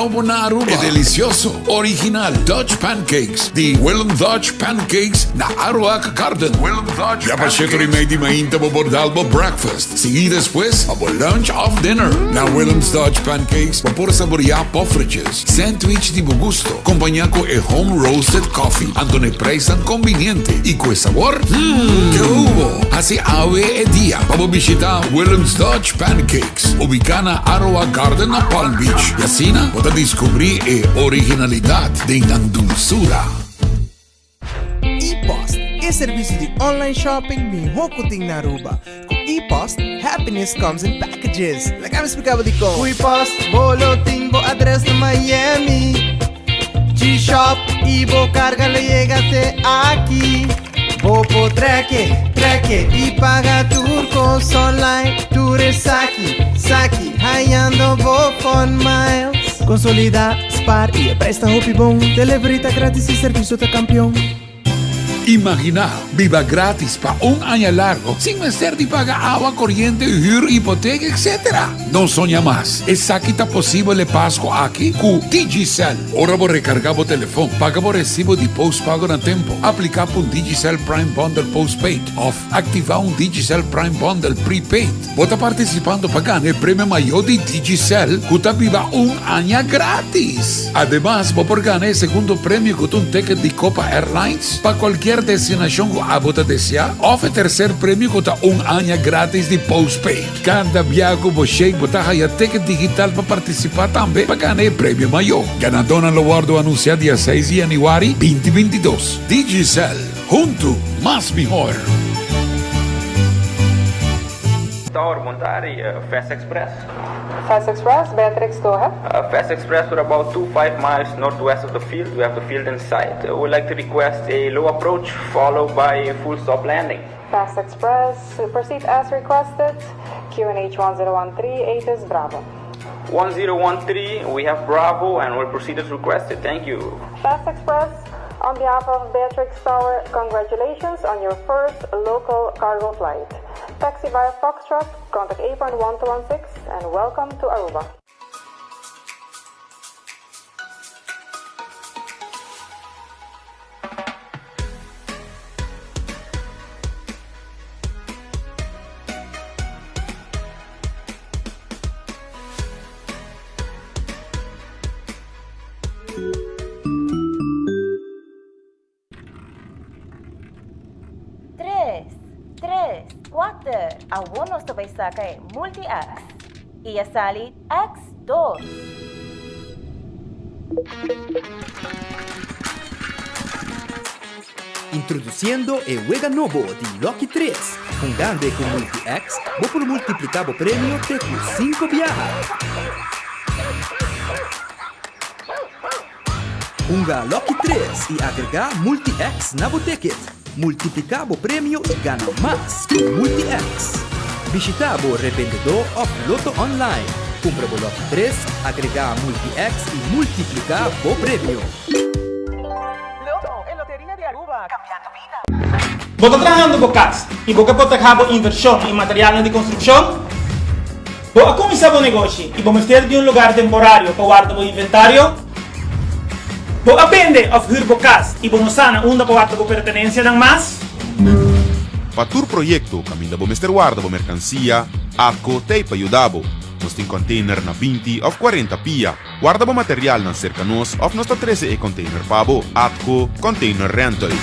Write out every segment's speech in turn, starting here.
novo na Aruba. E delicioso, original Dutch pancakes di Willem Dutch Pancakes na Aruac Garden. Willem Dutch ja pancakes. Rimedi mainta bo bordalbo breakfast. Sigui después abo lunch of dinner. Na Willem's Dutch Pancakes vapor saborear poffertjes. Sandwich di gusto. Acompañado con el home roasted coffee. Antone preço conveniente. Y con sabor, que hubo. Así ave e dia. Vamos a visitar Willem's Dutch Pancakes. Ubicada na Aruac Garden na Palm Beach. Y así vamos a descubrir la originalidad de la dulzura. ePost é serviço de online shopping melhor que na Aruba. Com ePost, happiness comes in packages. Like eu explicava de como. ePost, bolo timbo, address na Miami. G-Shop, Ibo carga le llega até aqui. Vou po treque, e paga turcos online. Ture saki, haiando vou phone miles. Consolida, spar e presta hopi bom. Delivery tá grátis e serviço tá campeão. Imagina, viva gratis pa un año largo, sin menester de pagar agua, corriente, huur, hipoteca, etc. No soña más. Esa quita posible pasco aquí con Digicel. Ora vos recargar o teléfono, paga por recibo de postpago na tempo, aplicar por Digicel Prime Bundle Postpaid, off, activar un Digicel Prime Bundle Prepaid. Vota participando para ganar el premio mayor de Digicel, que está viva un año gratis. Además, vos por ganar el segundo premio con un ticket de Copa Airlines para cualquier destinación que a vos desea, o el tercer premio con un año gratis de postpaid. Cada viaje vos shake, vos hay ticket digital para participar también para ganar el premio mayor. Ganadora lo guardo anunciar día 6 de enero 2022. Digicel, junto, más mejor. Tower Montari, Fast Express. Fast Express, Beatrix, go ahead. Fast Express, we're about 2-5 miles northwest of the field. We have the field in sight. We'd like to request a low approach followed by a full stop landing. Fast Express, proceed as requested. QNH 1013, 8 is Bravo. 1013, we have Bravo and we'll proceed as requested. Thank you. Fast Express, on behalf of Beatrix Tower, congratulations on your first local cargo flight. Taxi via Foxtrot, contact 8.1216 and welcome to Aruba. Algunos te saca multi-X y ya sale X2. Introduciendo el juego nuevo de Lucky 3. Jugando con multi-X, vos por multiplicar o premio de 5 viajes. Junga Lucky 3 y agregar multi-X na ticket. Multiplicar o prêmio e ganha mais com Multi-X. Visitar o revendedor of Loto Online. Compra o Loto 3, agregar Multi-X e multiplicar o prêmio. Loto, é loteria de Aruba. Cambiando vida. Vos estás trabajando con CAS y vos que proteger inversión en materiales de construcción. Vos has comenzado un negocio y vos me de un lugar temporario para guardar tu inventario. Vos aprende a huir por casa y vos no sana una para guardar tu pertenencia dan más. Para tu proyecto, caminda bo Mr. Guarda bo mercancia, ACO te ayudabo. Nos tem container na 20 of 40 pia. Guarda bo material na cerca nos of nos 13 e container pabo, ACO Container Rentals.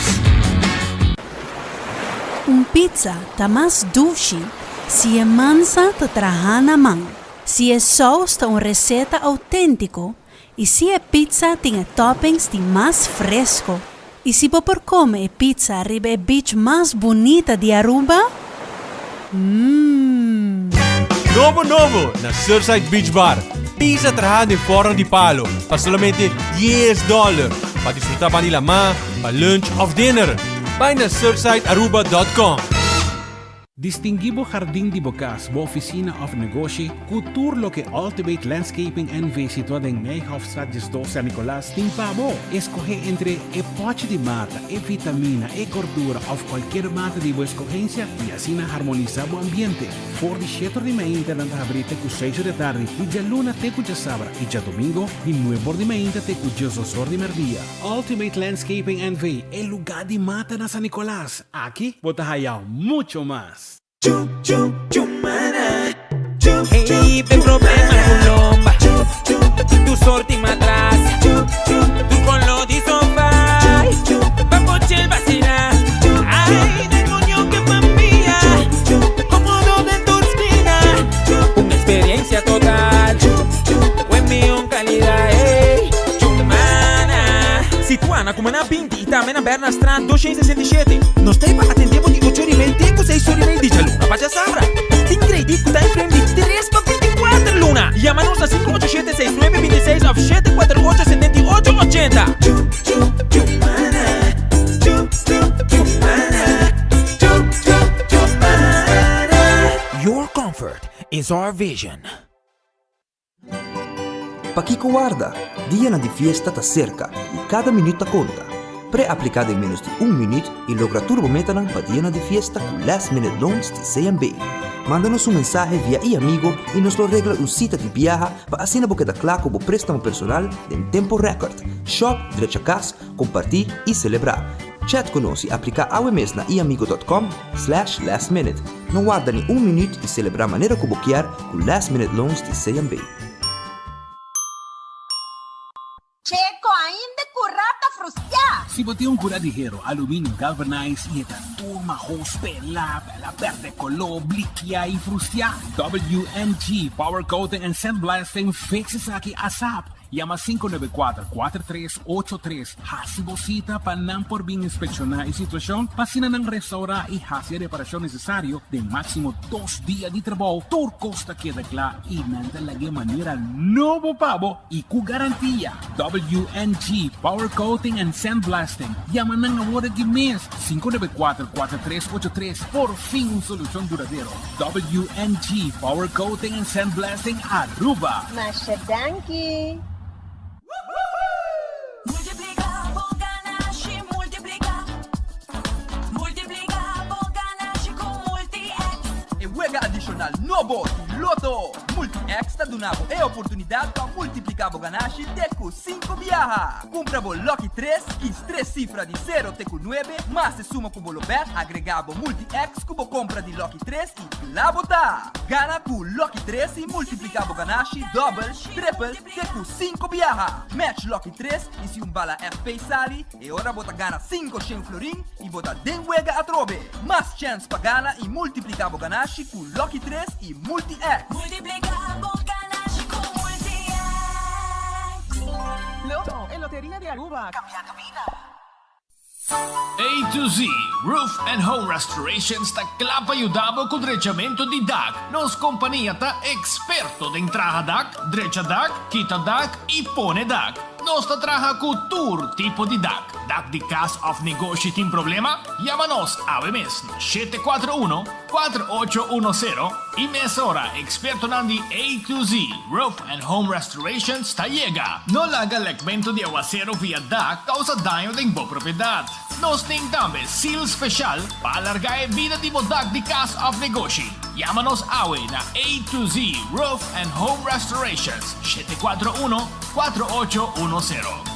Pizza tá mais doce se a massa tá trajana man, se a sauce tá receita autêntico e se a pizza tem toppings de mais fresco. E se por comer a pizza arriba a beach mais bonita de Aruba? Novo na Surfside Beach Bar. Pizza trajana em forno de palo para solamente $10 para disfrutar para nila ma, para lunch of dinner. Vai na surfsidearuba.com. Distinguido Jardín de Bocas, bo Oficina of Negosyo, cultur lo que Ultimate Landscaping NV situado en Nijhoffstraat 12 San Nicolás, Timpabo. Escoge entre e pote de mata, e vitamina, e gordura of cualquier mata de vuestra escogencia y así harmonizar o ambiente. For de 7 de mañana dan abrite cu 6 de tarde y ya luna te cu ya sabra y ya domingo de 9 de mañana te cu 2 de merdía. Ultimate Landscaping NV, el lugar de mata na San Nicolás. Aquí, bota hayao mucho más. Hey, tem problema con lomba. Tu sorti matras. Tu collo di sofá. Vamos a vacilar. Ay, demonio que mambia. Cómodo de tu espina. Una experiencia total. Buen millón calidad. Hey, Chumana. Situana come na 20 e também na Berna Strand 267. Nós temos para atender de 8 horas e meia até 6 horas e meia de luna. Paja sabra. Tem crédito com time frame de 3 para 24 luna. Chama-nos a 5876926 948 78 80. Your comfort is our vision. Paquico Guarda, dia na de fiesta tá cerca e cada minuto conta. Pré-aplicado em menos de 1 minuto e logra turbometanan para dia na de fiesta com last minute loans de CMB. Manda-nos mensagem via e-amigo e nos lo regla cita de viaja para assim na boca da claco o préstamo personal em tempo record. Shop, direito a casa, compartir e celebrar. Chat conosco e aplicar ao mês na iamigo.com/lastminute. Não guarda nem 1 minuto e celebrar a maneira como bloquear com last minute loans de CMB. Checo, ainda curata frustia. Si bote un cura ligero, aluminio galvanized y esta turma hospe la verde color bliquia y frustia. WNG Power Coating and Sandblasting fixes aquí ASAP. Llama 594-4383. Hasibosita panam por bien inspeccionar y situación. Pasina ng restaura y hacer reparación necesario de máximo 2 días de trabajo. Tur costa queda clara y nanda la manera nuevo pavo y cu garantía. WNG Power Coating and Sandblasting. Llama ng ahora de mes 594-4383. Por fin una solución duradero. WNG Power Coating and Sandblasting Aruba. Mashadanki. Juega adicional novo Loto. Multi-X está donando a oportunidade para multiplicar o ganache teco 5 viaja. Compra o Lucky 3, que 3 cifras de 0 teco 9, mas se suma com o bet, agregado Multi-X com compra de Lucky 3 e lá botar. Gana com Lucky 3 e multiplicar o ganache double, triple, teco 5 viaja. Match Lucky 3 e se bala FP sali, e ora bota gana 500 florin e bota den juega a trove. Mas chance para gana e multiplicar o ganache com Lucky 3 e Multi-X. Loto, en Lotería de Aruba. Cambiando vida. A to Z Roof and Home Restoration sta clapa aiutavo con drecciamento di DAC. Nos compagnia ta esperto de entrada DAC, dreccia DAC, quita DAC e pone DAC. Nos trabaja con tour tipo de DAC. DAC de Cas of Negosyo tin problema? Llámanos a mes 741-4810 y mesora experto nandi A to Z Roof and Home Restoration sta llega. No laga legmento de aguacero via DAC causa daño de bo propiedad. Nos también seal special para alargar vida de DAC de Cas of Negosyo. Llámanos awe na A to Z Roof and Home Restorations 741-4810.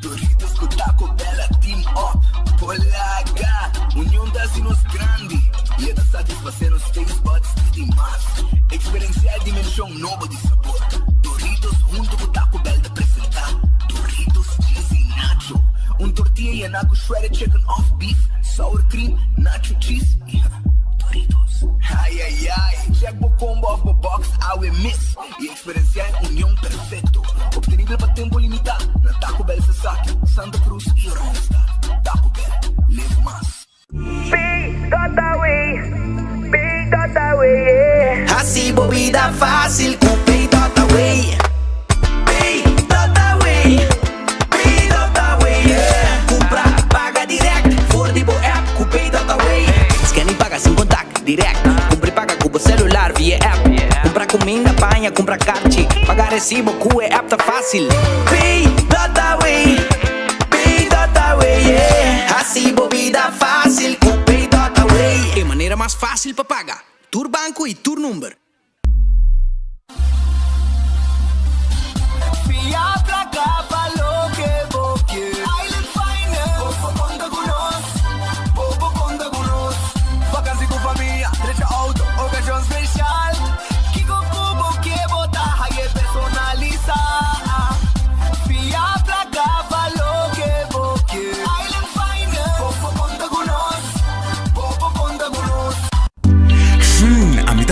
Doritos com Taco Bella Team Up. Polaga, união das e nos grande. E é da satisfazer os taste buds de demais. Experienciar dimensão nova de sabor. Doritos junto com Taco Bell de apresentar. Doritos cheesy nacho. Tortilla e naco shredded chicken off beef. Sour cream, nacho cheese. Doritos. Ai, ai, ai. Check the combo of the box, I will miss. E experienciar união perfeito. Obtenível para tempo limitado. Na Taco Bell Sasaki, Santa Cruz e Randstad. Taco Bell, live más. Big Dota Way. Así vida fácil com Pay Dota Way. Pay Dota Way. Pay Dota Way. Compra, paga direct. For the bo app, com Pay Espanha compra carchi. Pagar recibo, cu é apta fácil. Pay Dotaway, yeah. Assim vida fácil, com Pay Dotaway. É maneira mais fácil para pagar. Tour banco e tour number.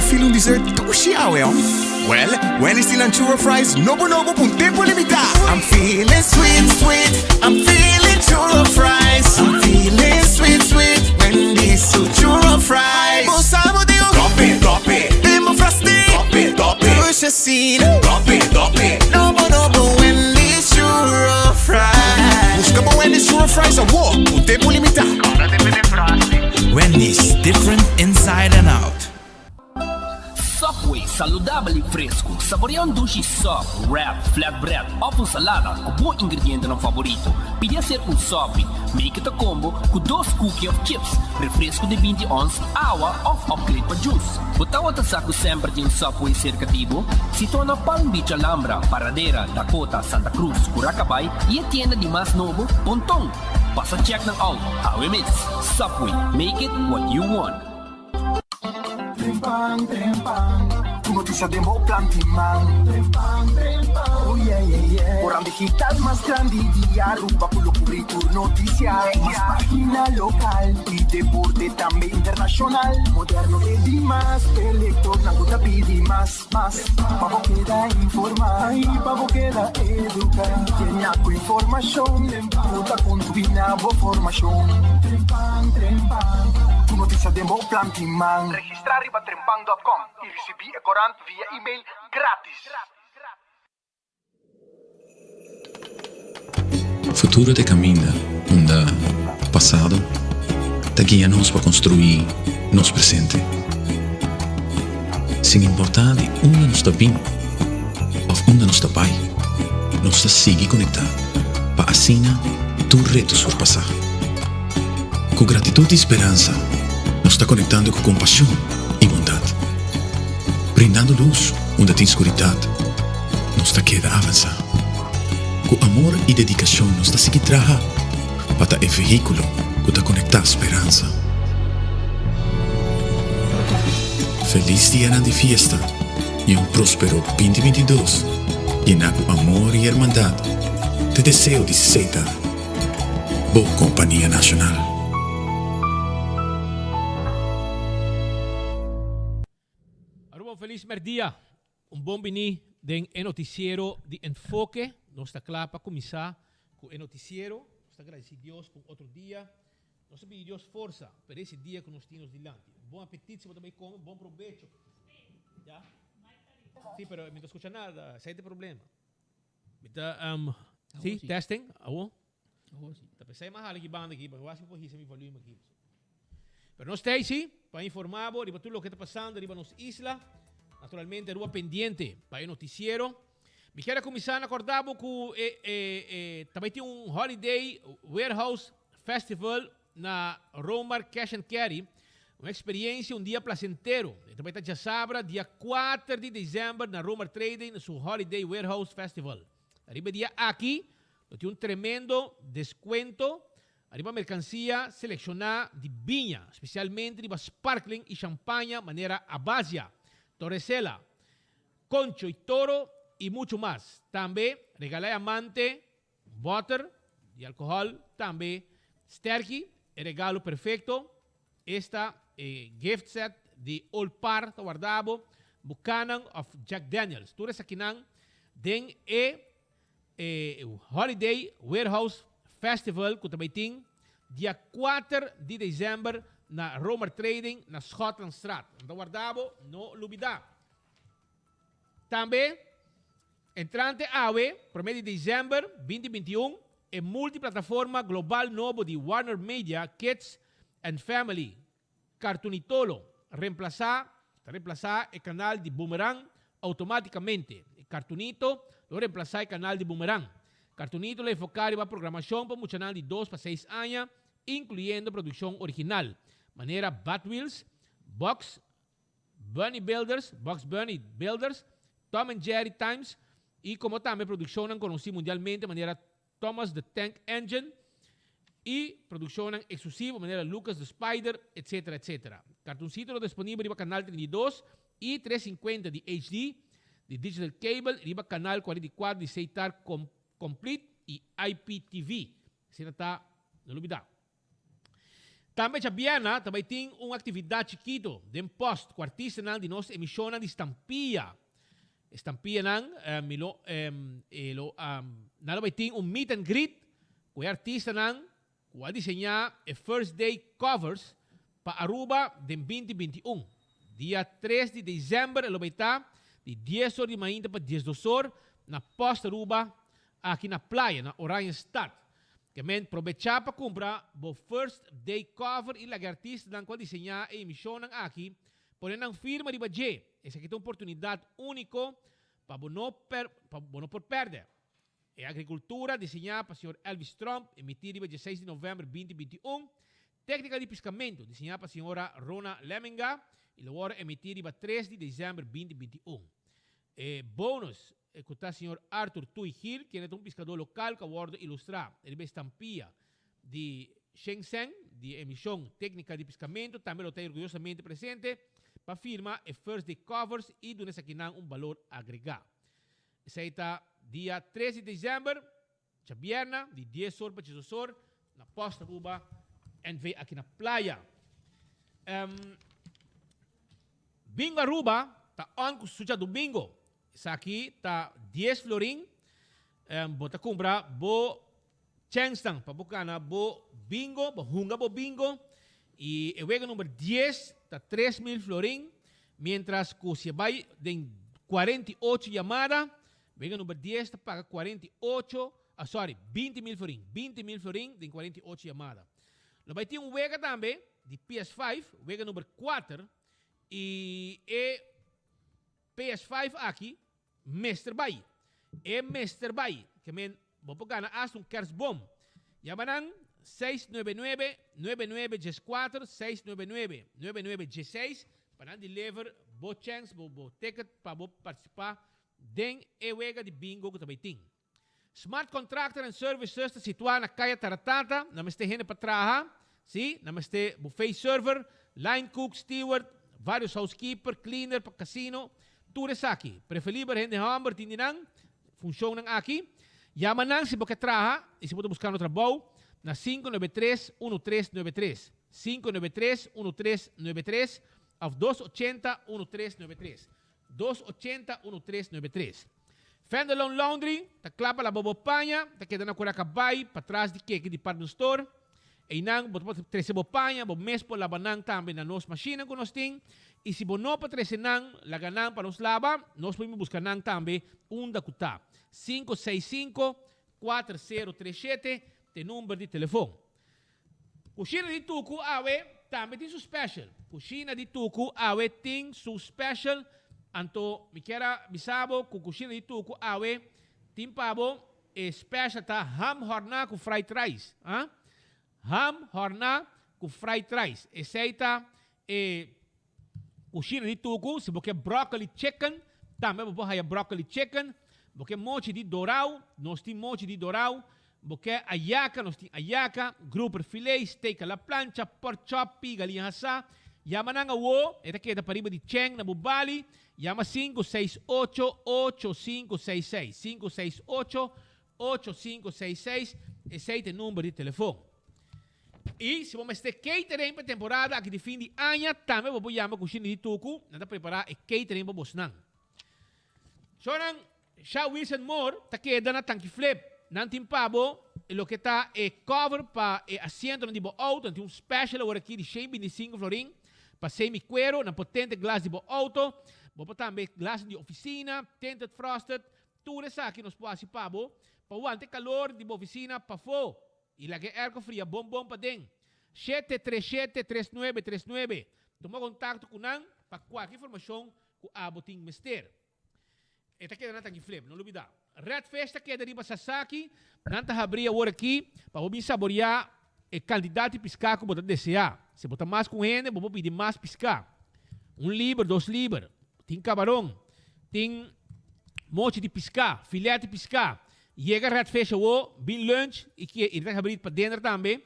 Feeling dessert tushi well. Well, when it's in churro fries, nobo pun tempo limitado. I'm feeling sweet, I'm feeling churro fries. I'm feeling sweet, when this churro fries. Bom sabor de drop it. Demo frosty, drop it. Push a seed, drop it. Nobo when this churro fries. Busca bom when this churro fries, pun tempo limitado. Wendy's, different inside and out. Subway, saudável e fresco. Saboreia um dushi soft, wrap, flatbread, ou com salada, com bom ingrediente no favorito. Podia ser um Subway, make it a combo com 2 cookies of chips, refresco de 20 ons, água ou upgrade para juice. Botar o saco sempre de um Subway cercativo, situa na Palm Beach, Alhambra, Paradera, Dakota, Santa Cruz, Curacabay e a tienda de mais novo, Pontong. Passa check ng out, how it is. Subway, make it what you want. Trempang, tu noticia de Mo Plantiman. Trempang, oh yeah. Orang digital más grande día, rumba por lo currículo noticial. Más página local y deporte también internacional. Moderno de Dimas, elector, nanguta pidi más. Pavo queda informar, pavo queda educar. Tiene con información, puta con tu binabo formación. Trempang. Tu noticia de Mo Plantiman. Registrar riba trempang.com e recebi e corant via e-mail grátis. Futuro te caminha, onde passado te guia-nos para construir nosso presente. Sem importar de onde nós está vindo ou onde nós está pai, nós está seguir conectado para assim tu reto surpassar. Com gratitude e esperança, nós está conectando com compaixão e bondade. Brindando luz onde tem escuridão, nós está queda avançar. Com amor e dedicação, nós está seguir trabalhar para o veículo que está conectar a esperança. Feliz dia de fiesta e próspero 2022. Llena com amor e irmandade. Te desejo de seita. Boa Companhia Nacional. Feliz merdia, bom bini den noticiero de enfoque. Nós está claro para começar com o noticiero. Nós está agradecido a Deus por outro dia. Nós pedimos a Deus força para esse dia que nós temos diante. Bom apetite, se você também come, bom proveito. Já? Sim, mas não estou escutando nada, sem problema. Sim, testing, awo. Tapi saya mahal lagi banda aqui, mas eu acho que vou receber volume aqui. Pero nós estamos aí para informar de tudo o que está passando em nossa isla. Naturalmente, rua pendiente para o noticiero. Me quero começar a acordar que também tem Holiday Warehouse Festival na Romar Cash and Carry. Uma experiência, dia placentero. Também está já sabra, dia 4 de dezembro, na Romar Trading, no Holiday Warehouse Festival. Arriba dia aqui, tem tremendo descuento. Arriba mercancía selecionada de vinha, especialmente de sparkling e champanhe, maneira Abasia, Torresela, Concho e Toro e muito mais. Também regalai amante, water e álcool, também sterky, regalo perfeito. Esta gift set de Old Par, guardado, Buchanan of Jack Daniels. Tudo isso aqui não, den Holiday Warehouse Festival, que também tem dia 4 de dezembro na Romer Trading, na Scotland Straat. Então, guardado, não olvidar. Também, entrante AWE, primeiro de dezembro 2021, é multiplataforma global novo de Warner Media, Kids and Family, Cartoonitolo, reemplazar o canal de Boomerang, automáticamente. Cartoonito lo reemplaza el canal de Boomerang. Cartoonito le enfocar y va programación para un canal de 2 para 6 años, incluyendo producción original. Manera Batwheels, Bugs Bunny Builders, Tom and Jerry Times, y como también produccionan conocido mundialmente de manera Thomas the Tank Engine, y produccionan exclusivo de manera Lucas the Spider, etcétera, etcétera. Cartoncito lo disponible riba canal 32 y 350 de HD, de Digital Cable, riba canal 44 de Seitar Complete y IPTV. Se não está, não olvidar. Também Chabiana, também tem uma atividade chiquito, de post, com artista de nossa emissão de estampia. Estampia nalo tem meet and greet, com o artista que vai desenhar a first day covers para Aruba de 2021. Dia 3 de dezembro, ele vai estar de 10 horas de manhã para 10 horas na Post Aruba, aqui na praia, na Oranjestad. Que men aproveitar para comprar o first day cover e o artista que vai desenhar a emissão aqui, porém não firma de budget. Essa aqui é uma oportunidade única para não por perder. É a agricultura desenhada para o Sr. Elvis Trump, emitida dia 16 de novembro de 2021. Técnica de pescamento, desenhada para a Sra. Rona Leminga, e agora emitida dia 3 de dezembro de 2021. Bônus, com o Sr. Arthur Tui Hill, que é um pescador local que vai ilustrar a estampia de Shenzhen, de emissão técnica de pescamento, também lo tem orgulhosamente presente, para firmar a first day covers e do nessa aqui valor agregado. Essa está dia 13 de dezembro, Chabiana, de 10 horas para 10 horas, na Posta Aruba, NV aqui na praia. Bingo Aruba, está on com suja domingo. Essa aqui está 10 florim, bota comprar bo chansang, para bucana bo bingo, bo hunga bo bingo, e o wega número 10 está 3,000 florim, mientras que se vai de 48 llamadas, wega número 10 está paga 20,000 florim, 20,000 florim de 48 llamadas. Lo vai ter wega também de PS5, wega número 4, e PS5 aqui, Mr. Bay. Mr. Bay, que men bopogana as um kersbom. Yamanang 699-9914, 699-9916, para deliver bo chance, bo ticket, para participar den ewega de bingo que também tem. Smart Contractor and Services está situado na Caia Taratata, namaste gente para trabalhar, sim, namaste buffet server, line cook, steward, vários housekeeper, cleaner para casino, tudo aqui. Preferível gente hamburger tindinan, funcionam aqui. Yamanang se você trabalha e se você buscar no trabalho na 593-1393, 593-1393, ou 280-1393, 280-1393. Fendelon Laundry, ta clapa la bobopanha, ta queda na cura cabay, para trás de que department store. E nang bot trece bopanha, bo mespo labanang também na nos machina que nós tem. E se bo no pa trece nang laganang para nos lava, nós podemos buscar nang também da kuta. 565-4037, tem número de telefone. Cucina de Tuku awe também tem su special. Cucina de Tuku awe tem su special. Anto mi quera bisabo ku cucina de Tuku awe tem pabo special ta ham horna com fried rice, ah? Ham horna com fried rice. Essa cucina de Tuku, se você broccoli chicken, também você hay broccoli chicken. Porque mochi de dorau, nós temos mochi de dorau. Porque ayaca, nós temos ayaca, grouper filet, steak à la plancha, pork chop, galinha assá. Yama na nga wo, ita kita pariba di Cheng na Bubali. Yama 568-8566. 568-8566. Esse é o número de telefone. E se você tem catering para temporada aqui de fim de ano, também você chama cozinha de Tuku, nada preparar e catering para você. Sonan, Shaw Wilson Moore, ta queda na tanque flip. Nantim pabo, e lo que está é cover para assento de bo auto, tem special agora aqui de 125 florim, para semi-cuero, na potente glass de bo auto, bo também glass de oficina, tinted frosted, tudo isso aqui nos pode pabo, para o ante calor de bo oficina, para fo, e lá que air fria, bom para dentro. 737-3939, toma contato com nang, para qualquer informação, com a boting mister. esta queda na tangi flip, não olvidar. Red Festa queda riba Sasaki, nanta abrir agora aqui, para você saborear o candidato de piscar que você desejar. Se botar mais com ele, você pedir mais piscar. 1 libra, 2 libras. Tem camarão, tem mote de piscar, filé de piscar. Chega Red Festa, bem lunch, e que ele vai abrir para dentro também.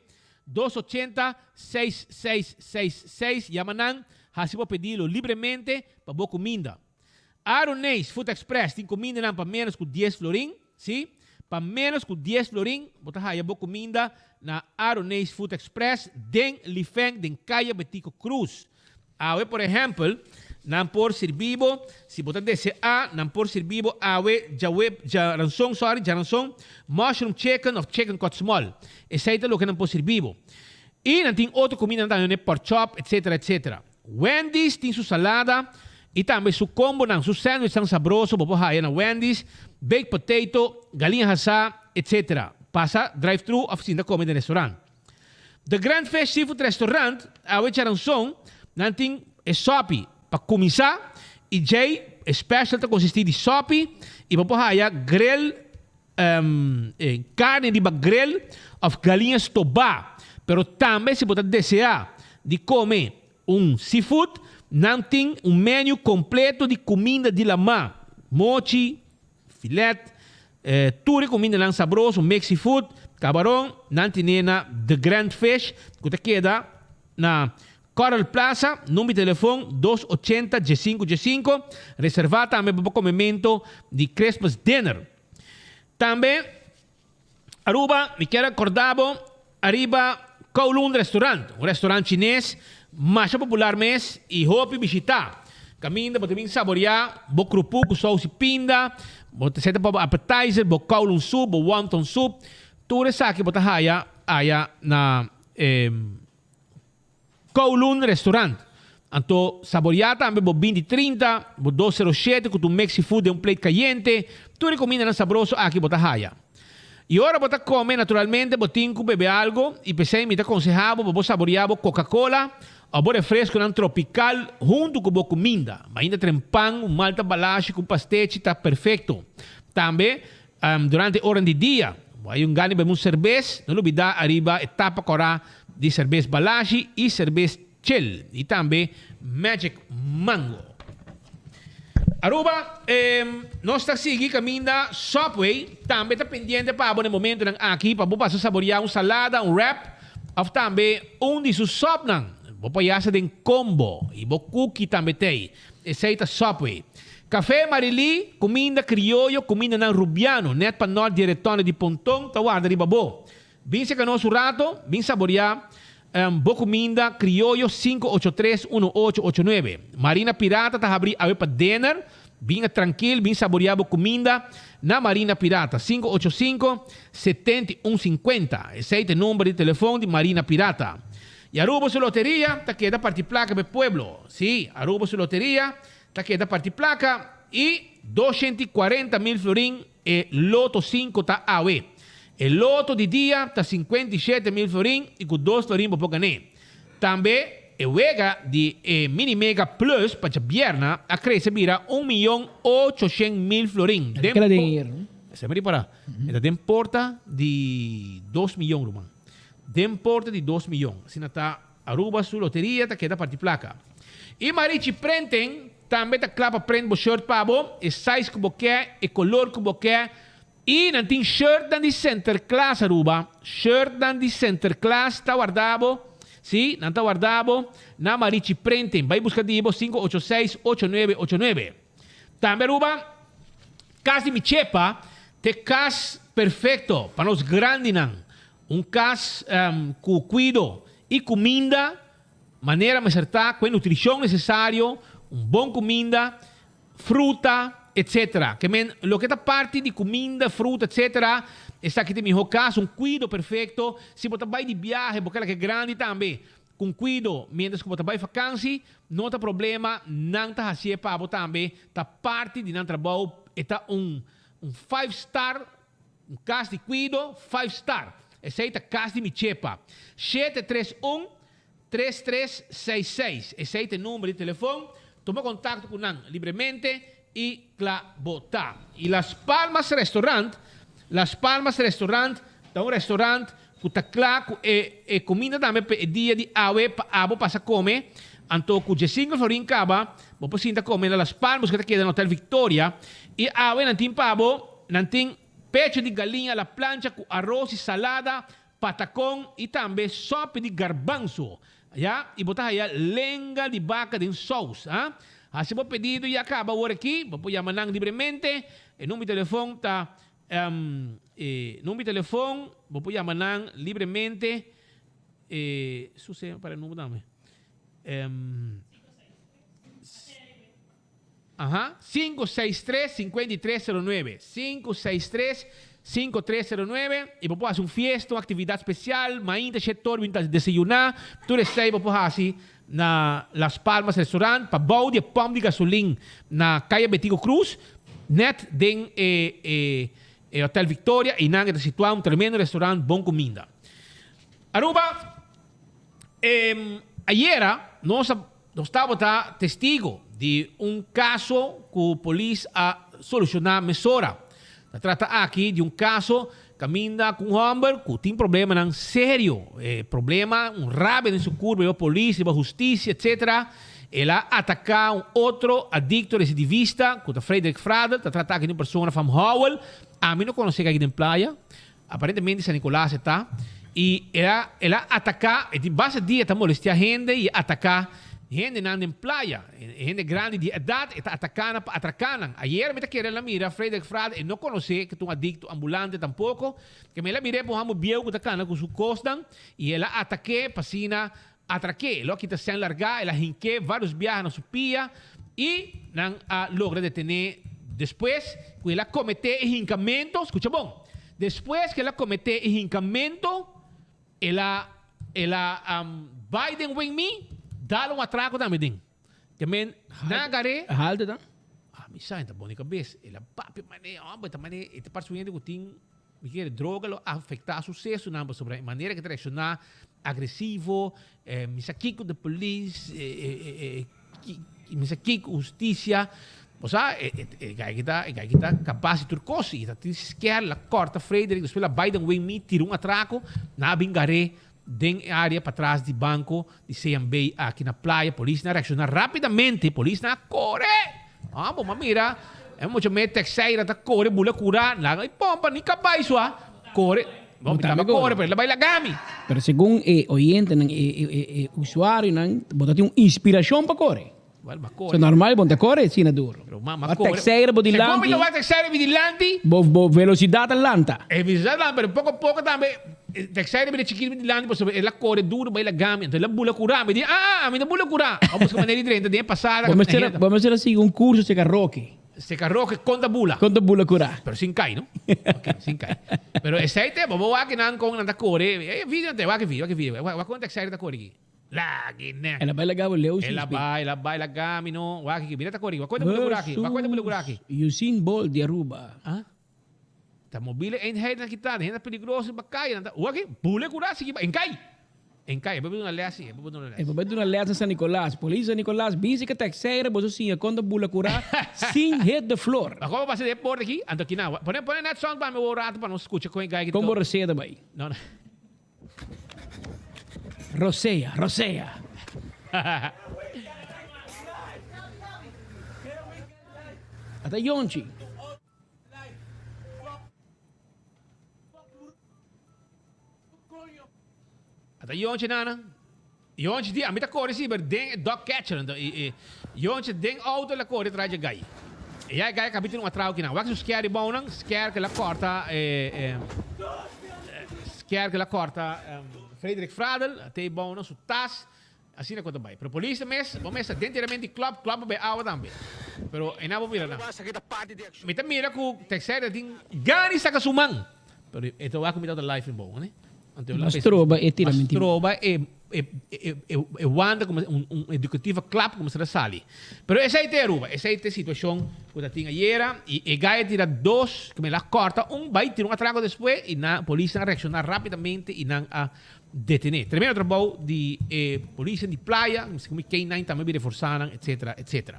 280-6666, Yamanan, assim você pedi-lo livremente para boa comida. Aronês Food Express tem comida para menos que 10 florim, sim? Para menos que 10 florim, você vai boa comida na Aronês Food Express, den Lifeng, den Caia Betico Cruz. Awe, por exemplo, não por servibo, se você desejar, não por servibo, awe, jaranson, mushroom chicken of chicken cut small. Esse é o que não por servibo. E não tem outra comida também, pork chop, etc. Wendy's tem sua salada, e também seu combo, seu sandwich tão sabroso, você vai na Wendy's, baked potato, galinha assada, etc. Passa drive-thru, oficina come no restaurante. The Grand Fish Seafood Restaurant, awe, jaranson, não tem sopi para começar, e jay special que consiste de sopi, e você vai grill, carne de grill of galinhas tobá. Pero também, se você desejar de comer seafood, não tem menu completo de comida de lama. Mochi, filé, tudo comida não sabroso, Mexi food, camarão, não tem na The Grand Fish, que queda na Coral Plaza, número de telefone 280-G5, reservar também para o comimento de Christmas Dinner. Também, Aruba, me quero acordar, arriba Kowloon Restaurant, um restaurante chinês, mais popular mês, e hope visitar. Caminho, você também saborear, bo krupu, com sauce pinda, você senta para appetizer, bo Kowloon soup, bo wonton soup, tudo isso aqui você haya na Kowloon Restaurant. Então, saborear também, bo 20-30, bo 207, com o Mexi Food, plate caliente, tudo comida não sabroso aqui você haya. E agora você come, naturalmente, você tem que beber algo, e pensei, me aconsejava, você saborear Coca-Cola, ou refresco tropical, junto com a comida. Mas ainda tem pão, malta balache, com pastete, está perfeito. Também, durante a hora de dia, hay ganho beber cerveja, não olvidar, arriba, etapa corá de cerveja balache e cerveja chill. E também, Magic Mango. Aruba, nós estamos seguindo caminho da Subway, também está pendente para o momento aqui, para você saborear salada, wrap, ou também de seus sopnan. Você pode fazer combo, e você cookie também tem. Esse é o Subway. Café Marili, comida criollo, comida não rubiano, net para nós diretone de pontão, tá guarda de babo. Vim se canoso rato, vim saborear, boa comida criollo 583-1889. Marina Pirata tá abrir a para dinner, bem tranquilo, bem saborear boa comida na Marina Pirata 585-7150. Esse é o número de telefone de Marina Pirata. E Aruba su loteria, tá queda parte placa para pueblo. Sim, Aruba su loteria, tá queda parte placa e 240.000 florim e loto 5 tá awe. El loto de dia está 57.000 florim e com 2 florim para ganhar. Também, a wega de Mini Mega Plus para a vierna a crescer vira 1.800.000 florim. Aquela dinheiro. Você me para. Então, porta de 2 milhões, Roman. Den porta de 2 milhões. Assim está Aruba, sua loteria, está queda parte placa. E Marichi Prenten, também está clapa prende o shirt para você, e size que você quer, e color que você quer. E não tem shirt de center class, Aruba. Shirt de center class está guardado. Sim, não está guardado. Na Marichi Prenten, vai buscar de 586-8989. Também, Aruba, casa de Michepa, te casa perfeito para os grandes. Casa com cuidado e comida, maneira acertada, com a nutrição necessária, bom comida, fruta, etc. Que lo que está parte de comida, fruta, etc. Está aqui em meu caso, cuidado perfeito. Se você vai de viagem, porque ela é grande também, com cuidado, mientras que você vai de vacância, não tem problema, não está assim para você também, está parte de nosso trabalho, está 5-star, casa de cuidado, 5-star. Esse é a casa de Michepa. 731-3366. Esse é o número de telefone. Toma contato com nós livremente y Clabotá. Y Las Palmas Restaurant, da un restaurante que está claro, comida también dia de ave para abo pasa come. Anto cu Jesingo Florin Caba, bo pasinta come na Las Palmas que te queda no Hotel Victoria. E ave nantin pavo, nantin pecho de galinha la plancha com arroz e salada, patacón e também sopa de garbanzo. Ya? E botar aí lenga de vaca de sauce. Ah? Assim, vou pedido e acaba agora aqui. Vou chamar livremente. O número de telefone está... número de telefone, vou chamar livremente. Sucede para o número também. 563-5309. 563-5309. E vou fazer fiesta, uma atividade especial. Ainda setor, desayunar. Tudo isso aí vou fazer na Las Palmas Restaurant para bau de pão de gasolina na Calle Betigo Cruz. Net den Hotel Victoria e nang está situado um tremendo restaurante, bom comida. Aruba, ayer nós estávamos testigo de caso que a polícia a solucionar mesora. Se trata aqui de caso caminha com um homem que tem problema sério, problema, rabia em seu corpo, a polícia, a justiça, etc. Ele ataca outro adicto recidivista, que é Frederick Fradel, trata aqui de uma pessoa from Howell. A mim não conhece aqui na praia, aparentemente San Nicolás está. E ele ataca, de base dia está molestar gente e ataca gente na praia, gente grande de idade, está atacando, atracando. Ayer me queria la mira Frederick Fradel e não conhece que é um adicto ambulante tampouco, que me la mirei por um biel que está com sua costa e ele ataque, passina, atraque, lo que está sem largar, ele hinque vários viajes na sua pia e não logra detener. Depois que ele cometeu hincamento, escucha bom, depois que ele cometeu hincamento, Biden wing me, dá um atraco também. Também, nagare. Halde dan? Me sai, tá bom de cabeça. Ele papi, mané, ele persuadindo que tem, me quer droga, afetar sucesso, não, sobre a maneira que reaccionar, agressivo, me saquei com a polícia, me saquei com justiça. O sea, está capaz de turcosi. Está esquerda, la corta Frederick, depois la Biden wing me, tira um atraco, na bingaré, den área para trás do banco de CMB aqui na praia. Polícia reacciona rapidamente, polícia corre. Bom, mira, é muito meio texeira, tá corre, bula curar, lá e pompa, nem capaz isso, corre. Vamos corre, pero ele vai lagami. Pero según oyente, usuário, botar uma inspiração para correr. So normal, bom, te corre, sim, é duro. A texeira, bodilante. Como vai texeira, bodilante? Velocidade lenta. É velocidade lenta, pero pouco a pouco também. Texeira, chiquito, bodilante, ela corre duro, vai lagami. Então ela bula curar, me diz, a minha bula curar. Vamos com maneira diferente, tem passada. Vamos fazer assim, curso de carroque. Se carroque conta bula. Conta bula curar. Pero sin cai, não? Ok, sin cai. Pero esse aí, vamos aqui não com nada corre. Vídeo, vai que vídeo. Vai com texeira da corre aqui. Lagi na. Ela vai lagar o leu. Ela vai lagar, no. Waki aqui, mira tá corrigo. Quanto bula aqui? Quanto bula aqui? Usain Bolt de Aruba. Tá mobile ainda na kita, ainda perigoso bacai, nada. Waki, bula aqui, em cai. É bebedo na lease, é bebedo na lease San Nicolás. Polícia Nicolás, bici que texeira, você sim, quando bula curar, sem hit the floor. Como vai ser deporte aqui? Ando aqui não. Põe net sound para meu rato para não escutar com gai aqui. Como receta vai? Não. Roseia. Até Yonchi. Até Yonchi, nana. Yonchi, a mim tá corre sim, mas tem dog catcher. Yonchi, tem auto la corre atrás de gai. E aí gai acabou de um atraso aqui não. Vai que scare bom não? Scare que ela corta. Scare que ela corta. Frederick Fradel, até bom não, su tas. Assim é quando vai. Pero polícia vamos dentro de club vai água também. Pero em nada mira não. Me tá mira que o terceiro tem gani saca sumang. Pero ito vai comitar da life em bom, né? Mas troba é tiramento. Troba é wanda como educativa club como será sali. Pero essa aí é ruba, essa aí é situação que tinha ayer e gai tira dois que me la corta, vai tira um atraco depois e na polícia reaccionar rapidamente e não a detener. Tremendo trabalho de polícia de praia, como K9 também me reforçaram, etc.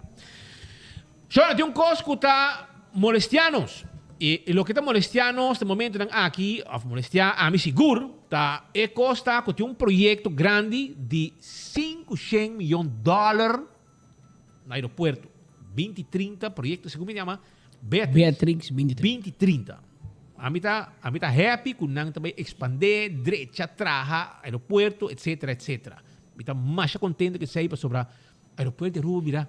Só tem coisa que está molestianos. E o que está molestianos, no momento aqui, molestia a mim seguro, tá? E costa que tem projeto grande de $500 milhões no aeroporto. 2030, projeto, segundo me chama, Beatrix 2030. A mim tá happy com nang também expandir, direita, traja, aeroporto, etc, etc. Me tá mais contente que saiba sobre o aeroporto de Rubira,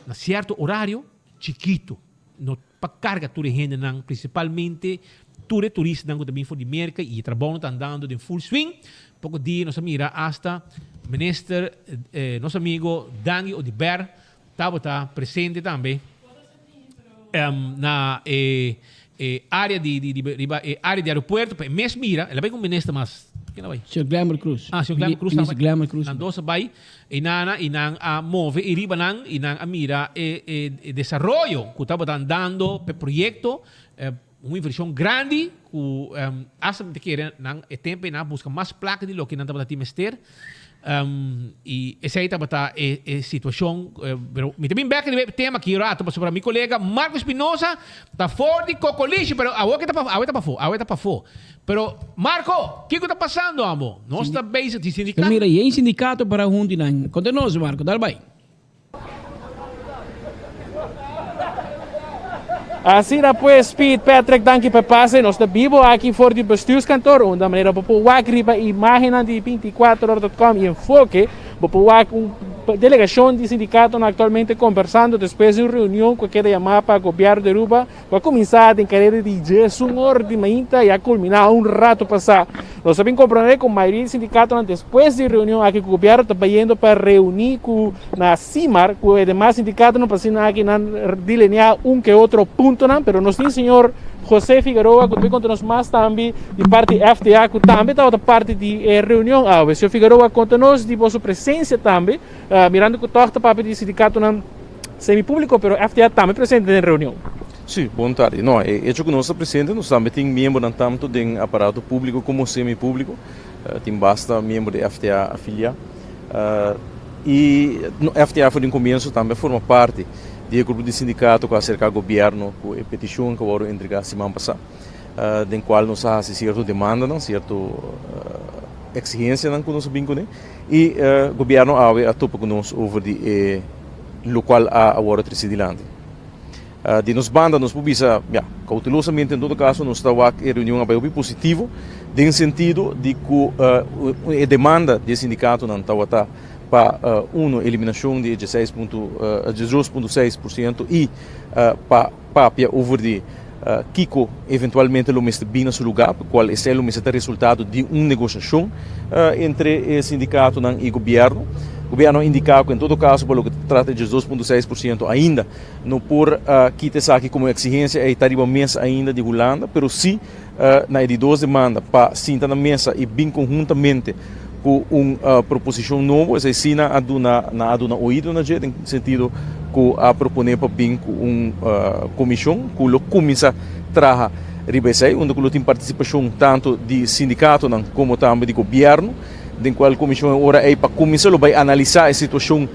na certo horário, chiquito. No para carga toda gente, principalmente turistas que também for de merca e trabalham estão andando em full swing. Pouco dia, nós mira hasta minister, nosso amigo Dangi Odiber, estava presente também na área de aeroporto. Mas mira, ele vai com o ministro, mas quem vai? Sr. Glamour Cruz. Sr. Glamour Cruz também. Glamour Cruz. Nandosa vai, inang move, iriba inang mira desarrollo que estava dando para projeto, uma inversão grande, que asa de querer nang tempo na busca mais placa de lo que não estava timester. E essa aí estava a situação, me também back no tema aqui rato sobre meu colega Marco Espinosa, tá fora de cocoliche, pero a outra para fora. Pero Marco, o que está passando, amo? Nós está base de sindicato. Mira, e em sindicato para junto nan. Conta-nos, Marco, dá bem. Assim depois, Pete Patrick, danke por passen. Nós estamos vivo aqui fora do bestuurskantoor. De maneira para pôr a imagem de 24horas.com e enfoque. Para pôr delegação de sindicato atualmente conversando depois de uma reunião que queda chamada para o governo de Aruba. Vai começar em carreira de dias, hora de manhã e a culminar rato passado. Nós sabemos compreender com a maioria do sindicato depois de reunião aqui com o governo está indo para reunir com na CIMAR, com os demais sindicatos não passam aqui na delinear que outro ponto, não, pero nós temos o senhor José Figueroa, que também conta-nos mais também de parte FTA, que também está outra parte de reunião. O senhor Figueroa conta-nos de vossa presença também, mirando que toca para o sindicato semipúblico, pero FTA também presente na reunião. Sim, boa tarde. Não, hecho que nós estamos presentes, nós também temos membros tanto do aparato público como semipúblico, tem bastante membros de FTA afiliados. E a FTA foi no começo também forma parte do grupo de sindicato que acerca do governo, com a petição que foram entregar semana passada, do qual nós há certa demanda, certa exigência que nós vincamos, e o governo a topa conosco over de local a agora trecidilante. De nos banda, nos publica, cautelosamente, em todo caso, nós estamos aqui em reunião bem positivo, no sentido de que a demanda do sindicato não está para uma eliminação de 18,6% e para over de Kiko eventualmente o mestre bem no seu lugar, qual é o mestre resultado de uma negociação entre o sindicato e o governo. O governo indica que, em todo caso, pelo que trata de 2,6% ainda, não por quitar aqui como exigência e tarifa mesa ainda de Holanda, mas sim na de duas demandas para sentar na mesa e bem conjuntamente com uma proposição nova, essa sim na aduna oído na gente, no sentido que a proponer para bem com uma comissão, que o começa a trazer ribesei, onde tem participação tanto de sindicato como também de governo, em qual a comissão agora é para começar a analisar a situação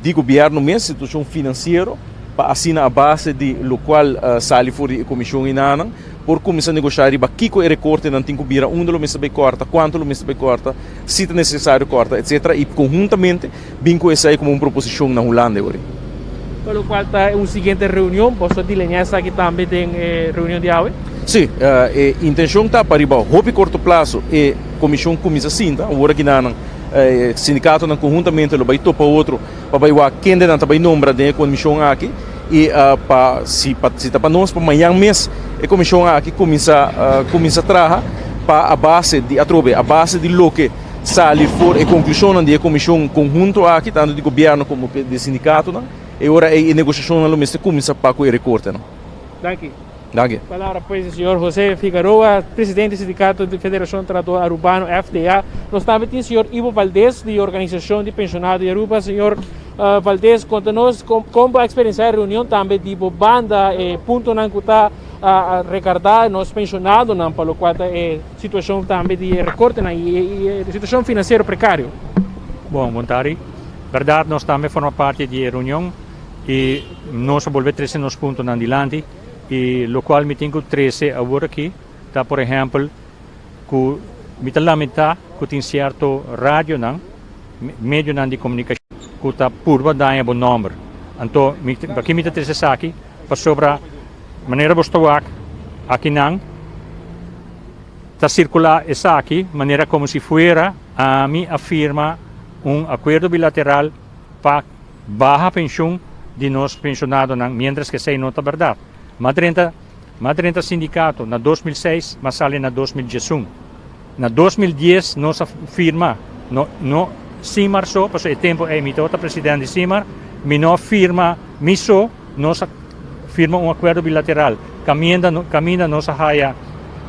de governo mesmo, situação financeira, para assinar a base de lo qual sai fora a comissão inana, por começar a negociar riba que o recorte não tem que vir onde o mês vai corta, quanto o mês vai corta, se é necessário corta, etc. E conjuntamente vinco essa aí como uma proposição na Holanda agora. Pelo qual está uma seguinte reunião, posso delinear essa aqui também tem reunião de AUE? Sim, a intenção está para riba, houve curto prazo e comissão começa assim, tá? Agora que não sindicato não conjuntamente lo vai topar outro, para vai quem não está vai nombrar de comissão aqui. E se para nós para amanhã mês a comissão aqui começa a trabalhar para a base de lo que sai for a conclusão da comissão conjunto aqui tanto de governo como de sindicato, não? E agora a negociação no mês começa para o recorte, não? Danke. Palavra pois o senhor José Figueroa, presidente do Sindicato de Federação de Trabalhador Arubano, FTA. Nós também temos o senhor Ivo Valdez, de Organização de Pensionados de Aruba. Senhor Valdez, conta-nos como a experiência da reunião também de banda, ponto não que está a recordar nos pensionados, não, pelo qual a situação também de recorte e a situação financeira precária. Bom, boa tarde. Verdade, nós também formamos parte da reunião e nós volver 13 nos pontos adelante e lo qual me tenho 13 agora aqui tá por exemplo que me tá lamentar que tem certo rádio não meio não de comunicação que tá purba daí bom número então aqui me tá 13 aqui para sobre maneira bostoak aqui não tá circular essa aqui maneira como se fuera a mim afirma acordo bilateral para baixa pensão de nós pensionados, mientras que sei não é verdade. Mas 30 sindicatos na 2006, mas sale na 2011. Na 2010, nós firma, Simar só, porque o tempo é mi tota presidente Simar, mi não firma, nós firma acordo bilateral. Caminha nossa raia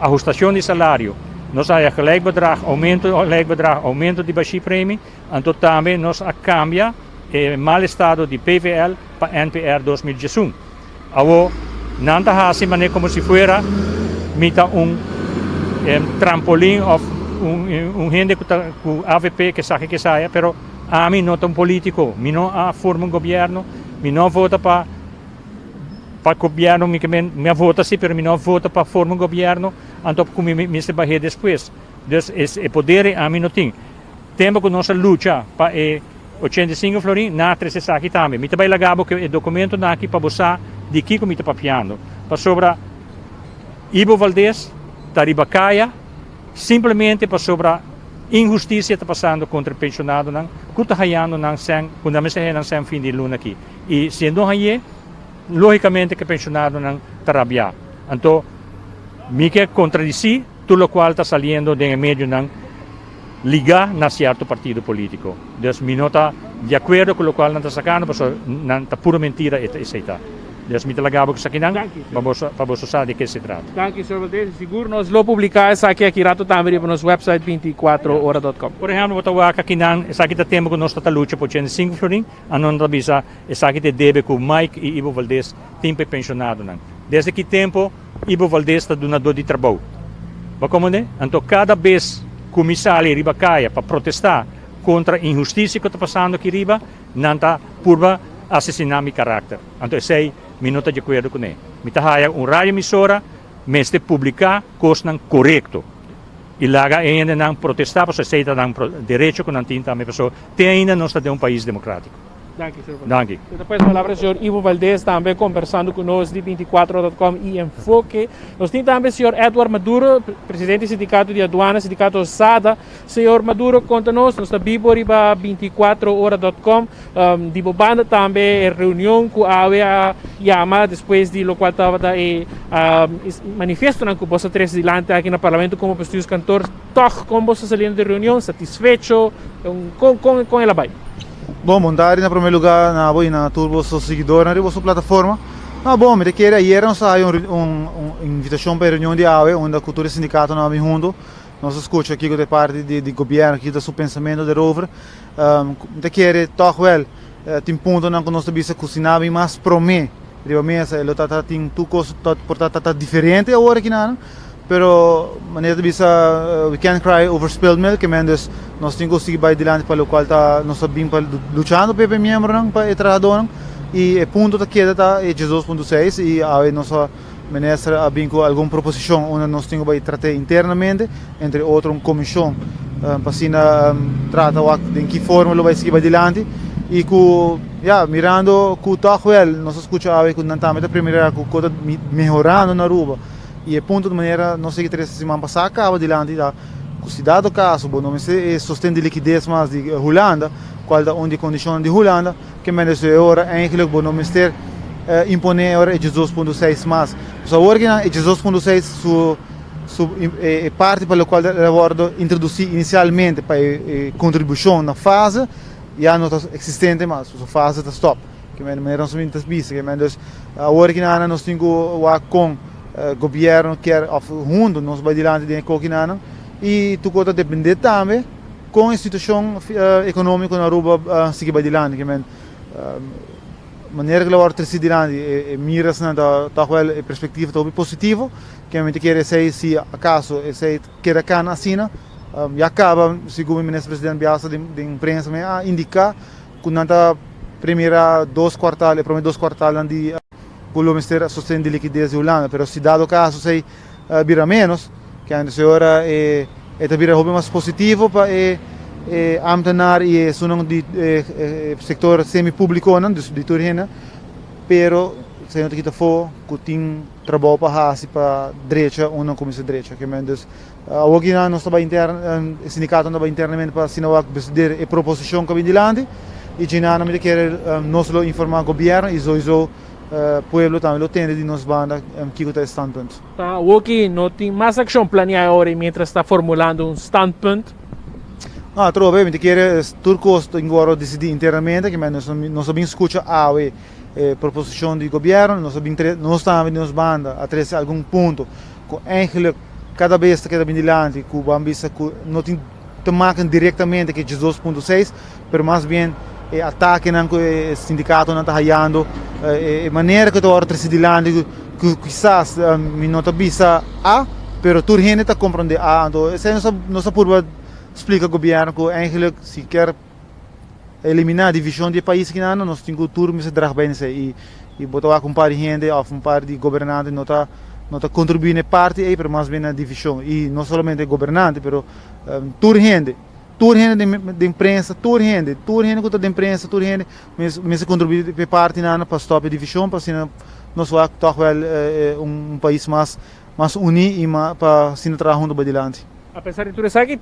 ajustação de salário, nossa raia gelijkbedrag, aumento de baixo prêmio, então também nós cambia mal estado de PVL para NPR 2011. Awo nanta hasi maneira como se fuera mita trampolim of gente com AVP que saia, pero a mim não tão político, mi não forma governo, mi não vota para governo, mi vota sim, pero mi não vota para forma governo, então como me se barre depois. Dus é poder a mim não tem. Tempo que nossa luta para 85 florin na 13 aqui também. Me também lagabo que o documento na aqui para você de que como está papiando. Para sobre Ivo Valdez, Taribacaia, simplesmente para sobre injustiça está passando contra pensionado não, que está raiando não sem, quando a mesa não sem fim de luna aqui. E se não raie, logicamente que pensionado não trabalhar. Então, me que contradici tudo o qual está saliendo de meio não ligar na certo partido político. Dus mi nota de acordo com o qual não está sacando, porque não está pura mentira essa está. Dus mi talagabo sa kinang, paboso sa de que se trata. Thank you, Sr. Valdez. Seguro nós lo publicar essa aqui rato também no nosso website 24hora.com. Por exemplo, o tawaka kinang, essa aqui tá tempo que nós tá luta por 5 florin, anon tabisa, essa aqui te debe com Mike e Ivo Valdez, tempo pensionado não. Desde que tempo Ivo Valdez está donador de trabalho. Ba como né? Então cada vez comissário riba caia para protestar contra a injustiça que está passando aqui riba, não está purba assassinar meu caráter. Então sei, me não está de acordo com ele. Me está rádio emissora, mas de publicar coisas correto. E lá ainda não protestar, porque sei que não direito que não tem também pessoa. Tem ainda não está de país democrático. Dank u, Sr. Valdez. Dank u. Depois, palavra, Sr. Ivo Valdez, também conversando conosco de 24hora.com e Enfoque. Nós temos também o Sr. Edward Maduro, presidente do Sindicato de Aduana, Sindicato SADA. Sr. Maduro, conta-nos, nós estamos vivo riba 24hora.com. De banda também reunião com a AWEA Yama, depois de lo qual estava manifesto que você traz adiante aqui no Parlamento como postos cantores. Toch, como você saindo de reunião, satisfeito com ela vai? Bom, montare na primeiro lugar na voi na turbo so seguidor na sua plataforma. Ah, bom, me queria ayer nós saiu uma invitação para a reunião de AWE, onde a cultura e sindicato não junto. Nós escuta aqui da parte de governo aqui da seu pensamento de rover. Me queria toch wel tem ponto não que nós tabisa cozinhar mais pro mim. Riba mesa, ele tá tem tu coisa tá diferente agora aqui não. Pero maneira de bisa we can't cry over spilled milk, que mendes nós temos que seguir para adiante para o qual tá nós sabemos para lutando para membro não para trabalhador e o ponto da queda tá é 12.6 e a nossa ministra bem com alguma proposição onde nós temos que tratar internamente entre outro uma comissão para assim trata de que forma lo vai seguir para adiante e com mirando com tá well nós escuta a com também a primeira com coisa melhorando na rua. E é ponto de maneira, não sei que 3 semanas passada, acaba de lá, se dado o caso, não sei sustento de liquidez mais de Holanda, qual da onde condição de Holanda, que menos agora, eigenlijk, não minister imponer agora 12.6 mais. Só agora é 12.6 é parte para a qual eu introduzir inicialmente para contribuição na fase, já não está existente mais, a fase está stop. Que menos não se vista, que menos agora nós temos com governo quer junto nós vai diante de coquinana e tu conta depender também com a situação econômica na Aruba seguir vai diante que maneira que ela ter sido diante miras na tá well perspectiva tá positivo que a gente quer sei se acaso sei quer cá na China e acaba segundo o ministro presidente Biasa de imprensa me indicar que não tá primeira 2 quartais, primeiro 2 quartais de o Ministério sustém de liquidez de Holanda, pero se dado caso sei vira menos, que a senhora é vira hobby mais positivo para ambtenaar e sunang de sector semi-público de Turina, pero se não te quita for que tem trabalho para para direita ou não comissão direita, que menos hoje não estava interno sindicato não estava internamente para assinar a proposição que vem de lande e já não me quer nós lo informar o governo e so pueblo também lo tem de nos banda que está standpunt. Tá, hoje não tem mais ação planeada agora mientras está formulando standpunt. Trova, ovviamente chiede turco agora decidir internamente que nós sabemos escutar a proposição do governo, nós estamos nos banda atrás algum ponto que eigenlijk cada vez que vem adiante que vamos não tem te maken diretamente que 2.6, mas mais bem ataque não que o sindicato não está hallando maneira que tu ora decidir que quizás não está bisa a, pero tu gente está compreende a, então essa nossa curva explica ao governo que eigenlijk se quer eliminar a divisão de país que não nós temos turma se drag bem e botar com um par de gente ou um par de governantes não está contribuindo parte aí para mais bem a divisão e não somente governante, pero tur gente de imprensa, tur gente que está de imprensa, tur gente mas contribui para parte não para stop a divisão para se nós vai toch wel país mais unido e para se trabalhando para adiante. Apesar de tudo isso aqui,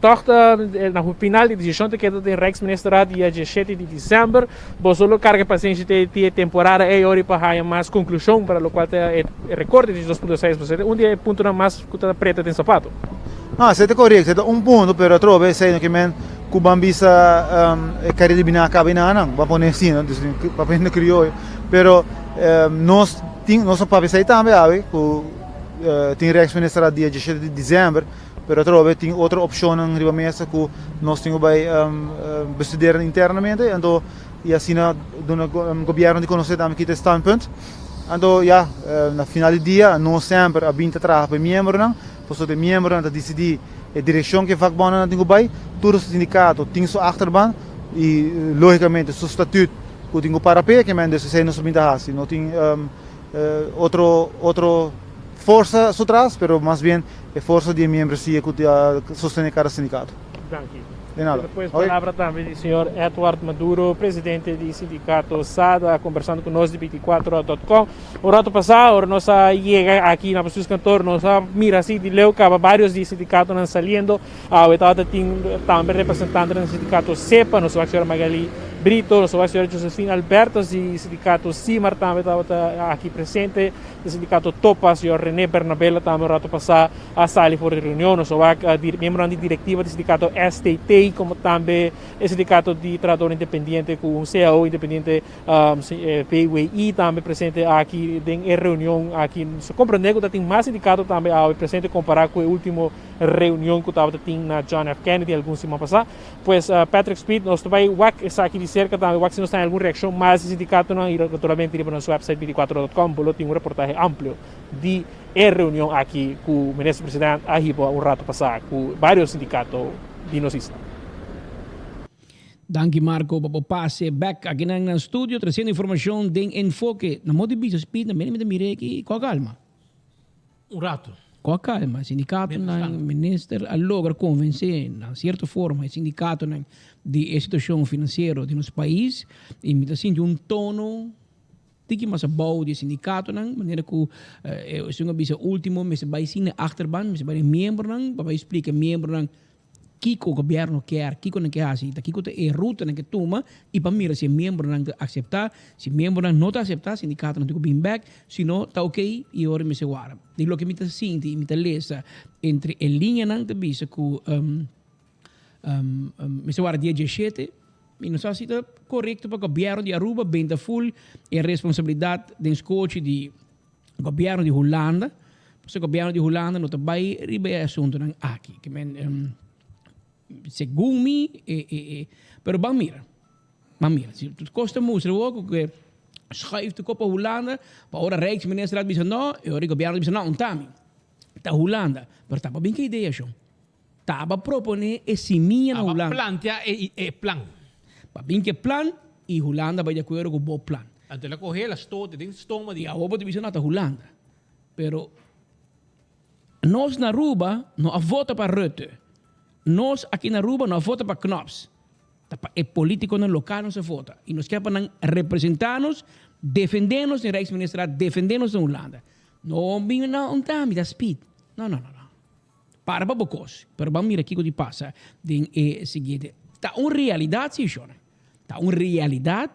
no final de decisão que do Rijksminister dia 17 de dezembro, você só carga paciente de temporada e hora para ter mais conclusão para o qual é recorde de 2.6%. Um dia ponto mais que preta tem sapato. Não, você é correto, é ponto, pero trove sei que men cubambisa querer eliminar cabina não, vai pôr assim, não, para aprender crioulo, pero nós para pensar também, que tem Rijksminister dia 17 de dezembro. Pero trove tem outra opção na riba mesa que nós temos vai bestuderen internamente, então e assim o governo de conhecer também que tem standpunt, então na final do dia nós sempre a binta trabalhar para membro não, pois o membro não decidir a direção que vakbond não tem vai, todo o sindicato tem sua achterban e logicamente seu estatuto que tem para pé que men se não subir da não tem outro força atrás, pero mais bem é força de membros que sostenem cada sindicato. De nada. Depois, palavra também do senhor Edward Maduro, presidente do sindicato SADA, conversando conosco de 24horas.com. O rato passado, nós chega aqui na Pastor Cantor, nós mira assim de leu, que vários de sindicatos estão saindo. Também representante do sindicato CEPA, nós vamos a Magali Brito, nós vamos a Josefina Albertos, do sindicato CIMAR, também está aqui presente, do sindicato TOPAS, o René Bernabella, também o rato passado, a sala for reunião, nós vamos membro da diretiva do sindicato STT, como também o sindicato de trabalhador independente com o CAO independente PWI também presente aqui em reunião aqui se compreender que tem mais sindicato também presente comparado com a última reunião que estava tendo na John F. Kennedy alguns semana passada pois Patrick Speed nós também está aqui de cerca também se nós tem alguma reação mais sindicato não ir naturalmente ir para nosso website 24horas.com porque tem reportagem amplo de reunião aqui com o ministro-presidente Ahibo um rato passado com vários sindicatos de nossa. Danke Marco, para passe back aqui no estúdio, trazendo informação de enfoque. Na modo de business speed, na mesma mire aqui, com calma. Rato. Com calma, sindicato na minister logra convencer, na certa forma, o sindicato de situação financeira de nosso país, e me assim de tono que mas bouw de sindicato nang maneira que sunga bisa último mas vai sim achterban mas vai membro nang vai explica membro nang Kiko governo quer, Kiko não quer assim, Kiko tem ruta na que toma e para mira se membro não aceitar, se membro não aceitar, sindicato não tem que bring back, se não está ok e ora me se guarda. E lo que me está sinti, me está lesa entre a linha não te bisa que me se guarda dia 17 e não sei se está correto para o governo de Aruba bem da full e a responsabilidade do coach de governo de Holanda, porque o governo de Holanda não está bem riba assunto não aqui, que men segundo me, pero van mira, se custa muito, logo que schrijft de kop Holanda, para ora Rijksminister diz não, e ora governo diz não, também, tá Holanda, pero tá bem que ideia schon, tá para proponer esse minha na Holanda, plantea e plan, para bem que plan e Holanda vai de acordo com o bom plano. Antes ela correr, ela estou tem estômago de E a outra divisão na Holanda. Pero nós na Aruba não vota para Rutte. Nós aqui na Aruba não vota para Knops. É político no local não se vota. E nós queremos representar-nos, defender-nos no Rijksminister, defender-nos na Holanda. Não está me dá speed. Não. Para bocos. Pero vamos mirar aqui o que passa. É seguinte. Está uma realidade, sim, senhor. Está uma realidade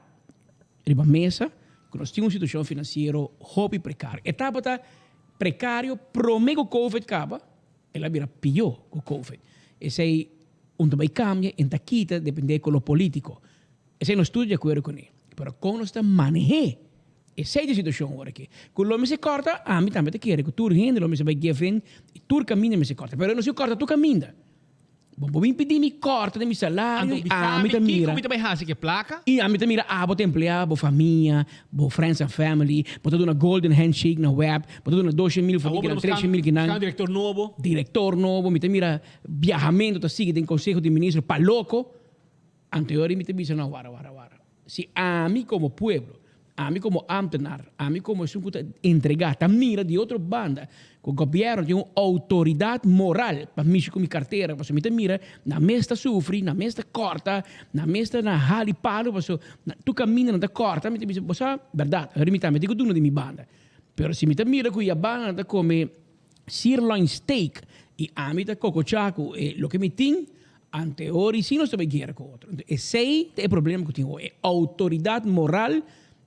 riba mesa que nós temos uma situação financeira hobby precária. Etapa está precário, promego o Covid acaba, ela vira pior com o Covid. Esse aí, onde vai cambiar, entra quita, depende com o político. Esse aí não estuda de acordo com ele. Mas como nós estamos manejando, essa é a situação agora aqui. Quando o homem se corta, a mim também te quer. Quando tu rende, o homem se vai geven, e tu caminha, mas se corta. Mas não se corta, tu caminha. Vou impedir me corta de meu salário, a mim também mira. Como também raça que placa? E a mim também mira, vou te emplear, vou família, vou friends and family, vou te dar uma golden handshake na web, vou te dar uma 12.000 família, 13.000 que não. Diretor novo. Diretor novo, me te mira, viajamento, te sigue, tem conselho de ministro, pa louco. Anterior, me te dice, não, vara. Se a mim como pueblo, a mim como ambtenar, a mim como es entregar, ta mira de outra banda, que o governo tem uma autoridade moral para mexer com minha carteira, porque me mira, na mesta sofre, na mesta corta, na mesta na rali palo, porque tu caminha na corta, me diz, você, verdade, eu me digo tudo de minha banda. Pero se me mira que a banda come sirloin steak e a mim tá coco chaco, e lo que me tem, ante ora sim não sabe guerra com outro. Esse é o problema que eu tenho, é autoridade moral.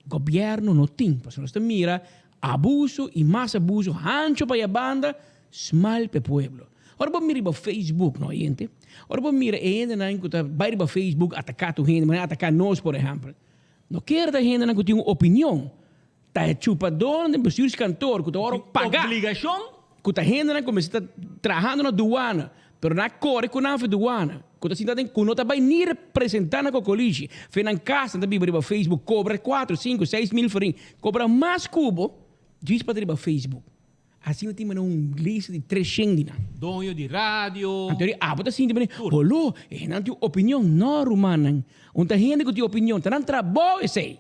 Governo não tem, porque nós mira abuso e mais abuso, ancho para a banda, mal para o pueblo. Ora, vamos mirar para o Facebook, não, gente? Ora, vamos mirar ainda que vai para o Facebook atacar a gente, mas atacar nós, por exemplo. Não quer da gente que tem uma opinião. Está chupador de pessoas cantor, que está pagar. Obrigação? Que a gente como está trabalhando na aduana, pero na corre com a aduana. Quando assim não está bem nem representando com o colégio, foi na casa da Bíblia para Facebook, cobra 4, 5, 6 mil farinha, cobra mais cubo, diz para o Facebook. Assim tem uma lista de 300. Dono de rádio. Bota assim, olô, não tem opinião, não, romana. Onde a gente que tem opinião, está não trabalho esse aí.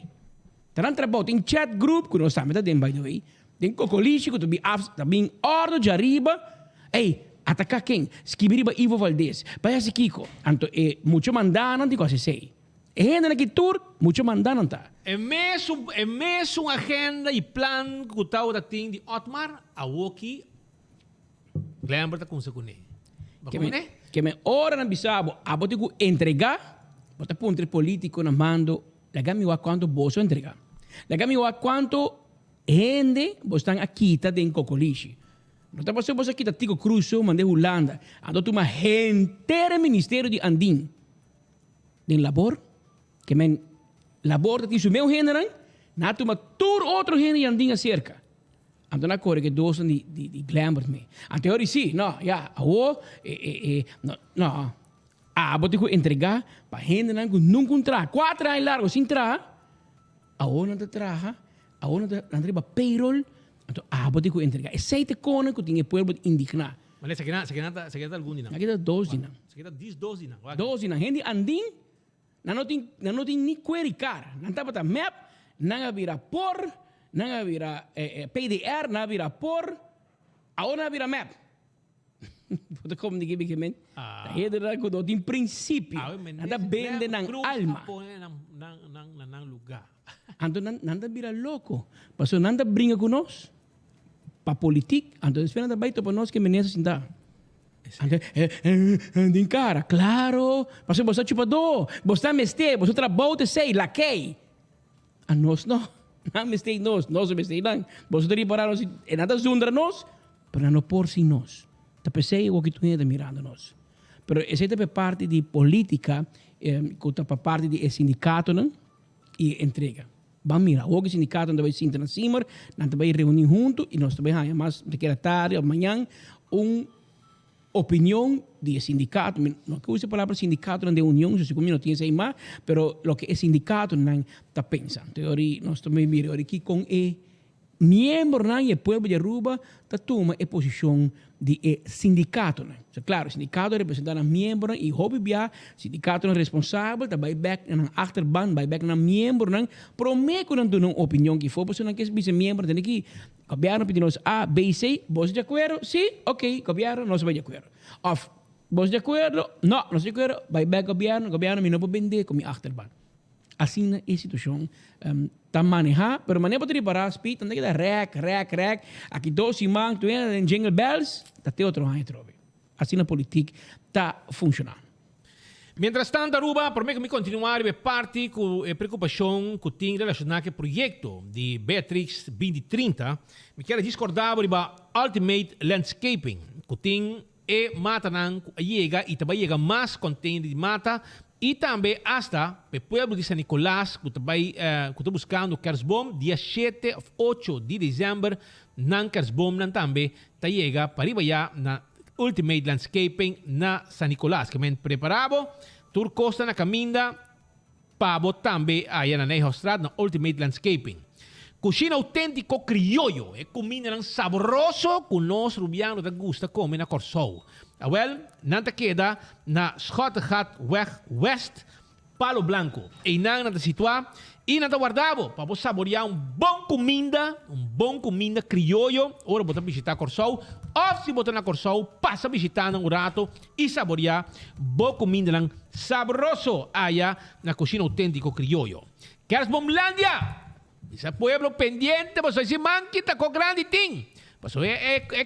Está não trabalho, tem chat group, que nós sabemos, by the way, tem com o colégio, que está bem ordem de arriba, ei, atacar quem? Esquibiriba Ivo Valdez. Parece Kiko. Anto, muito mandana, não tem coisa sei. Agenda aqui tour, muito mandana tá. É mesmo agenda e plano que o tal da tem de Otmar, a Woki, lembra-te com você conhe. Que me ora na bisabo, a bote que entregar, bote ponte político na mando, lagami wa quanto boso entregar. Lagami wa quanto gente bostan aqui tá den cocolixi. Não está passando você aqui da Tico Cruzo, mandei Holanda. Andou uma inteira ministério de Andim. Den labor, que men labor tem o meu gênero, na tuma tur outro gênero de Andim acerca. Andou na cor que dois de glamour me. Ante hora sim, não, já, não. Vou ter que entregar para gênero que nunca entrar. 4 anos largo sem entrar. Não te traja, não te para payroll. Então, vou ter que entregar. Esse é o cone que tem o povo indignar. Mas se queda algum dinheiro? Se queda 2 dinheiro. Se queda 12 dinheiro. 12 dinheiro. Gente andim, não tem nem query cara. Não está para map, não vira por, não vira PDR, não vira por, não vira map. Você como ninguém me queima? A gente não tem princípio. Não está bem na alma. Não lugar. Então, não vira louco. Mas não brinca com nós. Para política, então espera também para nós que menina assim dá. Din cara, claro, mas você chupador, você meste, você trabalha sei, laquei. A nós não meste nós meste não. Você deve parar nós, é nada zundra nós, para não por si nós. Tá pensei o que tu está mirando nós. Pero essa é parte de política, que tá parte de sindicato, não? E entrega. Vamos mirar, o sindicato vai se sentar na cima, nós vai reunir junto e nós também mais daqui a tarde, amanhã, uma opinião do sindicato. Não que use a palavra sindicato não de união, se como não tinha isso mais, mas o que é sindicato não está pensando. Teoria, nós também miramos aqui com miembro ng pueblo de Aruba ta toma a posição de sindicato. So, claro, sindicato representa ang miembro e hobby biya, sindicato ng responsável, ta back ng achterban, back ng miembro ng prome ko ng dunong opinião que for, so nang kes bisa miembro de aqui, governo pedinos A, B, C, vos de acuerdo? Sí, ok, governo, nós vai de acuerdo. Of, vos de acuerdo? No, nós de acuerdo, back governo, me não pode vender com mi achterban. Assim na situação tá manejar, pero maneira para reparar speed, não é que dá rec, aqui 12 man, tu em jingle bells, tá até outro ano trove. Assim na política tá funcionando. Mientras tanto, Aruba, prometo me continuar a parte com a preocupação que tem relacionada com o projeto de Beatrix 2030, me quero discordar sobre Ultimate Landscaping, que tem mata nang chega e também chega mais contente de mata. E também hasta o pueblo de San Nicolás, que está buscando Kersbom, dia 7 ou 8 de dezembro, na Kersbom também está chega para ir na Ultimate Landscaping na San Nicolás, que me preparado, tur costa na caminda, pabo também aí na Neihostrad, na Ultimate Landscaping. Cucina autêntico criollo, é comida saboroso que nós rubianos gusta comer na Corsou. Well, nanta queda na Schottegat West, Palo Blanco. E nanta situar e nanta guardavo para saborear bom comida criollo. Ora botar visitar Corsou, ou se botar na Corsou, passa visitando um rato e saborear bom comida saboroso aí na cozinha autêntico criollo. Queres Bomlândia? Esse pueblo pendiente, você se manquita com grande ting. Pasó,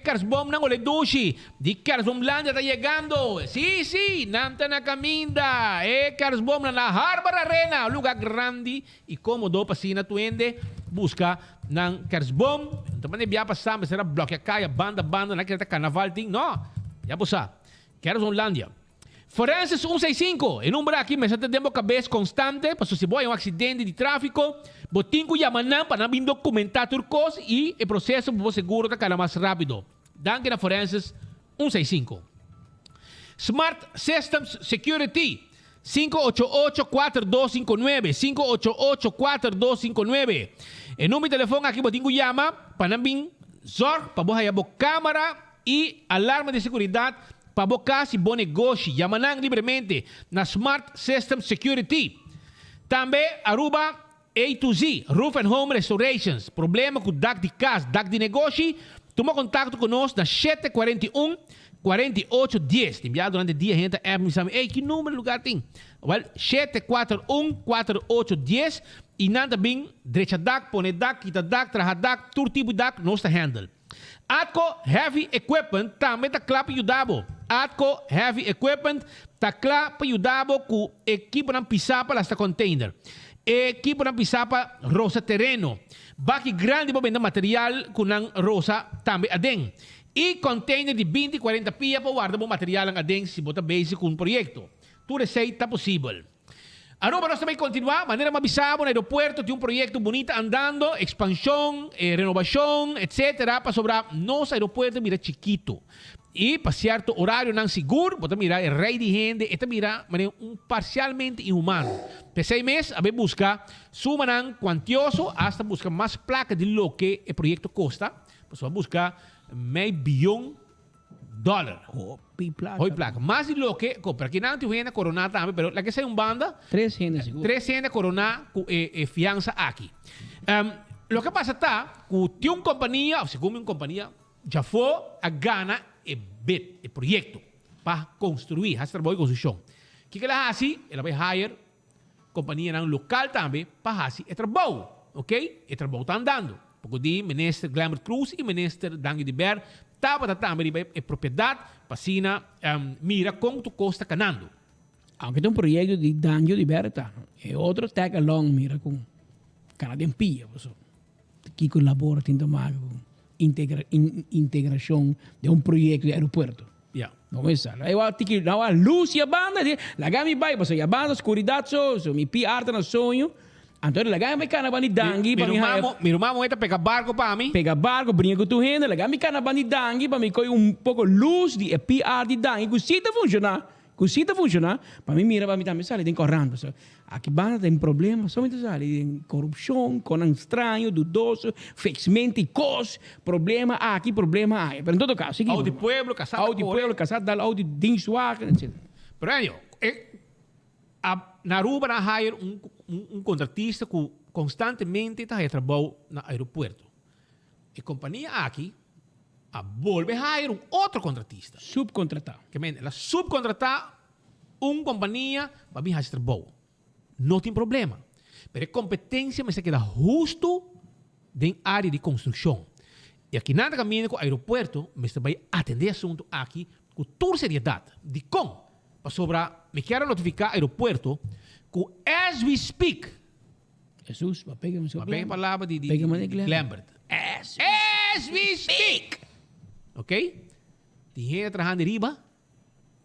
Kersbom ng Oledushi. Di Kersbomlandia está llegando. Sí, nanta na caminda. Kersbom na Harbour Arena. Lugar grande e cómodo para sina tuende. Busca ng Kersbom. Tamane biya pa sa será bloque kaya banda nakita carnaval ting. No. Ya po sa. Kersbomlandia. Forenses 165, en número aqui, mas temos cabeça constante, para se boa um acidente de tráfico, botin ko yaman para não documentar turcos e o processo para seguro tá cara mais rápido. Danke na Forenses 165. Smart Systems Security 588-4259, 588-4259. En número de telefone aqui, botin ko yama, para não zorg, para boa câmera e alarma de segurança. Para bocar si bom negócio, yamanang livremente na Smart System Security. Também Aruba A2Z, Roof and Home Restorations. Problema com dak de casa, dak de negócio, toma contato conosco na 741-4810. Enviado durante o dia, a gente me sabe, que número de lugar tem? Well, 741-4810 e nada bem, direita dak, pone dak, quita dak, traha dak, tur tipo dak, nossa handle. Atco Heavy Equipment também está claro para ajudar. Atco Heavy Equipment está claro para ajudar com equipo de pisapa para esta container. Equipo de pisapa rosa terreno. Baki grande para vender material com rosa também adem. E container de 20 e 40 pia para guardar material adem se botar base com um projeto. Tudo isso está possível. Aruba, nós também continuar, maneira mabisabo no aeroporto, tem projeto bonito andando, expansão, renovação, etc. Para sobrar nosso aeroporto mira chiquito. E para certo horário não seguro, pode mirar o rei de gente, e mira maneira parcialmente inhumano. Por 6 meses, a buscar suma não quantioso, hasta buscar mais placa de lo que o projeto custa, para buscar $1 bilhão. Hoy placa. Más de lo que, para que no te viene corona también, pero la que sea un banda, 3 gente seguro. 3 gente corona fianza aquí. Lo que pasa está, que tiene una compañía, o según una compañía, ya fue a gana el proyecto para construir, hasta el construcción. ¿Qué que la hace? Ela vai hire compañía local también para hacer el trabajo, ¿ok? El trabajo está andando. Porque di minister Glamour Cruz e minister Dangue de Ber estava também a propriedade para mira quanto custa canando. Aunque tem projeto de Dangue de Ber, é outro tag along mira com Canadian Pia, que colabora tenta mais com integração de projeto de aeroporto. Yeah. Não é isso. Eu acho que não há luz e a banda, lá vai, a banda, escuridade, mi PR tá no sonho. Então, lagay may kanaban ni Dangi. Mirumamo ito, pega barco para mim. Pega barco, brinca com tu gente. Lagay may kanaban ni Dangi para mim. Com pouco luz de PR de Dangi. Kung sita funciona, Cosita funciona, para mim mira, para mim também sale, tem correndo. Aqui bana tem problema, somente sale, tem corrupção, com estranho, dudoso, felizmente, cos, problema aqui, problema aí. Mas em todo caso, seguimos. Ao de pueblo, casado. Ao de pueblo, casado, ao de dinsuaga, etc. Pero na Aruba na hire contratista que constantemente está trabalhando no aeroporto. A companhia aqui volve a hire outro contratista. Subcontratar. Que ela subcontratar companhia para vir a trabalho. Não tem problema. Mas a competência me se queda justo na área de construção. E aqui nada caminho com o aeroporto, me vai atender assunto aqui com toda seriedade. De como? Para sobrar, me quero notificar aeroporto que as we speak. Jesus, pega-me seu a palavra de Lambert. As we speak. Ok? Tem gente trabalhando riba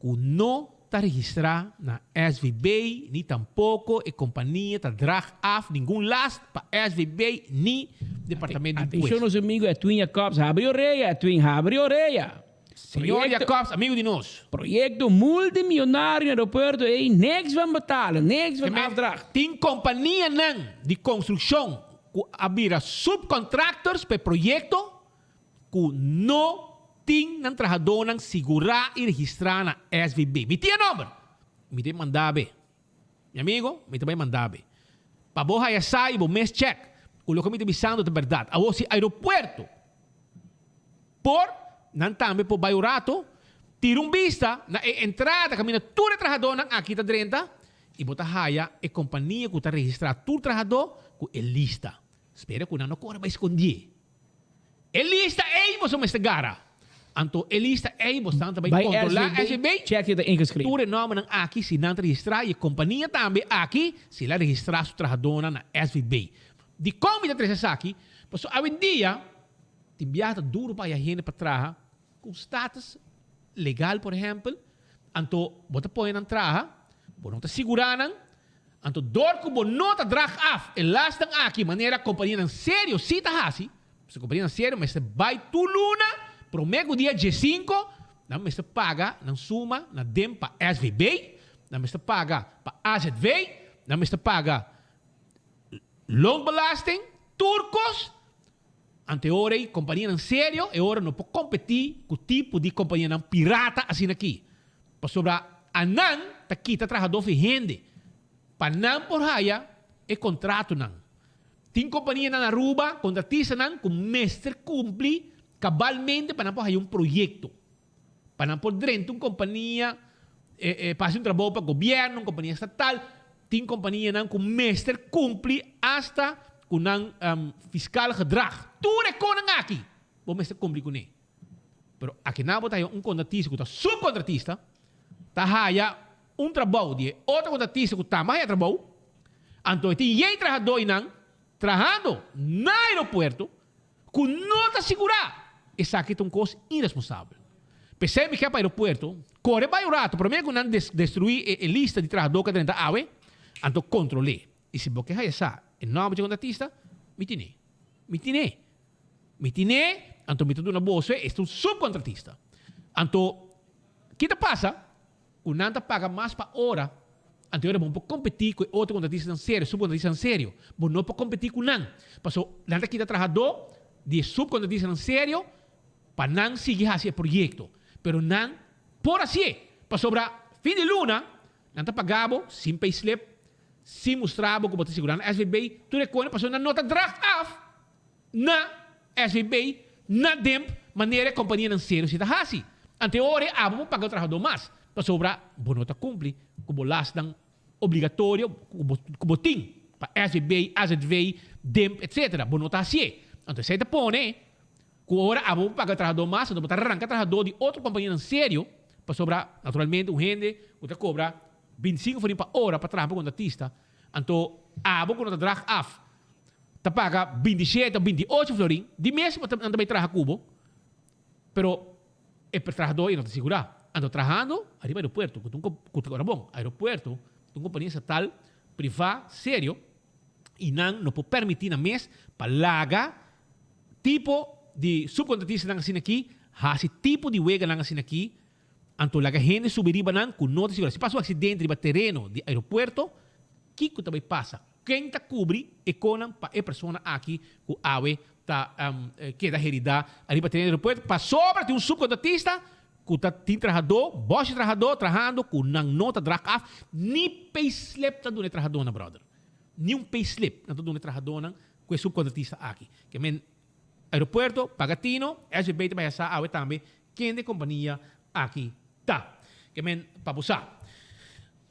que não está registrado na SVB, nem tampouco a companhia está drag af nenhum last para SVB, nem departamento de impostos. Atenção, nosso amigo Edwin Jacobs, abre a orelha, Edwin, abre a orelha. Senhor Jacobs, amigo de nós. Projeto multimilionário no aeroporto e niks van betalen, niks van afdracht. Tem companhia de construção que abrirá subcontractors para projeto que não tem na trabalhador segurar e registrar na SVB. Me tinha número. Me tem mandar bem. Meu amigo, me também mandar bem. Para boa já sai, vou mês check. O que me está avisando de verdade. A você aeroporto por não também por bairro tira vista na entrada caminha tudo o trabalhador aqui está dentro e bota raia a companhia que está registrada tudo o trabalhador com a lista. Espera que não corra vai esconder. A lista é você me gara. Então, a lista é você também controlar a SVB. Check it inscrito. Tudo o nome aqui se não registrar e a companhia também aqui se ela registrar seu trabalhador na SVB. De como está trazendo aqui, porque hoje em dia tem viagem duro para a gente para trabalhar com status legal, por exemplo. Então, você pode entrar, você não está segurando, então, dor que você não está drag af, e lá estão aqui, maneira, companhia em sério, se está assim, se a companhia em sério, mas você vai tu luna, promego dia G5, não me paga, não suma, na DEM para SVB, não me paga para AZV, não me paga loonbelasting, turcos. Anteori, companhia em sério, e agora não pode competir com o tipo de companhia não pirata assim aqui. Para sobrar, a não está aqui, está trabalhador de para não por raia, é contrato não. Tem companhia na Aruba, contratista não, com mestre cumpre cabalmente para não por raia projeto. Para não por dentro, uma companhia, passa trabalho para o governo, uma companhia estatal, tem companhia não, com mestre cumpre hasta com fiscal gedrag. Tudo é conan aqui. Vamos cumprir com ele. Pero aqui não botar contratista que está subcontratista, está raia trabalho de outro contratista que está mais trabalho. Então tem trabalhador não trabalhando no aeroporto que não está segurado. Essa aqui é um custo irresponsável. Percebe que é para o aeroporto, corre para o rato, para mim que não destruir a lista de trabalhador que dentro da água, então controle. E se você essa em nome de contratista, me tiene, então me tudo na bolsa, é um subcontratista. Então, o que passa? O nanta paga mais para hora, então eu vou competir com outro contratista em sério, subcontratista em sério, mas não pode competir com não. Passou, nanta que trabalhador de subcontratista em sério, para não seguir esse projeto. Pero não, por assim, para sobrar fim de luna, nanta pagava, sem payslip, se mostrava como segurança na SVB, tu reconhece passou na nota draft af na SVB, na DEMP, maneira companhia não sério se está assim. Anteori, vamos pagar o trabalhador mais. Para sobrar, boa nota cumpre, como lastam obrigatório, como tem, para SVB, AZV, DEMP, etc. Boa nota assim. Então, você põe, que agora vamos pagar o trabalhador mais, então, para arrancar o trabalhador de outra companhia não sério, para sobrar, naturalmente, um rende, você cobra 25 florin per hora para trabalhar com o contratista. Então, quando você drag af, você paga 27 ou 28 florin, de mesmo você também trabalha cubo, pero é para trabalhador e não te segurar. Então, trabalhando, arriba do aeroporto, agora bom, aeroporto, uma companhia estatal, privada, sério, e não pode permitir na mês para lagar tipo de subcontratista não assim aqui, esse tipo de wega não assim aqui, Anto la gente subiriba nan com nota segura. Se passa um acidente riba terreno de aeroporto, que também passa. Quem tá cobre econom para a pessoa aqui que awe tá que da herida riba terreno do aeroporto, para sobra tem um subcontratista que tá tem trabalhador, boss trabalhador trabajando com não nota drag af, ni payslip tá dando trabalhador na brother. Ni um payslip não tá dando trabalhador nan com o subcontratista aqui. Que men aeroporto pagatino, SBT vai essa awe também quem de companhia aqui tá. Que men papusa.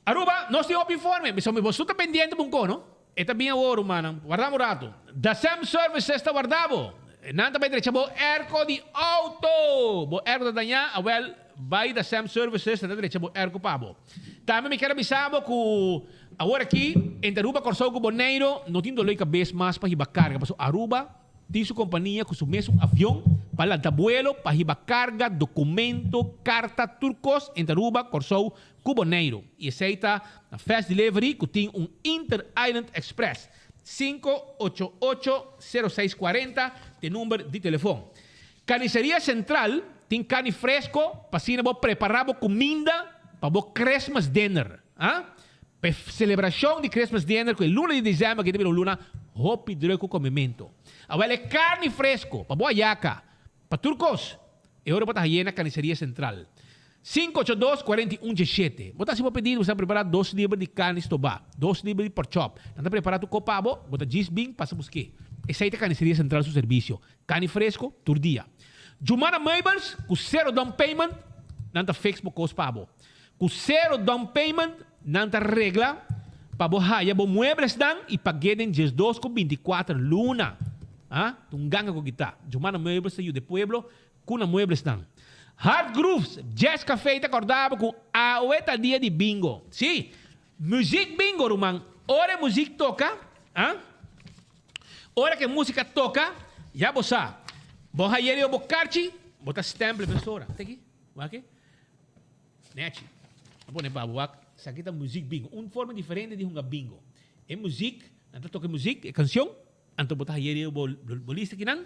Aruba, nós temos informe, mas me você tá pendente um cono. Eta bem ouro, mano. Guardamos rato. Da Sam Service está guardado. Nanta vai direito bo erco de auto. Bo erco da danha, well, vai da Sam Services está direito bo erco pabo. Também me quero avisar que agora aqui em Aruba Corsou com Boneiro, não tem dolor de cabeça mais para riba carga. Porque Aruba tem sua companhia com seu mesmo avião para dar vuelo, para riba carga, documento, carta turcos em Aruba Corsou com Boneiro. E aceita a Fast Delivery que tem um Inter Island Express 588-0640 de número de telefone. Carniceria Central tem carne fresco para si preparar comida para o Christmas dinner. Celebração de Christmas dinner que é luna de dezembro que deve luna hopi drogo comimento. Agora é carne fresco para boa yaca, para turcos. É hora para a Carniceria Central. 582-4117. Bota se você pedir, você vai preparar 2 libras de carne estobá, 2 libras de pork chop. Não preparar tu copabo, bota gisbin, passa busque. Essa é a Carniceria Central do serviço. Carne fresco, tur dia. Jumana Meubles, com 0 down payment, não tá fix para os pabo. Com 0 down payment, não tá regla, para bohaya, bo muebles dan e paguem 12 com 24 luna. Ganga com kita. Jumana Meubles, de pueblo, com muebles dan. Hard Grooves, Jazz Café te acordava com a oita dia de bingo. Sim, music bingo, rumang. Ora música toca, ora que música toca, já você. Boha yeri o bocarchi, bota stamp professora. Tá aqui, vai aqui. Net. Pone para buak, sakita music bingo. Uma forma diferente de um bingo. É música, anto toca música, é canção, anto bota yeri o bolista que não,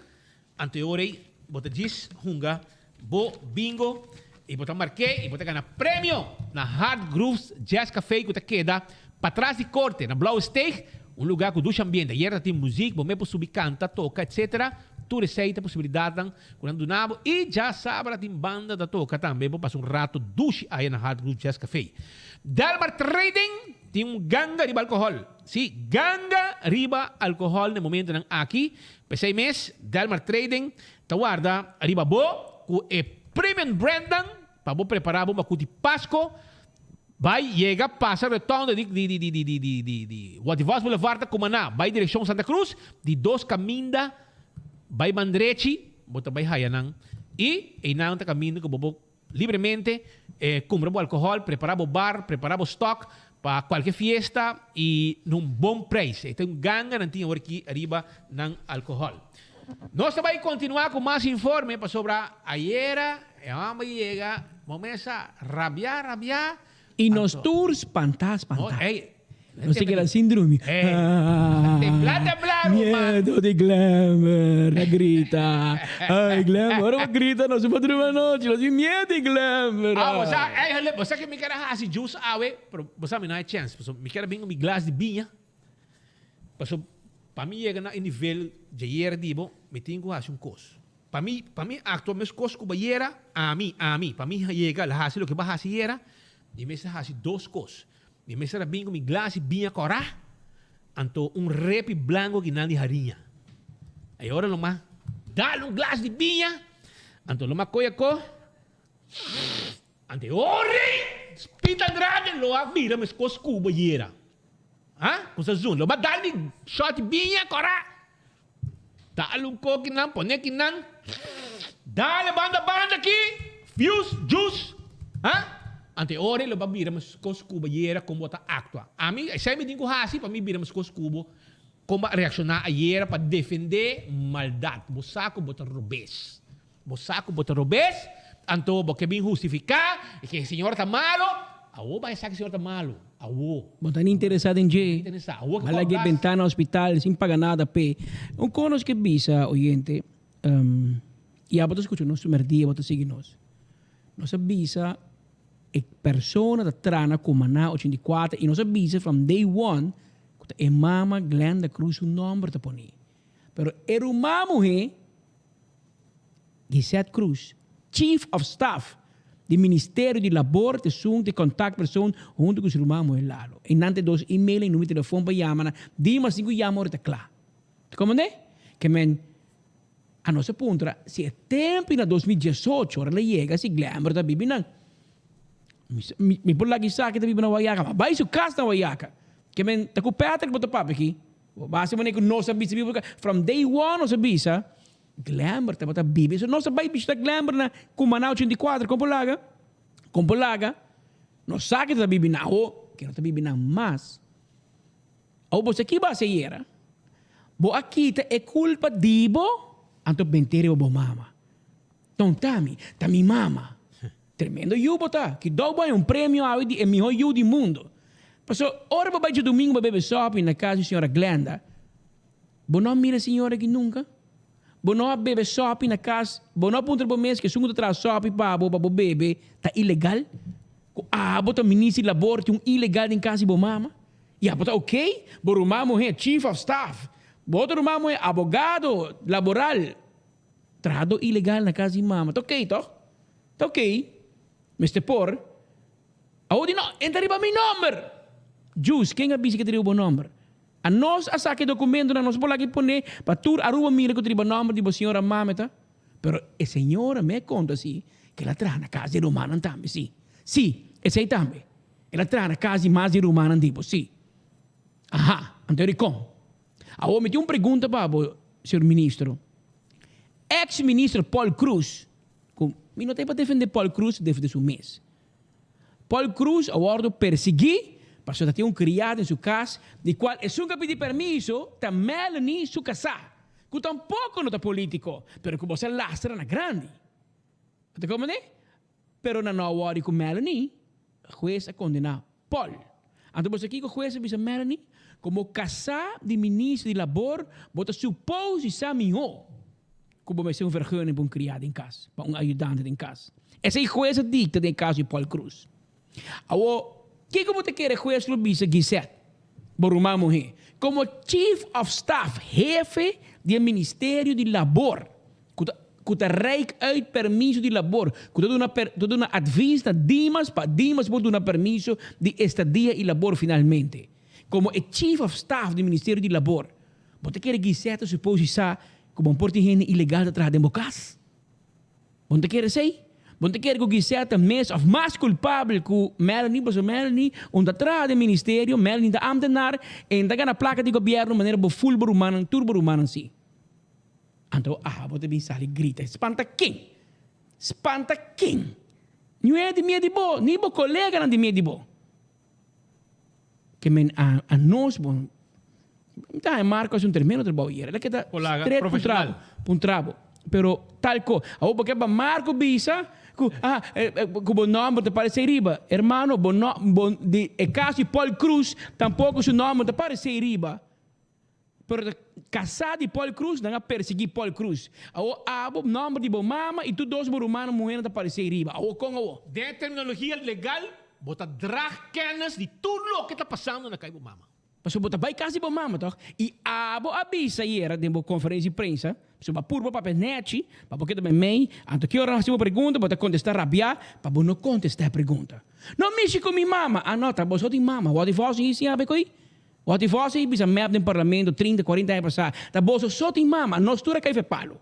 anto ora bota diz hunga. Bo bingo e botar marquei e botar ganhar prêmio na Hard Grooves Jazz Café que queda para trás de corte na Blau Steak, lugar com duas ambientes. Aí tem música, bom mesmo subir canta, toca, etc. Tu receita possibilidade quando nabo e já sabe tem banda da toca também. Vou passar rato duche aí na Hard Grooves Jazz Café. Delmar Trading tem ganga riba alcohol. Sim, ganga riba alcohol no momento nang aqui. Pesei mês Delmar Trading tawarda riba bo é premium branding para você preparar uma cuti Pasco vai chegar passa retorno de Guadivós Boulevard Cumaná vai direção Santa Cruz de 2 caminda vai Mandrechi bota vai Hayanang e não tá caminho que você livremente compra alcohol preparar o bar preparar o stock para qualquer fiesta e num bom preço então ganga não tinha aqui arriba ng alcohol. Nós vamos continuar com mais informe para sobre ayer, vamos chegar, vamos a rabiar. E nos tours, pantas. Não sei que era síndrome. Temblar, Miedo de glamour, la grita. Ai, glamour, não grita, não se pode dormir noite, não se medo de glamour. Você que me quer assim, juice, você não tem chance, me quer bem um glass de vinha, para mim, chega no nível de ayer, dibo, me tenho que fazer coisa. Para mim, actuar meus coisas com banheira, a mim. Para mim, chega, lá fazer o que vai fazer, e me fazer 2 coisas. E me será bem com meu glass de vinha corá, anto rep branco que não de harinha. Aí, agora, loma, dá glass de vinha, anto loma coia co, ante ori, spita grande, loa, mira meus coisas com banheira. Kung sa Zoom, loba dali shot binya kora. Talong ko kinan, pone kinan. Dali banda aqui, fuse, juice. Ante ore loba bira mas kos kuba yera como bota actua. Ami, sai me dingo hasi pa mi bira mas kos kubo. Como reaccionar a yera para defender maldade. Bosaco bota robes. Anto bo que bem justificar que o senhor tá malo. Awo vai saber que o senhor está malo. Awo. Não está interessado em G. Malagi ventana hospital sem pagar nada. Um conos que visa, oyente, e a botas escucho nosso primeiro dia, botas seguir nós. Nossa visa, e persona da trana como na 84 e nós avisa from day one que é mama Glenda Cruz um nome tá poni. Pero era uma mulher Gisette Cruz, Chief of Staff do Ministério de Labor, de Sun, de Contact Person, junto com o irmão mulher lado. E nante dos e-mail e número de telefone para chamar, mas 5 chamar está claro. Como né? Que men a nossa punta, se é tempo na 2018, ora chega, se glamour da bibi não. Me por lá que sabe que da bibi na Waiaka, mas vai se casa na Waiaka. Que men tá com peta que botar papo aqui. Basicamente que nós sabia from day one nós sabia glamour tá botar bibi. So nós sabia bicho da glamour na Cumanau 84 com polaga. Nós sabe que da bibi na que não tá bibi na mas. Ou você aqui vai ser era. Bo aqui é culpa de bo anto bentere o mama. Então tá mi mama. Tremendo yubo tá. Que dou um prêmio ao de melhor yu do mundo. Passou hora para de domingo para beber shopping na casa da senhora Glenda. Bo não mira a senhora que nunca. Bo não bebe shopping na casa. Bo não ponta para mês que sungo traz shopping para bebe tá ilegal. Bota ministro de labor um ilegal em casa de bo mama. E bota ok. Bo rumamo é chief of staff. Bota rumamo é abogado laboral. Trado ilegal na casa de mama. Tá ok, toh? Tá ok. Mr. Por. Audi não, entra para meu número. Jus, quem é que tem o bom número? A nós, a saque documento, nós vamos aqui poner para tu aruba mira que tem o número de senhora mama, tá? Pero a senhora me conta assim, que ela traz na casa de romana também, sim. Sim, esse aí também. Ela traz na casa de mais de romana, tipo, sim. Aha, então como? Agora, me tem uma pergunta para o senhor ministro. Ex-ministro Paul Cruz, eu não tenho para defender Paul Cruz, defender seu mês. Paul Cruz, agora persegui, porque já tem um criado em sua casa, de qual é nunca pedir permisso, está Melanie sua casa, que tampouco não está político, mas que você lastra na grande. Está como é? Pero na não hora com Melanie, a juez a condenar Paul. Então você aqui com o juez avisa Melanie, como casa de ministro de labor, você supôs que sabe melhor. Como vai ser vergonha para criado em casa, para ajudante em casa. Essa é a jueza dicta do caso de Paul Cruz. Agora, que como te quer juez Lubisa Gisette? Borumá morrer. Como Chief of Staff, jefe do Ministério de Labor, que te reik uit permisso de labor, que te dá uma advista Dimas, para Dimas pode dar permisso de estadia e labor finalmente. Como Chief of Staff do Ministério de Labor, você quer Gisette suposição como um portigene ilegal atrás de bocas? Você quer dizer? Você quer que Gisette mais culpável que Melanie, porque Melanie, onde atrás do ministério, Melanie da ambtenaar, e da na placa de governo, maneira bo full burumana, turbo rumana, sim. Então, você bem sali grita, espanta quem? Espanta quem? Não é de medo de bo, nem bo colega não de medo de bo. Que men a nós, bom, tá, Marcos um termino de boa era, que tá profissional, puntrabo, pero tal co, porque ba Marco bisa, que bom nome te parece riba, hermano, bom de caso de Paul Cruz, tampouco seu nome te parece riba. Pero casado de Paul Cruz, não perseguir Paul Cruz. O nome de bom mama e tu dois burumano morrendo te parece riba. De terminologia legal, bota drag kennis de tudo o que está passando na Caibo Mama. Mas você vai casa de mama, toch? E avisa era de uma conferência de imprensa, você vai pôr para a net, para porque também mãe, antes que eu faça uma pergunta, para contestar rabiar, para não contestar a pergunta. Não mexe com minha mama, anota, você tem mama, o que você isso é coi? O que você bisa map no parlamento 30, 40 anos passar, tá você só tem mama, nós tudo cai palo.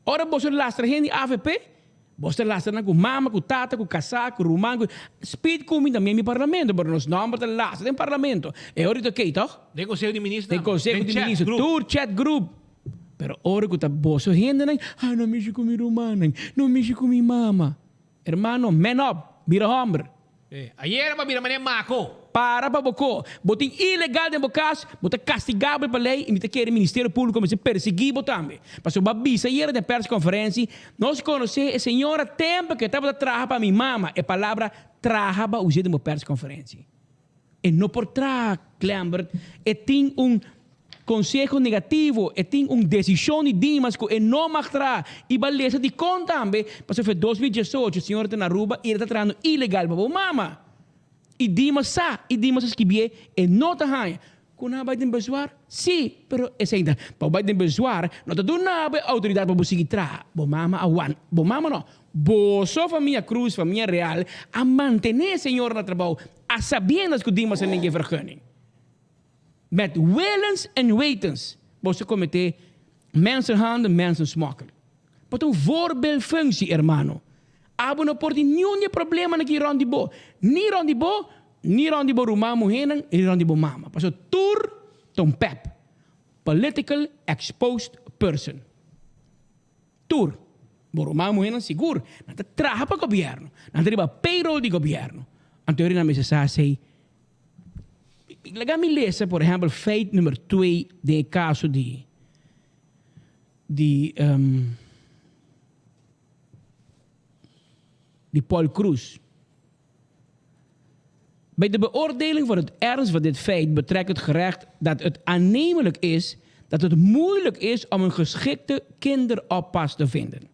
Ora você lastra gente AVP, você lastra com mama, com tata, com casaco, com rumano, speed coming também no parlamento, mas nós não vamos lastra no parlamento. É hora de que, toch? Tem conselho de ministro. Tem conselho de ministro, tour chat group. Pero hora que tá você gente não mexe com minha rumana, não mexe com minha mama. Hermano, man up, vira homem. Ayer ba vira mané maco. Para bocô, botem ilegal dentro do caso, botem castigável para lei e me quer Ministério Público mas perseguir também. Mas o babisa aí da press conferência, nós conhecemos a senhora tempo que estava trabalhando para minha mama, a palavra trabalha usada na press conferência. E não por trás, Clambert, e tem consejo negativo, tem uma decisão de Dimas que não mostra e beleza de conta também, porque foi 2018, o senhor está na Aruba e ele está trazendo ilegal para o mama. E Dimas escreveu e não está ganhando. Kuna ba din beswar? Si, pero ainda. Pa ba din beswar, não tá dando nada autoridade para você tra. Bo mama awan, bo mama não. Bo só família Cruz, família Real, a manter senhor na trabalho, a sabiendas que Dimas ninguém vergunning. Met willens en wetens, você cometer mensenhandel, mensensmokkel. Wat een voorbeeldfunctie, hermano. Abo no porti nenhum problema na que rondibo. Ni rondibo rumah muhenan, ni rondibo mama. Paso tur tom pep. Political exposed person. Tur. Bo rumah muhenan seguro. Nata traha pa governo. Nata riba payroll di governo. Anteori na mesa sa say. Laat me lezen, por ejemplo, feit nummer 2 de caso de Paul Cruz. Bij de beoordeling van het ernst van dit feit betrekt het gerecht dat het aannemelijk is dat het moeilijk is om een geschikte kinderoppas te vinden.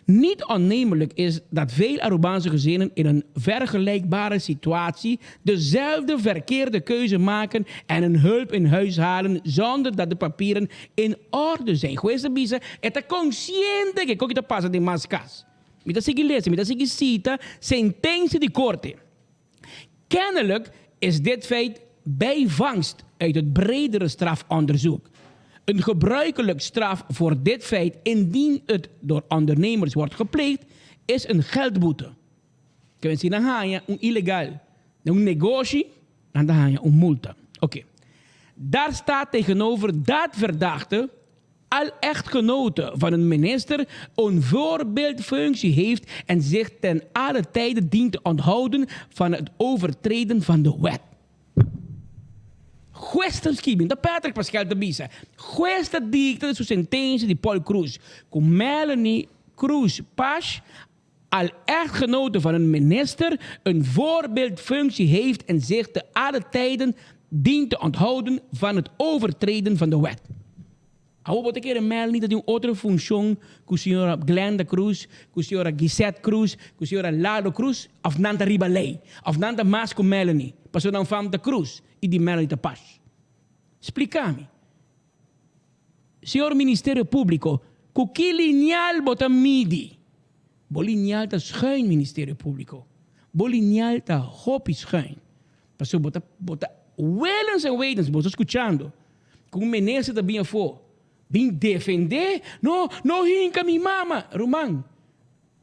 Niet aannemelijk is dat veel Arubaanse gezinnen in een vergelijkbare situatie dezelfde verkeerde keuze maken en een hulp in huis halen zonder dat de papieren in orde zijn. Questa bisa è consciente che cosa passa di mascas. Mita sige lezen, mita sige cita, sententie di corte. Kennelijk is dit feit bijvangst uit het bredere strafonderzoek. Een gebruikelijk straf voor dit feit, indien het door ondernemers wordt gepleegd, is een geldboete. Kunnen zien, dan ga je een illegaal, een negotie, en dan ga je een multa. Oké. Daar staat tegenover dat verdachte, al echtgenote van een minister, een voorbeeldfunctie heeft en zich ten alle tijde dient te onthouden van het overtreden van de wet. Questa schibing, da Patrick Pascal de Bisa. Questa dicta de su sentenza di Paul Cruz. Con Melanie Cruz Pasch, al echtgenote van een minister, een voorbeeldfunctie heeft en zich te alle tijden dient te onthouden van het overtreden van de wet. Ako po te Melanie dat yung otra función ku signora Glenda Cruz, ku signora Gisette Cruz, ku signora Lalo Cruz, of nanta Ribalei, of nanta mas ku Melanie. Paso ng fam da Cruz, e di Melanie da Paz. Explicami. Senhor Ministério Público, ku ki lineal bota midi. Bo lineal ta schuin Ministério Público. Bo lineal ta hopi schuin. Paso bota wellens en wetens, bota escuchando. Kung menese da bem for. Bem defender? No hinka mi mama. Roman,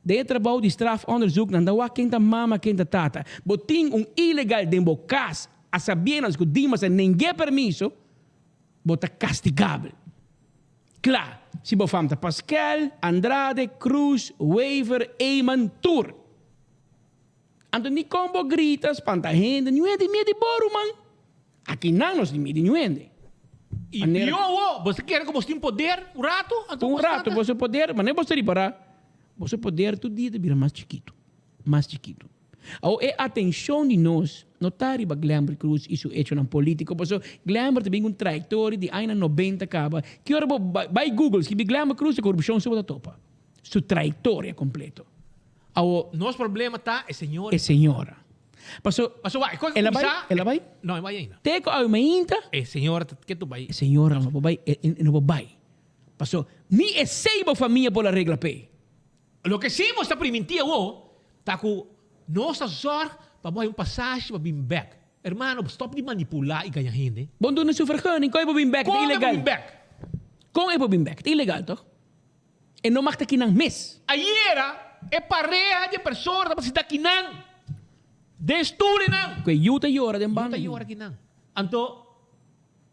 de trabalho de strafonderzoek, nanda wa kenta mama, kenta tata. Boting ilegal dembo cas, a sabiendas que Dimas en ninguém permiso, bota castigável. Claro, se bofamta Pascal, Andrade, Cruz, Wever, Eyman, Tour. Antoni combo gritas, pantagenda, nuende, miedi boru, man. Aqui não nos limite, nuende. E pior, você quer que você tenha poder, um rato? Um rato, você poder, mas nem você reparar. Você poder, todo dia vira mais chiquito. Mais chiquito. Ou é atenção de nós, notar que Glamour Cruz isso é hecho na política, porque Glamour tem uma trajetória de anos 90 acaba. Que hora vai Google, se Glamour Cruz a corrupção se bota topa. Sua trajetória completa. Ou nosso problema tá é senhora. É senhora. Paso vai, ela vai? Não, vai ainda. Teco ao mainta. É senhora, que tu vai? Senhora, não vai, não vai. Paso ni é seiba família por a regra P. Lo que sim está permitindo, tá com nossa sorte para um passagem para vir back. Hermano, stop de manipular e ganhar gente. Bom, tu não sofre ganho, como é para vir back? É ilegal. Como é para vir back? É ilegal, toch? E não mag aqui não mes. Ayer é pareja de pessoas para se dar aqui não. Desture não. Que yuta yora den banda. Yuta yora aqui não. Então,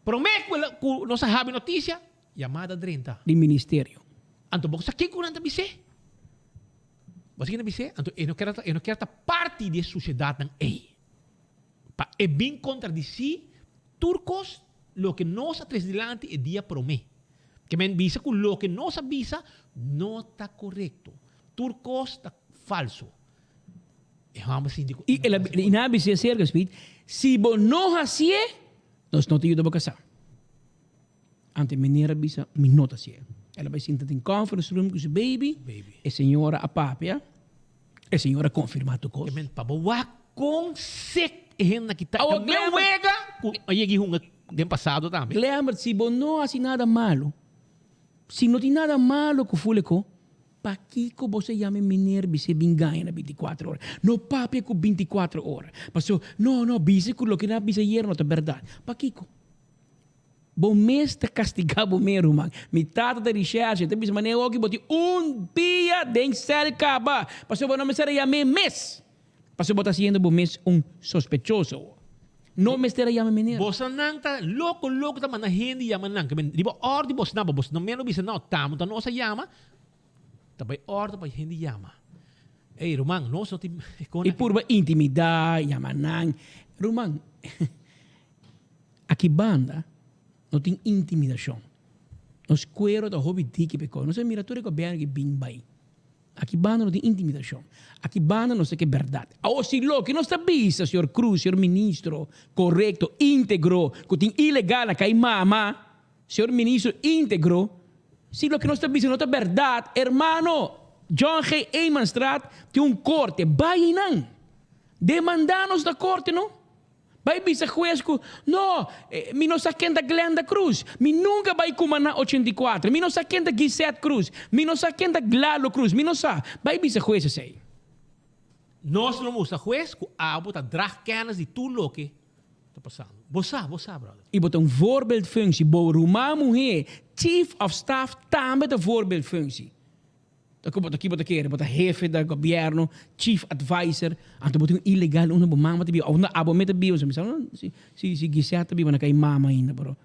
prometo que nós sabemos notícia, chamada 30. De ministério. Então, você quer que não bise? Você quer bise? Então, eu não quero estar parte da sociedade não é. É bem contradizer turcos lo que nós atrás delante é dia promete. Que me visa que lo que nós avisa não está correto. Turcos está falso. E ela inabi se cerca speed, se bo não hasie, nós não te ajuda a casar. ante meneer bisa minota sia. Ela vai sentar em conference room com seu baby. E senhora a papia. E senhora confirma tu coisa. Men pabawa kung sick hen nakita. Meu wega. Ayegi hunga den passado também. Lembra se bom não assim nada malo. Se não tem nada malo com fuleco, pa Kiko você chama meneer bisa binganha na 24 horas. No papia com 24 horas. Passo não bisa com lo que na bisa hier não é verdade. Pa Kiko. Bom mês te castigar bom mês, irmão. Metade da recherche, te bisa maneira que boti dia den cel caba. Passo bom não me será mês. Passo bota sendo bom mês sospechoso. No me estará llamando menino. Bosa nang ta loco ta mana hindi yaman nang. Di ba ordi bos na ba bos no menos bisa no tamo ta no sa yama. Tabay ordi pa hindi yama. Rumang no so ti e purba intimidade yaman nang. Rumang aqui banda não tem intimidação. Nos cuero da hobby tiki peko. Não se miratore ko bem que bing bai. Aqui banda não tem intimidação. Aqui banda não sei que é verdade. Ou se lo que não está vista, senhor Cruz, senhor ministro, correto, íntegro, que tem ilegal na mama, senhor ministro íntegro, se lo que não está vista não está verdade, hermano, John G. Emanstraat tem corte, vai não. Demandar-nos da corte, não? Vai bisa juez ko, no, mi no saquen da Glenda Cruz, mi nunca vai comandar 84, mi no saquen da Gisette Cruz, mi no saquen da Glalo Cruz, mi no sa, vai bisa juez sei. Nós não musta juez ku abo ta drag kennis die tulo que tá passando. Bossa, brother. E botar voorbeeldfunctie, bo Ruma mulher, chief of staff também da voorbeeldfunctie. Aqui bota querer, bota jefe da governo, chief advisor, anto bota ilegal uma mama te bio, ou na abo meta bio, se giseta bio na kai mama ainda, bro.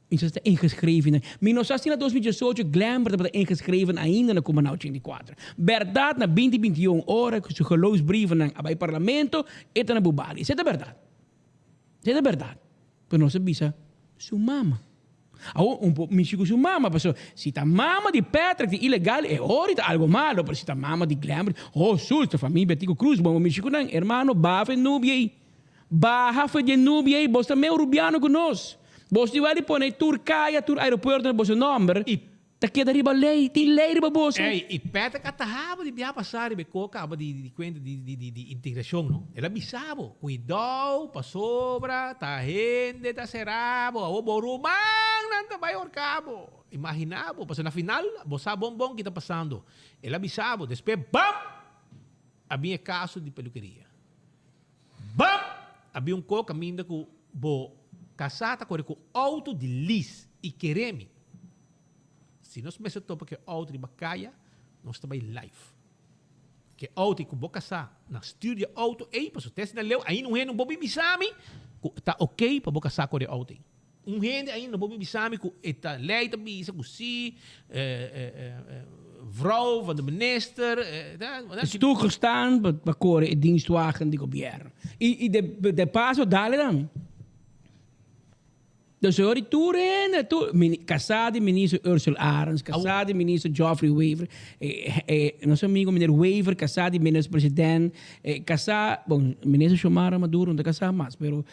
Isso está ingeschreven. Menos assim na 2018, Glamour está ingeschreven ainda na Comunal 84. Verdade, na 2021 hora, que se geloofsbrieven na bij parlamento, eta na bubali. Isso é verdade. Isso é verdade. Pero não se bisa sua mama. Ou pouco mexico sua mama, pessoal. Se tá mama de Patrick, de ilegal, é hora algo malo, pero se tá mama de Glamour, susto, família Tico Cruz, bom mexico não, hermano, bafa nubiei. Bafa de nubiei, bosta meu rubiano conosco. Bos die wali pone Turkije, aeroporto na bosse number. Ta queda riba lei, ti lei riba bosse. E peta katahabo di bia passare be coca aba di quente di integração, no? Ela bisabo, cuidado, pa sobra, ta rende, ta serabo, o borumang nanta maior cabo. Imaginabo, pa na final, bossa bombom que tá passando. Ela bisabo, después bam! Havia caso de peluqueria. Bam! Havia coca minda com bo casata com auto de lis e quereme. Se nós me topa que auto de bacaia, nós estamos live. Que auto com boca sa na estúdio auto, ei, para o teste na leu, aí não é no bobi bisami, tá ok para boca sa com o auto. Rende aí no bobi bisami com eta leita bisa com si vrouw van de minister. Is toegestaan bij koren in dienstwagen die governo. E de paso dale dan. Dus hoor je toeren, casado ministro Ursula Arens, casado ministro Geoffrey Weaver, nosso amigo meneer Weaver, casado ministro presidente, casado, bom, ministro Xomara Maduro, não casado mais, pero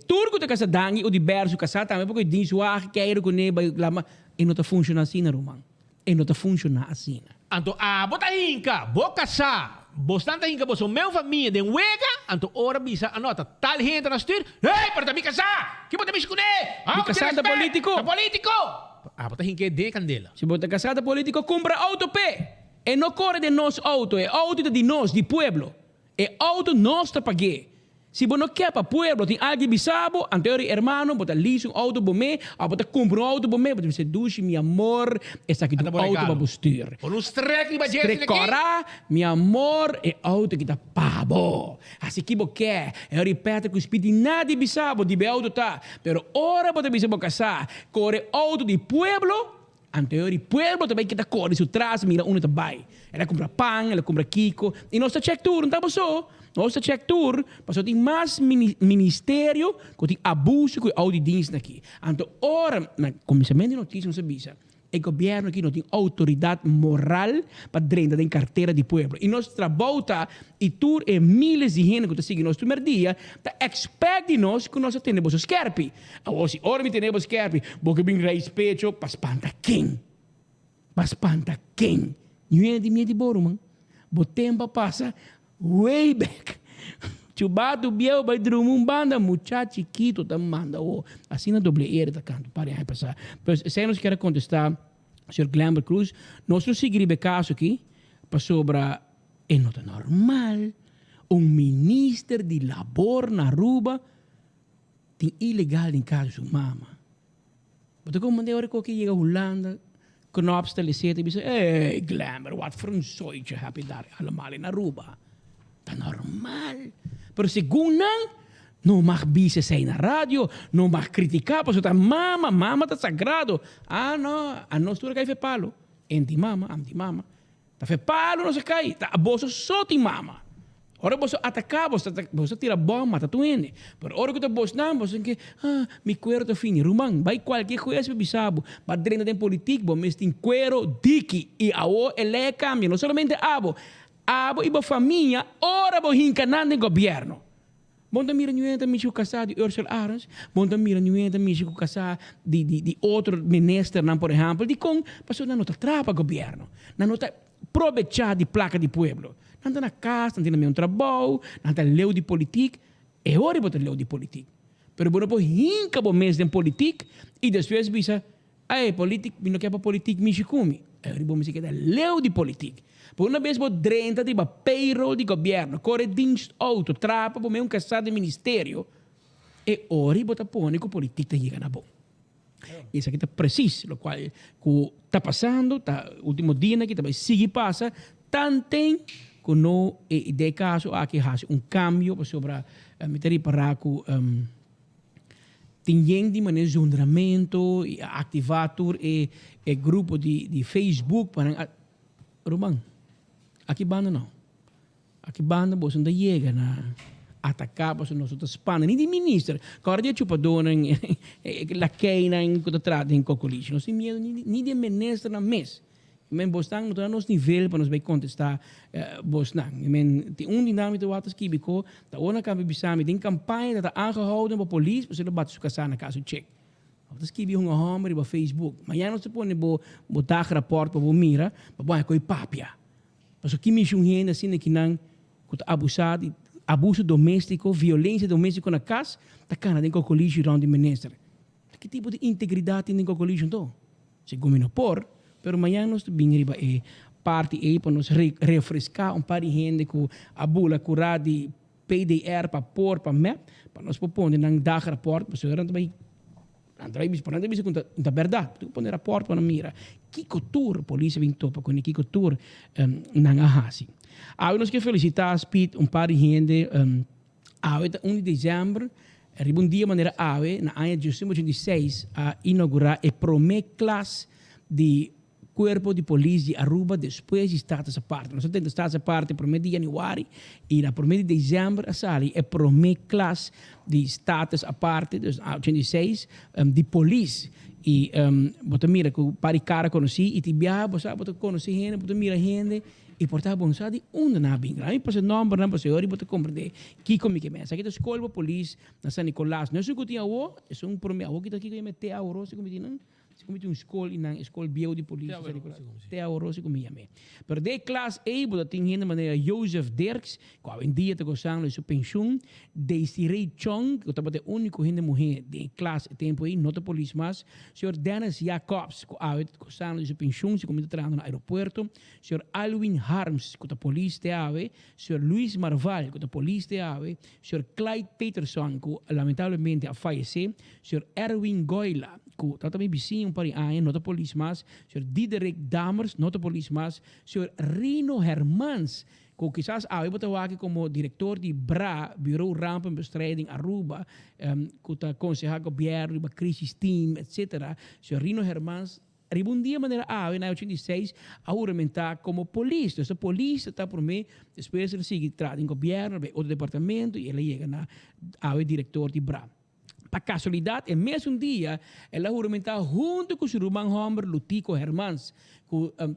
turco te casado dangi o diverso casado também porque diz o ar que é com neba lama e não tá funciona assim na Romã, e não tá funciona assim. Anto bota inca, boca sa. Bostante hinka bo so meu família de wega, anto ora bisa anota tal gente na stuur. Hey, para também casar. Que bota me esconder? Me casar da político. Da político. Bota hinka de candela. Se bota casar da político, compra auto pé. E não corre de nós auto, é auto de nós, de pueblo. É auto nós te paguei. Se você não quer para o pueblo, tem alguém bisabo, anterior hermano, bota liso um auto para mim, ou bota compra um auto para mim, bota dizer, duche, meu amor, essa aqui é um auto para você. Por um streck, strecora, meu amor, é auto que está pabo. Assim que você quer, eu repito que o espírito nada de bisabo, de auto tá, pero ora bota bisabo casar, corre auto de pueblo, anterior pueblo também que está corre, isso traz, mira, um também. Ela compra pão, ela compra Kiko, e nós check tour, não tá só. Nós check tour, mas tem mais ministério que tem abuso com o audiência aqui. Então, ora, no começamento de notícia, não se bisa. el gobierno aquí no tiene autoridad moral para drenar en cartera del pueblo. Y nuestra bota y tú y miles de gente que te siguen nuestro primer día, te expectan nos que nosotros tenemos skerpi. O si ahora tenemos skerpi, porque bien respeto, para espantar quién. Para espantar quién. Não é de minha de boro, man. O tempo passa way back. Chubado biel vai drum banda muchacho chiquito tá manda assim na doble era da canto para aí passar. Mas se nós quer contestar Sr. Glamber Cruz, nós não seguimos caso aqui para sobre é nota normal ministro de labor na Aruba tem ilegal em caso mama. Mas como mandei hora que chega a Holanda Knops telecete e diz, hey, Glamber, wat voor een zootje heb je daar allemaal in Aruba? Dat is normaal. Pero según no mag bise zijn na radio, no mag criticar, porque está mama está sagrado. Ah, no, a nós tudo cai fe palo. Enti mama, anti mama. Tá fe palo, não se cai. Tá boso só ti mama. Ora você atacar, você tira bomba, tá tuene. Pero ora que tu bos não, você que mi cuero tá fini. Rumang, vai qualquer coisa para bisabo, para drena den politik, bom, mas tem cuero diki e ao ele cambia, não somente abo e ba família, ora bo hincanan den governo. Bonta mira nuenta michu casado de Ursula Arens, bonta mira nuenta michu casado de outro ministro, por exemplo, de com passou na nota trapa governo, na nota aproveitar de placa de pueblo. Não na casa, não tem um trabalho, não tem leu de política, é hora de leu de política. Pero bueno, pues hinca bo mês de política e depois bisa, política, não quer para política mexicumi. É hora de me queda leu de política. Por uma vez, bo drenta de payroll de governo, corre dienst auto, trapa, bo me um casado de ministério. É hora de botar pôr que política chega na bom. Isso aqui está preciso, o qual está passando, tá último dia que também sigue passa, tantem que não de caso aqui há cambio sobre meter para que tem de maneira de juntamento e ativator e grupo de Facebook para Roman aqui banda não aqui banda você não chega na atacar você nós outros spana nem de ministro agora de chupa dona la keina em que trata em cocolício não se medo nem de ministro na mês men bostang no nos nível para nos vai contestar bostang men tem dinâmico wat as kibiko da ona kambi bisami den campanha da aangehouden por police para se bat su casa na caso check das kibi hunga homer ba Facebook mas já não se pone botar rapport para mira para coi papia para que me junhen assim que não abusado abuso doméstico violência doméstica na casa da cana den cocolício round minister que tipo de integridade tem den cocolício então se gomino por pero amanhã nós vamos parte aí para nos refrescar par de gente que a bula curar de PDR para pôr para map para nós propor nang dag rapport para ser também andrai bis para andai com a verdade tu pôr rapport para mira que cultura polícia vem topa com que cultura nang ahasi nós que felicitar speed par de gente ave 1 de dezembro um dia maneira ave na ano de 2026 a inaugurar a primeira classe de Corpo de Polícia de Aruba depois de status aparte. Nós temos status aparte para o mês de janeiro e na primeira de dezembro a sali é para a primeira classe de status aparte, de 86, de polícia. E você mira que o pari cara conheci e te viaja, você conhece gente, você mira gente e portar bom sabe onde na bingra. Aí passa nome, não passa hora e você compreende que como que pensa. Aqui é a escola polícia na San Nicolás. Não é isso que tinha o, é um primeiro que está aqui que meter a ouro, se como não. Se comete escola na escola bio de polícia te ahorro se comia me pero de classe A boda tem gente maneira Joseph Dirks que em dia te gozando de sua pensão Desiree Chong que estava o único gente mulher de classe tempo aí nota polícia mas senhor Dennis Jacobs que estava gozando de sua pensão se comete trabalhando no aeroporto senhor Alwin Harms que está polícia te ave senhor Luis Marval que está polícia te ave senhor Clyde Peterson que lamentavelmente a falecer senhor Erwin Goila que também vizinho para a nota polícia mas senhor Diederik Damers nota polícia mas senhor Rino Hermans que quizás a eu aqui como diretor de BRA Bureau Ramp en Bestrijding Aruba que está aconselhando governo para crisis team etc. senhor Rino Hermans um dia maneira na 86 a aumentar como polícia essa polícia está por mim depois ele sigue trata em governo outro departamento e ele chega na diretor de BRA Para casualidade, é mesmo dia, ela juramentou junto com o Ruben Homer, Lutico Hermans.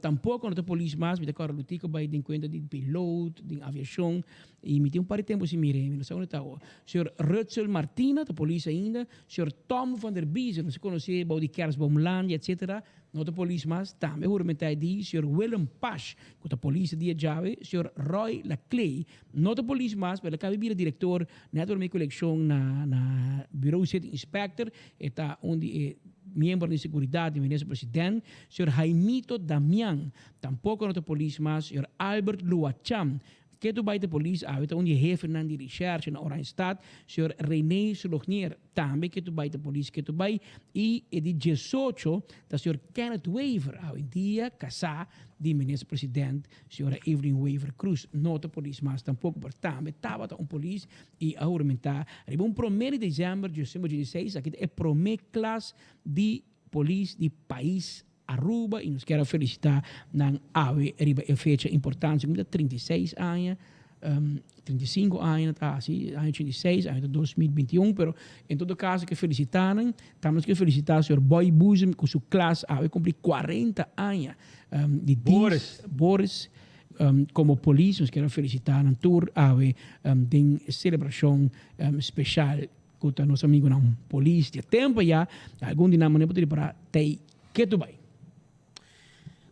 Tampouco não tem polícia mais, mas agora Lutico vai ter conta de piloto, de aviação, e me tem par de tempo se mire, não sei onde está. O senhor Rutzel Martina, da polícia ainda, o senhor Tom van der Biesen, não se conhece, bouw de Kersboomland, etc. Não tem polícia mais, também juramentou de o senhor Willem Pasch, com a polícia de Jave, o senhor Roy Laclay, não tem polícia mais, mas ele acaba de diretor, naturalmente, coleção na Bureau City Inspector, está onde membro de seguridade do ministro-presidente, Sr. Jaimito Damian, tampouco não tem polícia mais, Sr. Albert Luacham, que tu vai ter polícia, onde é jefe de recherche na Oranjestad, Sr. René Solognier, também que tu vai ter polícia, que tu vai, e de 18, da Sr. Kenneth Waver, em dia, casar de ministro-presidente, Sr. Evelyn Waver Cruz, não tem polícia mais, tampouco, mas também estava um polícia, e a juramentar, arriba 1 de dezembro de 2016, aqui é a primeira classe de polícia de país Aruba, e nos quero felicitar na AVE, arriba a fecha importante, 36 anos, 35 anos, tá, assim, ano 36, ano 2021, pero em todo caso que felicitaram, temos que felicitar o Sr. Boy Buzem com sua classe AVE, cumprir 40 anos de Boris, como polícia, nos quero felicitar na tour AVE, tem celebração especial com o nosso amigo na polícia, tempo já, algum dia não pode ir para ter que tu vai.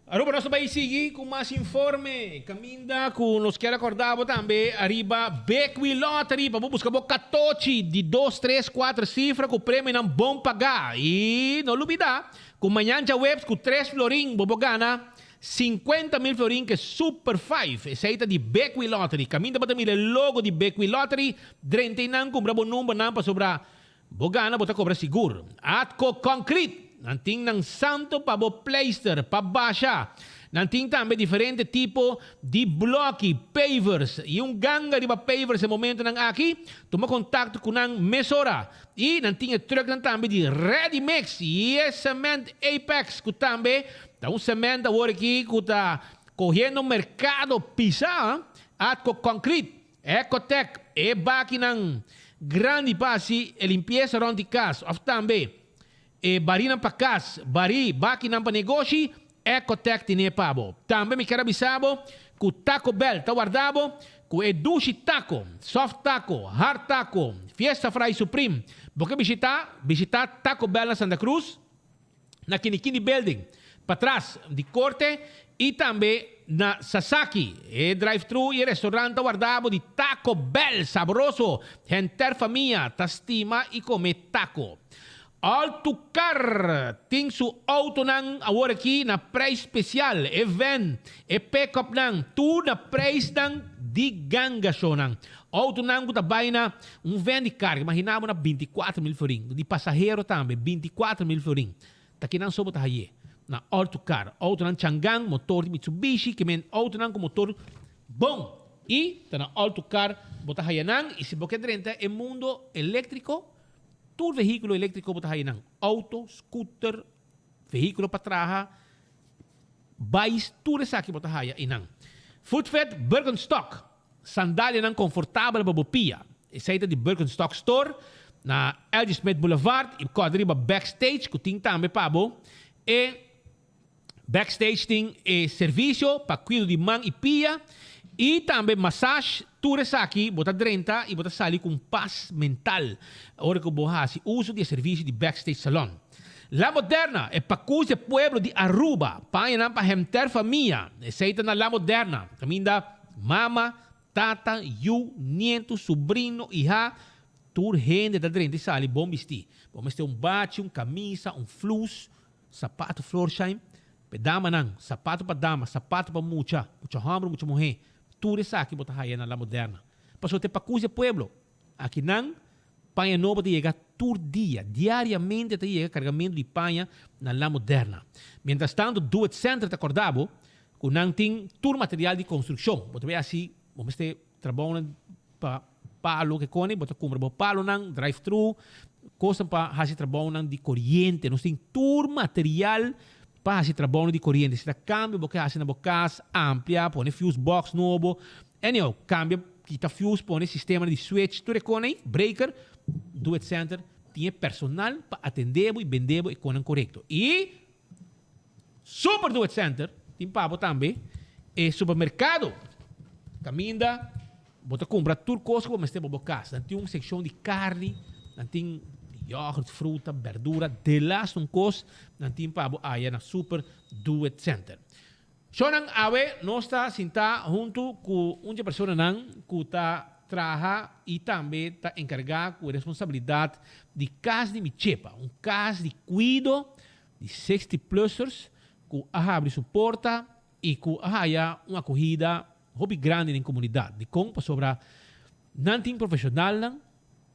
Aruba, nós vamos seguir com mais informe. Caminda com nos que recordava também. Arriba, Beckwith Lottery. Vamos buscar o 14 de 2, 3, 4 cifras com o prêmio não bom pagar. E não olvidar, com manhã já webs com 3 florim, vamos ganhar 50 mil florim, que é Super 5. Essa é de Beckwith Lottery. Caminda para também o logo de Beckwith Lottery. Drente não compra bom número, não para sobrar. Vamos ganhar, vamos cobrar seguro. Atco Concrete. Nanting ng santo pa bo pleister, pa basha. Nanting também diferente tipo de bloque, pavers. E ganga de pavers sa momento ng aqui, toma contato com ang mesora. E nanting truck ng também de Ready Mix. E cement Apex ko também. Tá cement agora aqui ko tá correndo mercado pisa at ko concrete. Ecotech e baki ng grande pasi e limpieza around the casa. Of também bari ng pakas, bari, baki ng panegosyo, Ecotech tinepabo. Também me quero bisabo, ku Taco Bell, tawardabo, ku Edushi Taco, Soft Taco, Hard Taco, Fiesta Fry Supreme. Porque visita Taco Bell na Santa Cruz, na Kinikini Building, patras de corte, e também na Sasaki, drive-thru e restaurante tawardabo de Taco Bell, sabroso, gente família, tastima e comer taco. Altucar ting su auto nang award aqui na price special, event, pick-up nang tu na price nang di gangasyon nang. Auto nang kutabay na van de carga, imagina mo na 24 mil florim, di pasahero também, 24 mil florim. Taki nang sobot haye na Altucar, auto nang Chang'an, motor de Mitsubishi, que men auto nang com motor bom. E tá na Altucar, bota haye nang, e se boque drenta é mundo elétrico. Todo veículo elétrico botar aí não. Auto, scooter, veículo para traja, bikes, tudo isso aqui botar aí não. Footfed Birkenstock, sandália não confortável para bopia. Essa é de Birkenstock Store na L.G. Smith Boulevard e quadriba backstage que tem também para bo. E backstage tem serviço para cuidar de mão e pia. E também massagem, tudo isso aqui, bota 30 e bota sair com paz mental. Agora que eu vou fazer uso de serviço de Backstage Salon. La Moderna é para o pueblo de Aruba, para a família. Aceita na La Moderna. Caminda mama, tata, you, nieto, sobrinho, hija, tudo gente da 30 sair bom vestir. Bom vestir bate, camisa, flus, sapato Florsheim, pedama nang, sapato para dama, sapato para mucha homem, mucha mulher. Tudo isso aqui botar aí na La Moderna. Passou até para o pueblo. Aqui não, panha nova te chega todo dia. Diariamente te chega carregamento de panha na La Moderna. Mientras tanto, do it center te acordava, com não tem todo material de construção. Botar bem assim, vamos ter trabalho para palo que cone, botar compra palo não, drive-thru, coisa para fazer trabalho de corrente. Nós tem todo material para fazer trabalho de corrente. Se dá câmbio, porque faz na casa ampla, põe fuse box novo. Cambia, quita fuse, põe sistema de switch, tudo com breaker, do it center, tiene personal para atender y vender y con correcto. Y Super Do It Center, tem pabo também, é supermercado. Caminda, bota compra tudo coisa que você tem casa. Tem uma secção de carne, tem iogurte, fruta, verdura, de las um coisa, tem pabo aí na Super Do It Center. Shonan ave nós está sentado junto com uma pessoa que está trabalha e também está encarregado com a responsabilidade de casa de Michepa, caso de cuido de 60-plussers que abre suporta e que há uma acolhida hobby grande na comunidade. De como sobre não tem profissional,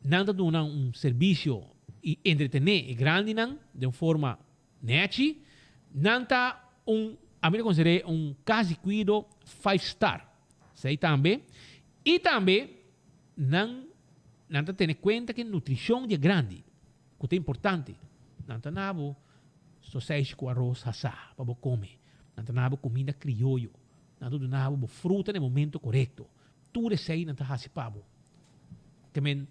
não está dando serviço e entretener grande de uma forma nete, não está a mim considerei caso de cuido 5-star. Sei também. E também não está tendo em conta que a nutrição é grande, que é importante. Não está nabo sausage com arroz assá para você comer. Não está nabo comida criollo. Não está nabo fruta no momento correto. Tudo isso aí não está raspado. Também,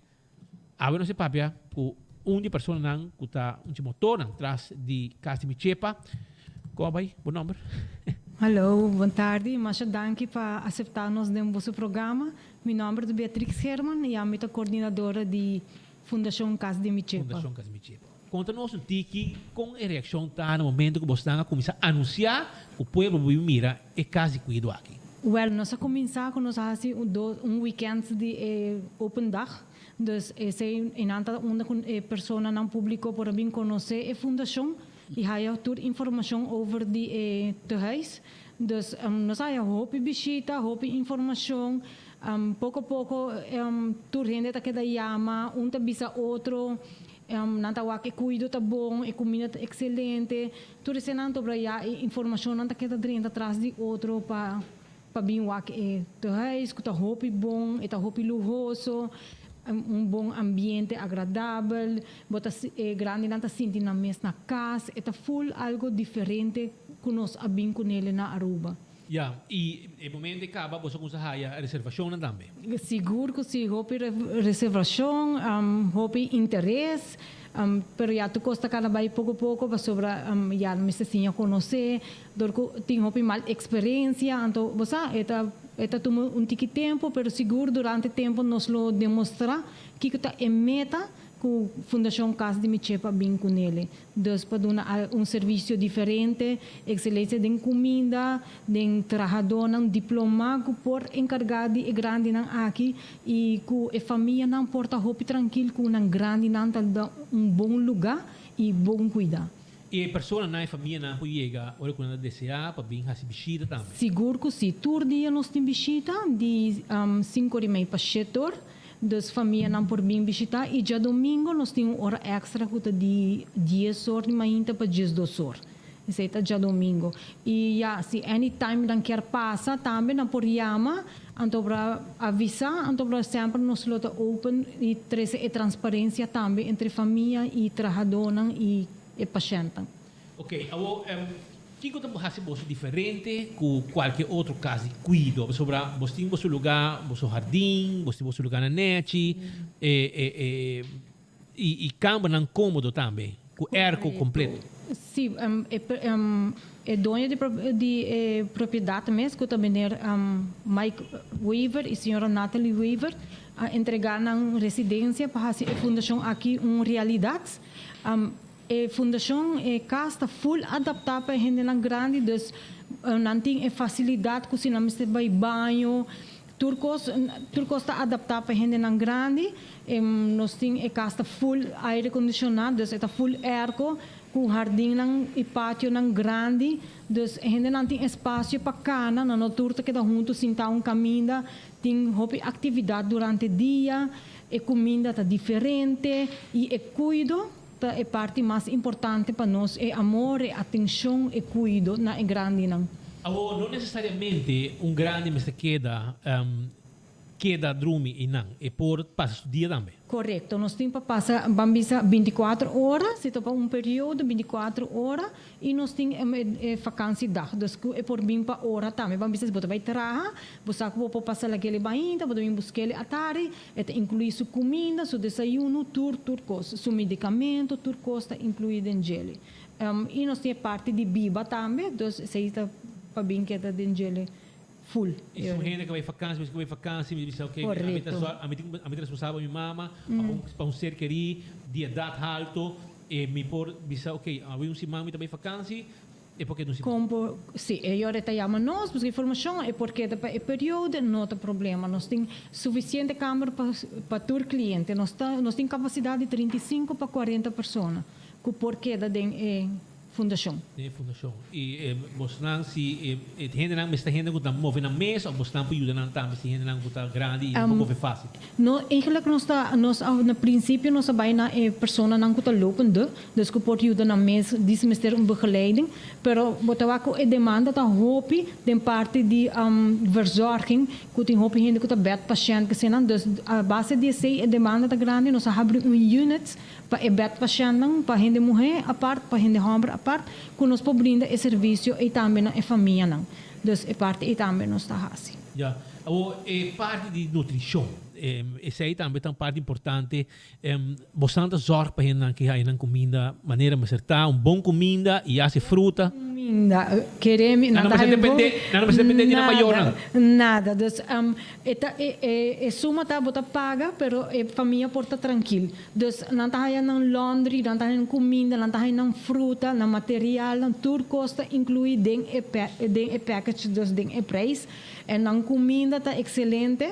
a ver não se papia que uma pessoa que está motor atrás de casa de Michepa. Qual é o nome? Hallo, boa tarde. Mas danke por aceitar-nos no nosso programa. Meu nome é Beatrix Herman e eu sou coordenadora de Fundação Casa de Michepa. Fundação Casa de Michepa. Conta-nos um tique com a reação está no momento que você está a começar a anunciar que o povo mira e casa de cuidado aqui. Well, nós começamos com nós weekend de open dag. Dus zijn een aantal personen aan público para bem conhecer a fundação e há toda informação over die tehuis. Dus nós há hope visita, hope informação. Pouco a pouco, tur gente tá que da llama, tá bisa outro. Nanta wak cuido tá bom, e comida tá excelente. Tur esse nanto para já informação nanta que tá dentro atrás de outro para bem wak tehuis, que tá hope bom, e tá hope luxuoso. Bom ambiente agradável, bota grande nanta sinti na mes na casa, eta full algo diferente que nós abim com ele na Aruba. E no momento que acaba, você consegue a reservação também? Seguro que se houve reservação, houve interesse, pero já tu costa cada vez pouco a pouco, para sobre já me se conhecer, tem houve mal experiência, então você eta toma tempo, pero seguro durante tempo nós lo demonstra que está em meta que a Fundação Casa de Michepa bem com ele. Dus para dar serviço diferente, excelência de comida, de trabalhador, um diploma que por encarregado de grande aqui e que a família não porta roupa tranquilo com um grande não dá bom lugar e bom cuidar. E a pessoa na família não pode chegar, ou quando desejar, para vir fazer visita também? Seguro que sim. Todo dia nós temos visita de 5h30 para 7h. Das famílias não por vir visitar. E já domingo nós temos uma hora extra que está de 10h de manhã para 12h. Isso é já domingo. E se anytime não quer passar, também não por chama, então para avisar, então para sempre nós lota open e trazer a transparência também entre família e trabalhador e paciente. Ok, que você pode fazer diferente com qualquer outro caso de cuido? Sobre você tem seu lugar, seu jardim, você tem seu lugar na net, e campo não cômodo também, com erco completo. Sim, é dono de propriedade mesmo, que também é Mike Weaver e a senhora Natalie Weaver, entregar na residência para fazer a fundação aqui uma realidade. A fundação está full adaptada para gente grande, dus não tem facilidade que se não me vai banho. Turcos está adaptado para gente grande. Nós temos a casa full aire condicionado, dus está full airco, com jardim e pátio grande. Dus a gente não tem espaço para cana, não turta que está junto, sentar caminho, tem atividade durante o dia, a comida está diferente e o cuido. A parte mais importante para nós é amor, é atenção e cuido na grande não. Não necessariamente grande me se queda queda drumi e não. E por passa o dia também. Correto. Nós temos para passar bambisa 24 horas, se para um período 24 horas, e nós temos vacância da. Então, é por 20 horas também. Bambisa se você vai trabalhar, você pode passar aquele bainha, pode vir buscar ele à tarde, incluir sua comida, seu desayuno, tudo coisa. Seu medicamento, tudo coisa incluído em gele. E nós temos parte de biba também, então, se está para bem que está em gele. Full. Isso é gente que vai vacância, me diz, ok, a mim responsável minha mama, para um ser querido, de idade alto, e me por dizer, ok, a mim se mami também vacância, é porque não se sim, e agora está chamando nós, porque a informação é porque é período, não tem problema. Nós temos suficiente câmara para todo cliente. Nós temos capacidade de 35 para 40 pessoas, com porquê da fundação. Fundação. E você não se gente não está gente que está movendo na mesa, ou você não pode ajudar também se gente não está grande e não move fácil. No, eigenlijk nós no princípio nós vai na pessoa não que está lopende, dus que pode ajudar na mesa, diz mister begeleiding, pero botawa ko demanda ta hopi den parte de verzorging, que tem hopi gente que está bed paciente que senão, dus a base de sei demanda ta grande, nós abrimos units para bed paciente, para gente mulher a parte, para gente homem a parte, que nós podemos brindar esse serviço e também na família não. Dus é parte e também nós está assim. Já, é parte de nutrição. Essa aí também é uma parte importante. Bastante zorg para gente que hay comida, maneira de acertar, bom comida e hace fruta. Comida, queremos não precisa depender de nada maior. Nada, dus suma tá bota paga, pero família porta tranquilo. Dus não tá aí não laundry, não tá aí comida, não tá aí não fruta, não material, não tudo custa inclui den package dos den price. E não comida tá excelente.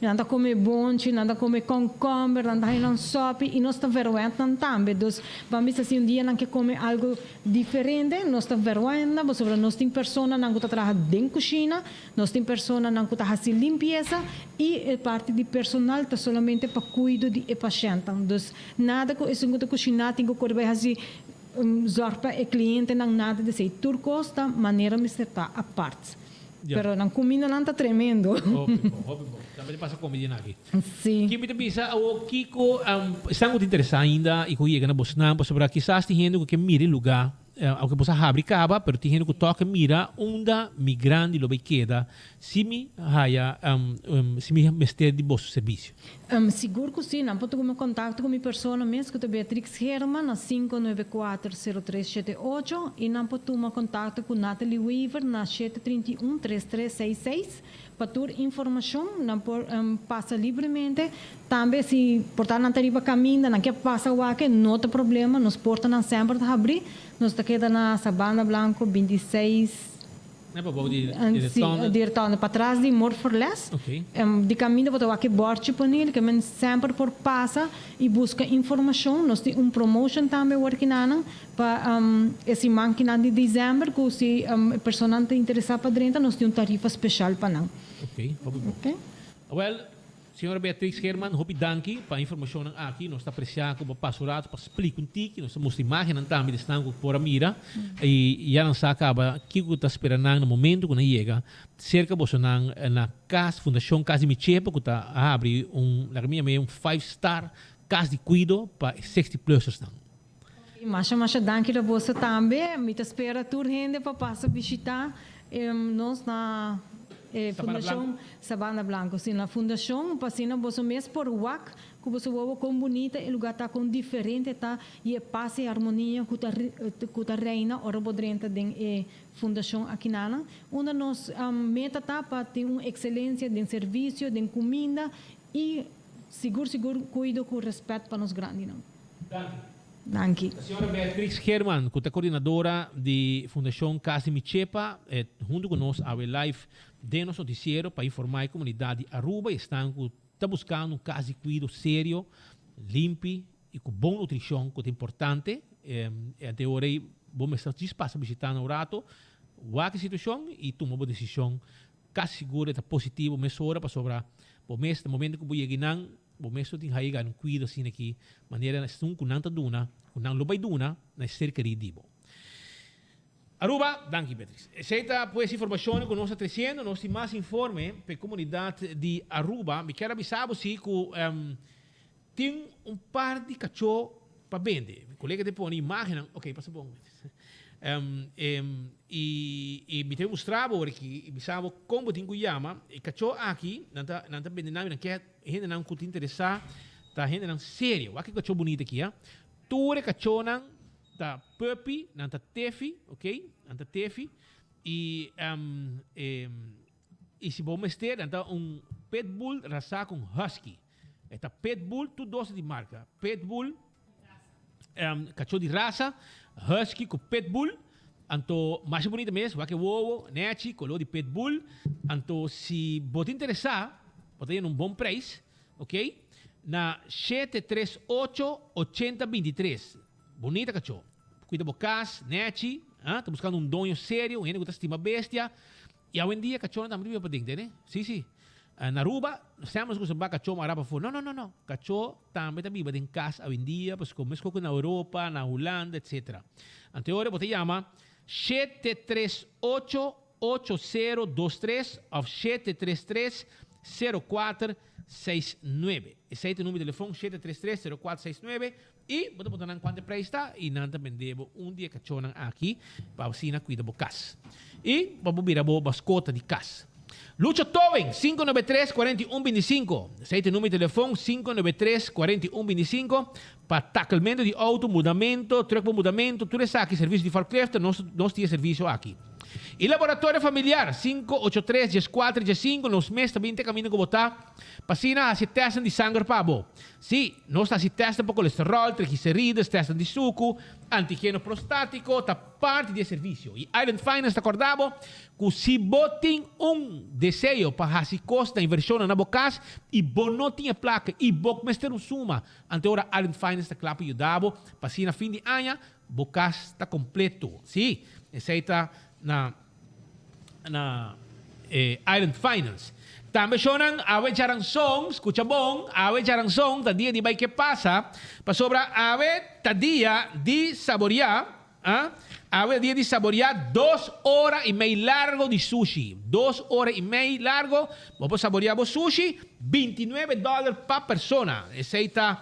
Nada come bonche, nada come concombre, nada aí não sope e nós está vergonha também. Dus vamos assim dia não que come algo diferente, nós está vergonha, mas nós tem pessoa não que está trabalhando dentro da cozinha, nós tem pessoa não que está fazendo limpeza e parte de personal está somente para cuidar de paciente. Dus nada que isso que cozinhar tem que correr assim zorpa e cliente não nada de sei tudo custa maneira de estar a parte. Pero não comida não está tremendo. Óbvio. Também passa comida aqui. Sim. Que me pensa, o Kiko está muito interessado ainda e que chega na Bosnan, sobre quizás tem gente que mira lugar, ao que possa fabricava, pero tem gente que toca mira onde migrante lo vai queda, se me haya se me mestre de bolso serviço. Seguro que sim, não pode tomar contato com minha pessoa mesmo, que é Beatrix Herman, na 594-0378, e não pode tomar contato com Natalie Weaver, na 731-3366, para ter informação, não passa livremente. Também, se portar na tarifa caminho, não quer passar o aqui, não tem problema, nos porta na sempre de abrir, nós está queda na Sabana Blanco 26. Não é para bom de retorno para trás de More for Less. Okay. De caminho para aqui borte para ele, que men sempre por passa e busca informação. Nós temos promotion também working on para esse máquina de dezembro, que se a pessoa não está interessada para dentro, nós temos tarifa especial para não. Ok. Well, senhora Beatrix Herman, hopi danki para a informação aqui, nós está apreciando para pastorado, para explicar um tique, nós temos imagem também de estar por a mira e já não se acaba que está esperando no momento que chega cerca de na casa fundação Casa Michepa que está a abrir um 5-star casa de cuido para 60 plus não. Mas danke da você também, me espera tur gente para passar visitar nós na Fundação Sabana Blanco. Sim, na Fundação, passina você mesmo por WAC, que você vai com bonita, e lugar está com diferente, tá? E é paz e harmonia que está reina, ora bodrenta da Fundação aqui na onde nós meta tá para ter uma excelência de serviço, de comida e seguro cuido com respeito para nós grandes. Danke. A senhora Beatrix Herman, que é coordenadora de Fundação Casa Michepa, junto conosco a live de nosso noticiero para informar a comunidade de Aruba, está buscando um casa de cuidado sério, limpo e com boa nutrição, que é importante. Até agora, vamos estar dispostos a visitar no rato, a situação e tomar uma decisão quase segura, positiva, mas hora para sobrar. No momento que eu chegar, o mesmo tem que ganhar um cuidado assim aqui, maneira que não está duna, não lo vai duna, na ser querido. Aruba, danke Beatriz. Aceita pues informação que nós está trazendo, nós temos mais informe para a comunidade de Aruba. Me quero avisar você que tem par de cachorro para vender. O colega te põe imagem, ok, passa bom. E me tem mostrado aqui, e me sabe como tem que chamar. E cachorro aqui, não está vendendo nada, não quer, gente não te interessar, tá gente não sério. Olha que cachorro bonito aqui, Tudo cachorro não tá puppy, não tá tefi, ok? Não tá tefi. E se vamos ter, não tá pitbull raça com husky. Esta pitbull, tudo doce de marca. Pitbull, cachorro de raça, husky com pitbull. Anto mais bonito mesmo, que ovo, nete, color de pitbull. Anto se você interessar, pode ter um bom preço, ok? Na 738-8023. Bonita cachorro. Cuida bocas, nete, tá buscando um dono sério, gente que estima bestia. E hoje em dia cachorro também é para dentro, né? Sim. Na Aruba, nós temos que usar cachorro marapa fora. Não. Cachorro também vive em casa hoje em dia, pois como é na Europa, na Holanda, etc. Anterior, você chama 738-8023 ou 733-0469. Esse é o número de telefone, 733-0469. E você pode dar quanto preço está e não também devo dia cachorro aqui para você cuidar da casa. E vamos virar a mascota de casa. Lucha Towing, 593-4125. Esse é o número de telefone, 593-4125. Para taclamento de auto, mudamento, troca para mudamento, tudo isso aqui, serviço de forklift, nós temos serviço aqui. E Laboratório Familiar, 583-4-5, nos meses também tem caminho que botar. Passina, se testam de sangue para bo. Sim, nós se testam para colesterol, triglicéridos, testam de suco, antígeno prostático, está parte do serviço. E Island Finance está acordado que se botem desejo para fazer costa da inversão na bocas e não tinha placa e bom mestre suma. Anteora Island Finance está claro para ajudar, passina fim de ano, bocas está completo. Sim, esse aí está na Island Finance. Também sonam awe jarang escucha bom, awe jarang song, tadia di bay que passa, para sobra awe tadia di saborear, awe dia de saborear 2 horas e meia largo de sushi. 2 horas e meia largo, vamos saborear o sushi, $29 para persona. Esse está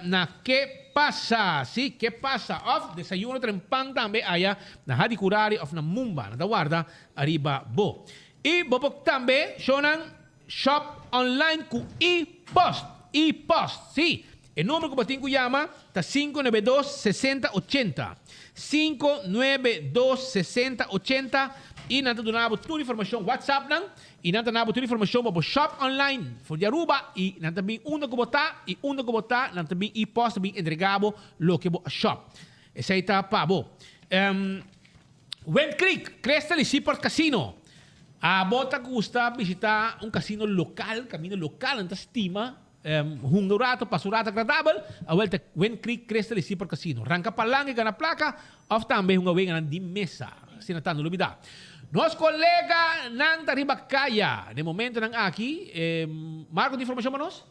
na que passa, sim, que passa, of desayuno trempang também aí na Hadi Kurari of na Mumba, na guarda arriba bo. E bopok também sonam shop online com e-post, sim. O número que você tem que chamar está 592-6080. 592-6080. E nós temos toda a informação WhatsApp, e nós temos toda a informação para o shop online for de Aruba, e nós também que botar, nós também e-post também entregado lo que é shop. Esse aí está para bo. Wind Creek, Crystal e Seaport Casino. A bota gusta visitar casino local, caminho local, então estima, rato, pasurato agradável, a volta Wind Creek, Crystal e Seaport Casino. Ranca palang e gana placa, of também wing de mesa, sinatando lubida. Nosso colega nang Taribacaya, de momento nang aqui, Marco de informação para nós?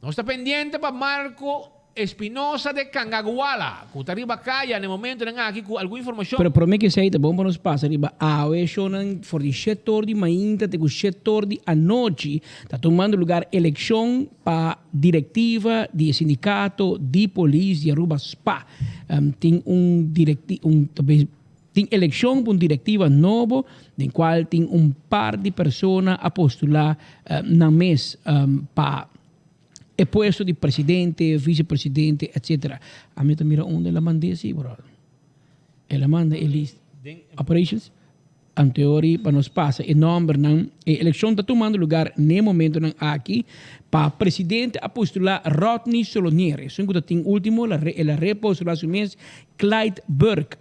Nós está pendiente para Marco Espinosa de Cangaguala, que Taribacaya, de momento nang aqui com alguma informação. Pero para mim que sei, tá bom para nos passar, riba, for de 7 de manhã, até com 7 de a noite, está tomando lugar eleição para diretiva de sindicato de polícia de Aruba SPA. Tem tem eleição para uma diretiva nova, em qual tem par de pessoas a postular na mesa para o posto de presidente, vice-presidente, etc. A mim também onde ela manda assim, bro. Ela manda eles operations anterior para nos passa e nome não a eleição está tomando lugar no momento não aqui para presidente a postular Rodney Solonieri. Segundo tem último ela repostular seu mês Clyde Burke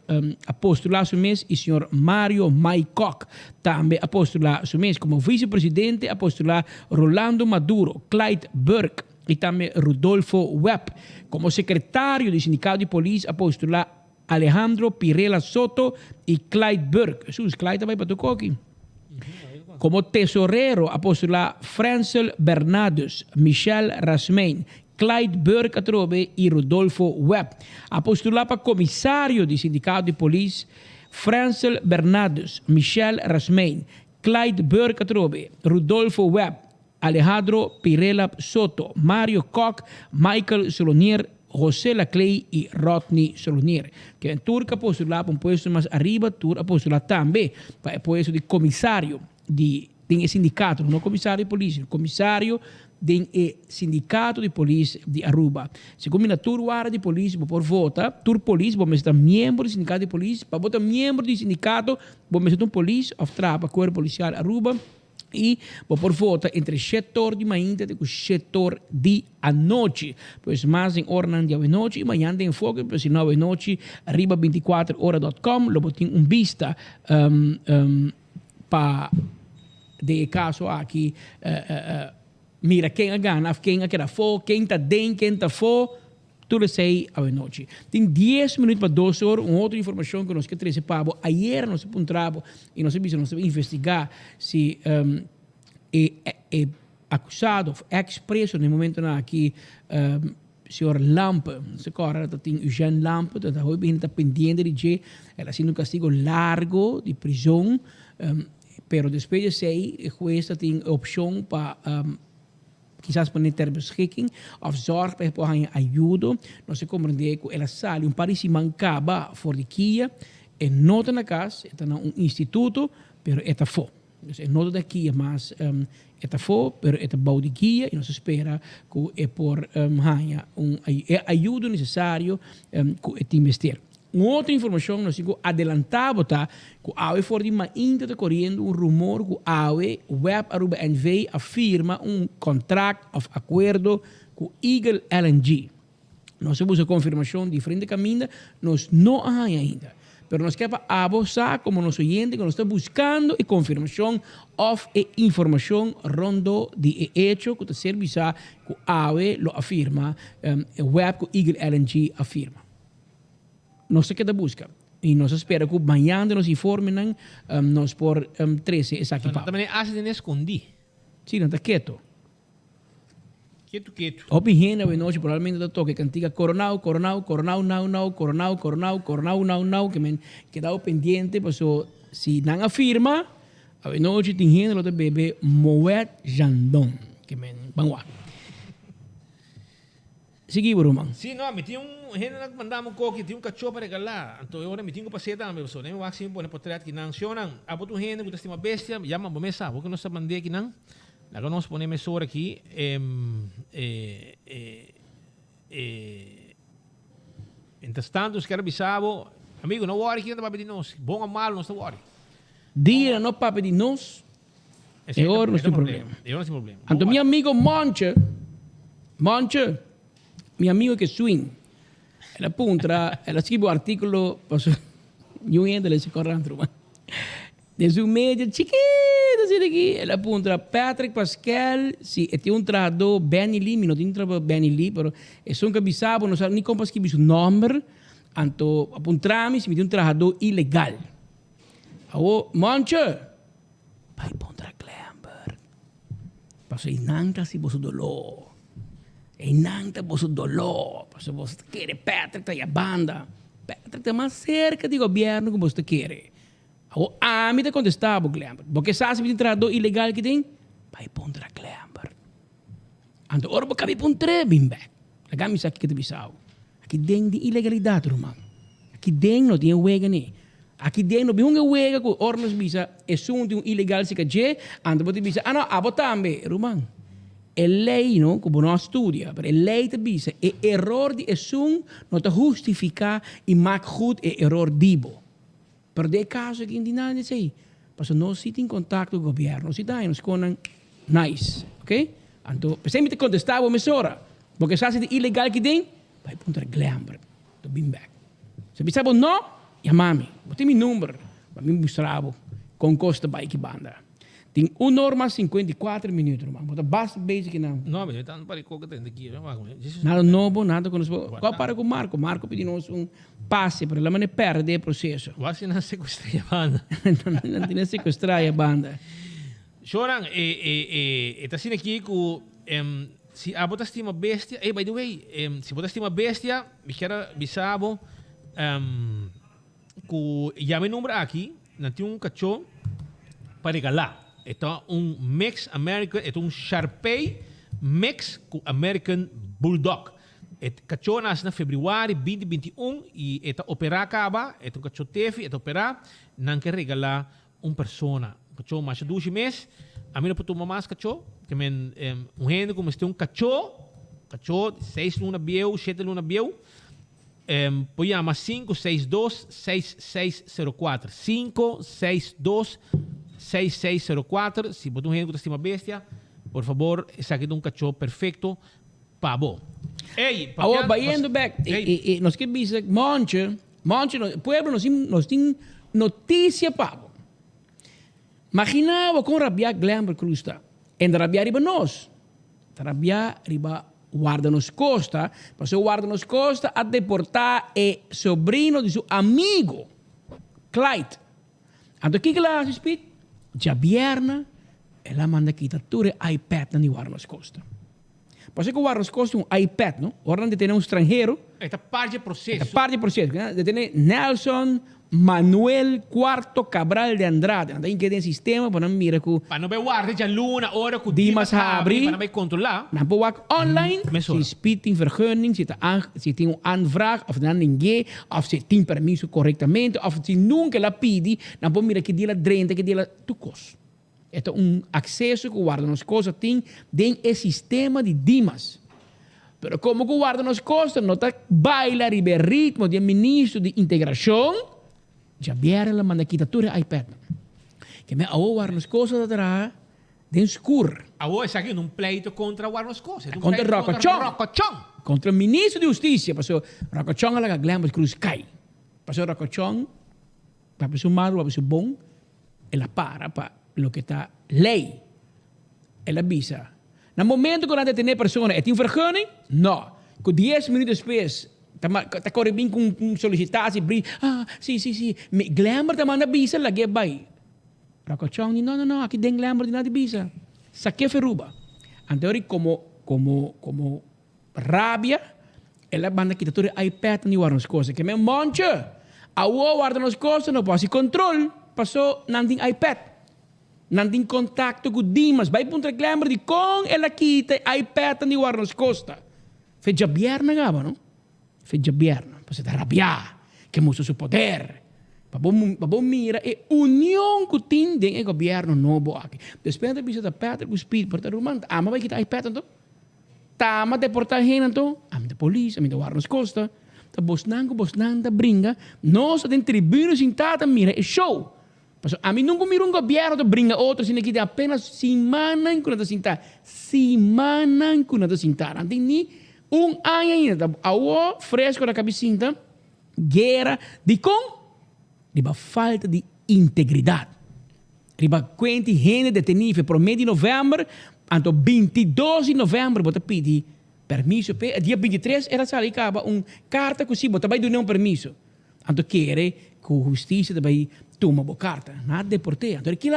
a postular seu mês e senhor Mario Mycock também a postular seu mês como vice-presidente a postular Rolando Maduro, Clyde Burke e também Rodolfo Webb como secretário do sindicato de polícia a postular Alejandro Pirela Soto y Clyde Burke. Jesus, Clyde também para tocar aqui. Como tesorero, a postular Francel Bernardes, Michel Rasmein, Clyde Burke atrobe e Rodolfo Webb. A postular para comissário do sindicato de polícia, Francel Bernardes, Michel Rasmein, Clyde Burkatrobe, Rodolfo Webb, Alejandro Pirela Soto, Mario Koch, Michael Solonier, José Laclay y Rodney Solonier. Que en turca postular para un puesto más arriba, turca postular también para el puesto de comisario de sindicato, no comisario de policía, comisario de sindicato de polícia de Aruba. Se combina tur de polícia por vota, tur polícia, vamos estar membro do sindicato de polícia, para votar membro do sindicato, vamos estar polícia, of trapa, corpo policial Aruba, e por vota entre setor de manhã e o setor de a noite. Pois mais em hora de noite e manhã tem foco, pois 9 noite, arriba 24horas.com, logo tem vista para de caso aqui mira quem ganha, quem quer for, quem está dentro, quem está fora, tudo sei à noite. Tem 10 minutos para 12 horas, uma outra informação que nós queremos trazer para você. Ayer nós encontramos e nós vamos investigar se é acusado, expresso no momento aqui, senhor Lampe, se corre, tem Eugène Lampe, está está pendente de que ela tem um castigo largo de prisão, pero depois de sei, o juiz tem opção para quizás poner ter beschikking of zorg para ajuda. Nós se compreender que ela sai país mancaba for de Kia e nota na casa, está um instituto, pero está fora. Então, nota daqui mas está fora, pero está bau de Kia e nós espera que é por ajuda necessário que investir. Uma outra informação, nós temos adelantado, tá? Que a AWE for de uma ainda está correndo rumor que a AWE, Web Aruba NV, afirma contrato of acordo com Eagle LNG. Nós temos a confirmação de diferente caminho, nós não há ainda. Mas nós queremos avançar como nosso oyente, que nós estamos buscando a confirmação of informação rondo de hecho que o serviço que a AWE lo afirma, Web com Eagle LNG afirma. Nós queremos buscar e nós esperamos que amanhã nos informem nós por 13 essa aqui. Também acha de esconder. Sim, não está quieto. Quieto. Opinião de nós provavelmente está toque cantiga coronau, que dá pendiente, mas se não afirma, a noite tem gente lá de bebê Moet Jandon, que men bangwa. Sige, Bruman. Sim, não, me tinha gente que mandava coque, tinha cachorro para regalar. Então, eu me tinha que passar também, pessoal. Nem o máximo por portrait que não cionam. A botar gente que tem uma bestia, chama para mesa, porque nós mandei aqui não. Agora nós ponemos mesura aqui. Entretanto, os caras bisavam, amigo, não worry que não vai pedir nós. Bom ou mal, não está worry. Dia não para pedir nós. É hora, não tem problema. É hora, não tem problema. Então, meu amigo Monche, meu amigo que swing, ela puntra, ela escreve um artículo, eu ainda lhe se correndo, desde um média chiquito, assim daqui, ela puntra Patrick Pascal, se tem um tradutor Benny Lee, não tem um tradutor Benny Lee, mas é só um cabisabo, não sabe nem como escrever o nome, então apuntramos, se tem um tradutor ilegal. Ao Monche, vai puntra Glamber, passou inanta se você dolor. E nanta você dolor, porque você quer Patrick tá a banda. Patrick está mais cerca do governo que você quer. A mim te contestava, Glamber. Porque sabe se tradutor ilegal que tem? Vai contra Glamber. Então, ora, porque vai contra Bimback. A camisa aqui que te bisau. Aqui tem de ilegalidade, irmão. Aqui tem não tem wega nem. Aqui tem não tem wega que ornos bisa é sum de ilegal se que je, ando bote bisa. Ah não, abo também, irmão. É lei, não, como não estudia, mas é lei te bisa. É erro de sum não te justificar e maak goed é erro dibo. Pero de caso que hindi nada sei, porque não se tem contato com o governo, se dá, nos conan nice, ok? Então, sempre te contestava a mesora, porque se é ilegal que tem, vai contra Glamber, to bring back. Se pensava não, chamame, botei meu número, para me mostrar com custo bike banda. Tem 1 hora 54 minutos, irmão. Bota basta basic não. Não, mas então para que tem aqui, nada novo, nada com nós. Qual para com Marco? Marco pediu-nos passe, para ele não perde o processo. Você não sequestrar a banda. Não tem sequestrar a banda. Choran, está assim aqui que se a botas tem uma bestia, by the way, se botas tem uma bestia, me quero bisabo, ya me nombra aquí, nanti un cachorro para regalar. Esto es un Mix American, esto es un Sharpei Mix con American Bulldog. Het cachorro nasce na februari 2021 e esta opera acaba, é um cachorro teve, esta opera não quer regalar uma persona. Cachorro mais de 2 meses, a mim não pode tomar mais cachorro, que men gente como este um cachorro 6 luna biel, 7 luna biel, pode chamar 562-6604, 562-6604, se botar gente que está uma bestia, por favor, saque de um cachorro perfeito, pabo. Ei, agora vayendo back, nós que dizer, monte, pueblo nos tem notícia pabo. Imagina com rabia Glamour Cruz está, en rabia riba nós, rabia riba guarda nos costa, passou guarda nos costa a deportar e sobrino de seu amigo Clyde. Então o que ela fez? Já vierna, ela manda quitatura iPad na guarda nos costa. Porque que o Warren Costa um iPad, não? Ora de ter um estrangeiro. Esta parte do processo. Esta parte do processo. De ter Nelson Manuel Cuarto Cabral de Andrade. Não tem que ter sistema para não mirar com. Para não ver guarda já luna hora com Dimas Habri. Para não ver controlar. Não pode online. Se speed tem vergunning, se tem aanvraag of não ninguém, of se tem permisso corretamente, of se nunca la pede, não pode mirar que dia la drenta, que dia la tucos. Este é acesso que o guarda-nos costa tem dentro do sistema de Dimas. Mas como o guarda-nos costa não está bailar e ritmo do ministro de integração, já vieram a mandaquitatura iPad. Que me o guarda-nos costa está dentro escuro. Agora está aqui num pleito contra o guarda-nos costa. Contra Rocochón. Contra o ministro de Justiça. Passou Rocochón a la Glamour Cruz cai. Passou Rocochón, para ser malo, para ser bom, ela para lo que está lei. Ela avisa. No momento que você tem pessoa e tem vergunning, não. Com 10 minutos depois, está correndo com solicitação, sim. Glamour está mandando visa, lá que vai. Rocochón, não, aqui tem Glamour de nada de visa. Saque feruba. Então, como rabia, ela manda quitatura iPad e guarda as coisas. Que me monte, a guarda as coisas, não pode controle, passou, não tem iPad. Não tem contato com Dimas. Vai para um reclamo de com ela quita iPad e guarda nas costas. Fez já vierna, não? Fez já vierna. Você está rabiar. Que mostrou seu poder. Para bom mira, é união que tem dentro do governo novo aqui. Depois da visita da Patrick, o Speed, por estar rumando. Ama vai quitar iPad, então? Tama deportar gente, então? Ama da polícia, ama da guarda nas costas. Tá bosnando, brinca. Nós, dentro tribuna, sentada, mira, é show. A mim nunca miro governo que brinca outro, sino que tem apenas semana em que nós sentar. Semana em que nós sentar. Não tem nem ano ainda. A fresco da cabecinha, guerra de riba falta de integridade. Riba quanti gente detenida por mês de novembro, anto 22 de novembro, bota pedir permisso. Dia 23 era sair acaba carta que se bota vai dar um permisso. Anto querer que a justiça também toma a carta, nada deportei. Então, aquilo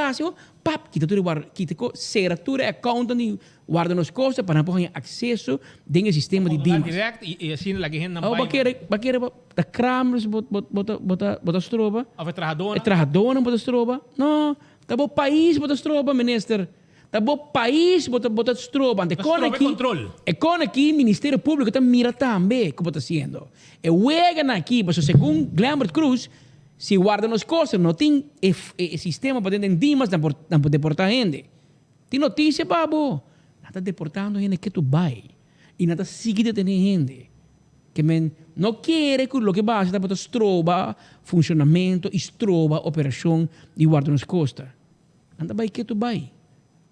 lá, kita seratura account ni guarda nos costas para não ter acesso dentro do sistema de Dimas. Direct e assim lá que gente não vai. Bakere da Kramers bota stroba. Of trahadona. Trahadona bota stroba. Não, tá bom país bota stroba, minister. Tá bom país bota stroba. Ante con aqui control. E con aqui Ministério Público tá mira também o que bota sendo. E wega aqui, mas segundo Glamour Cruz, se guarda nos costas, não tem sistema para dentro de Dimas, não pode deportar gente. Tem notícia, babo. Não está deportando gente que tu vai. E não está seguindo detendo gente. Que não quer que o que vai está para estroba, funcionamento, estroba, operação de guarda nos costas. Não está vai que tu vai.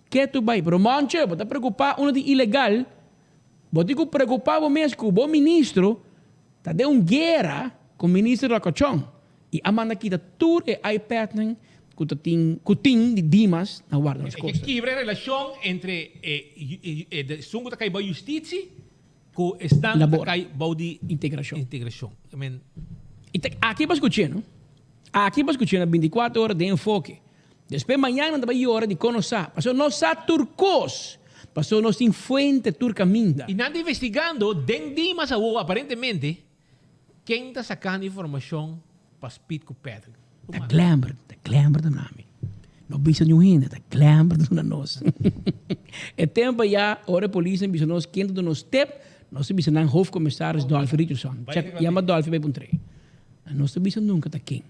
Que tu vai. Pero manche, você preocupar um de ilegal, você preocupar mesmo com o bom ministro, está de guerra com o ministro Rocochón. E a manda aqui da tour e iPad que tem de Dimas na guarda nas costas. Que quebra a relação entre o sungo da caiba justiça com o stand da caiba de integração. Aqui para escutar, não? Aqui para escutar 24 horas de enfoque. Depois amanhã não vai hora de conhecer. Passou nossa turcos. Passou nossa fuente turca minda. E nada investigando, dentro de Dimas, aparentemente, quem está sacando informação pas Piet com Patrick. Tá glamber da nami. Não bisa nenhum ainda, tá glamber da nós. É tempo já, hora a polícia bisa nós quente do nosso tempo, nós bisa não hoofdcommissaris Dolphy Richardson. Check, chama Dolphy bij puntrei. Nós bisa nunca tá quem.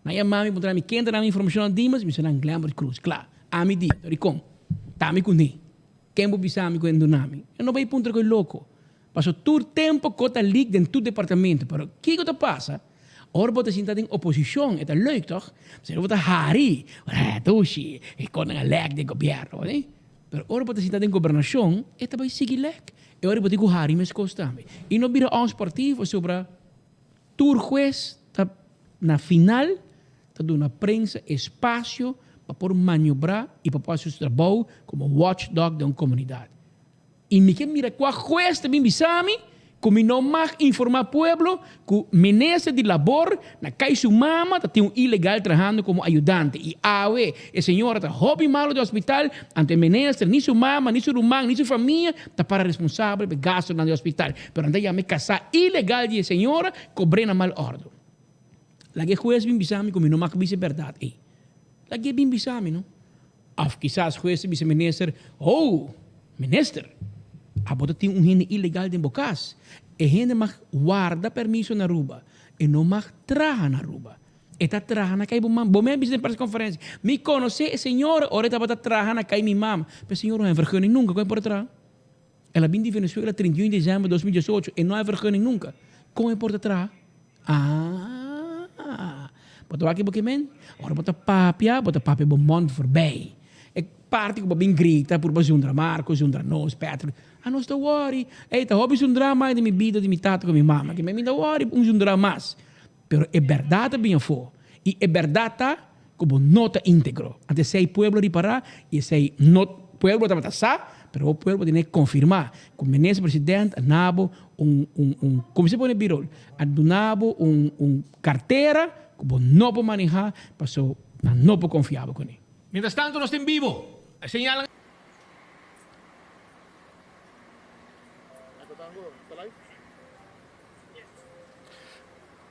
Na ya mami puntrei mi quente na informação dimas, bisa não glamber cruz. Claro, ami di, ricom. Tami com ni. Quem bo bisa ami com endunami. Eu não vai puntrei com louco. Passou todo tempo cota leak dentro do departamento, pero que que passa? Ora bota sentado em oposição, é leuk toch? Você bota Hari, Tushi, e com a leak de governo, né? Pero ora bota sentado em governação, é também seguir leak. E ora bota com Hari mas costa. E não vira ons partido sobre tour juez na final, tá dando prensa espaço para por maniobrar e para fazer seu trabalho como watchdog de uma comunidade. E me que mira qual juez também bisami, como não mag informar pueblo que ministro de labor na casa sua mama tem ilegal trabalhando como ajudante e awe a senhora está hobby malo do hospital ante ministro nem sua mama nem seu irmão nem sua família está para responsável por gasto no hospital pero anda já me casar ilegal de senhora cobrando mal ordem lá que juez bem bisami como não mag bisa verdade lá que bem bisami não af quizás juez bisa ministro minister a bota tem gente ilegal de bocas e gente mag guarda permiso na Aruba e não mag traja na Aruba eta traja na kai bom é business para conferência me conhece a senhora ora tá bota traja na kai mi mam pero senhora não é vergonha nunca como pode traja ela vem de Venezuela 31 de dezembro de 2018 e não é vergonha nunca como pode traja bota aqui bokemen ora bota papia bom mond voorbij parte que bem grita por baixo Marcos, nós, Patrick. Não estou worry. Tá hobby drama de minha vida, de minha tata com minha mama. Que me ainda worry drama mais. Pero é verdade bem for. E é verdade como nota íntegro. Até sei pueblo reparar e sei not pueblo tá passar, pero o pueblo tem que confirmar. Como ministro presidente, anabo como se põe birol, adunabo carteira como não pode manejar, passou não pode confiar com ele. Mientras tanto, no está en vivo. Señalan.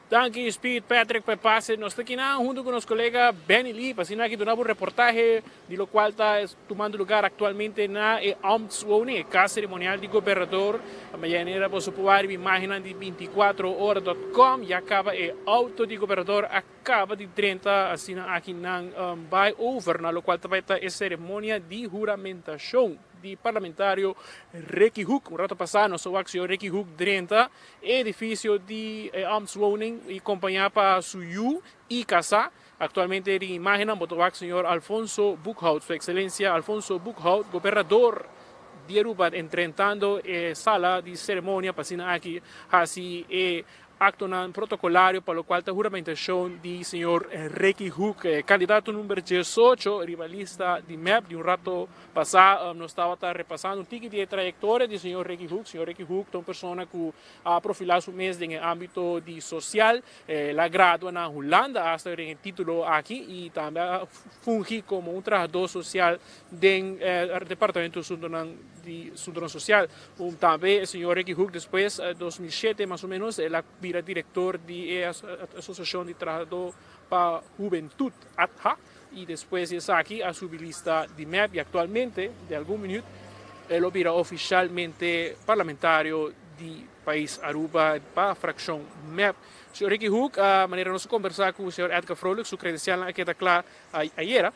Danke, Speed, Patrick, Pepase. Nós estamos aqui junto com nosso colega Benny Lee, para assinar aqui do novo reportaje, de lo qual está tomando lugar actualmente na Amtswoning, casa cerimonial de governador. Amanhã era você pode ver imagens de 24horas.com e acaba o auto de governador acaba de 30 assinar aqui na by over, na lo qual vai estar a cerimônia de juramentação de parlamentário Ricky Hook. Rato passado, nosso axio Ricky Hook 30, edifício de Amtswoning e acompanhar para Suyu e casa. Actualmente, em imagem, botou o senhor Alfonso Buchhout, sua excelência Alfonso Buchhout, governador de Aruba, enfrentando a sala de cerimônia para assinar aqui, assim, acto protocolario para lo cual está juramentación del señor Ricky Hook, candidato número 18, rivalista de MEP. De un rato pasado nos estaba repasando un ticket de trayectoria del señor Ricky Hook. Señor Ricky Hook es una persona que ha profilado su mes en el ámbito de social, la gradua en Holanda hasta el título aquí y también funge como un trabajador social del departamento de Sudran Social. También el señor Ricky Hook después, 2007 más o menos, la director de Asociación de Trabajadores para Juventud, ATHA, y después está aquí a su lista de MEP y actualmente, de algún minuto, él lo vira oficialmente parlamentario de país Aruba para fracción MEP. Señor Ricky Hook, manera de conversar con el señor Edgar Froelich, su credencial queda clara ayer.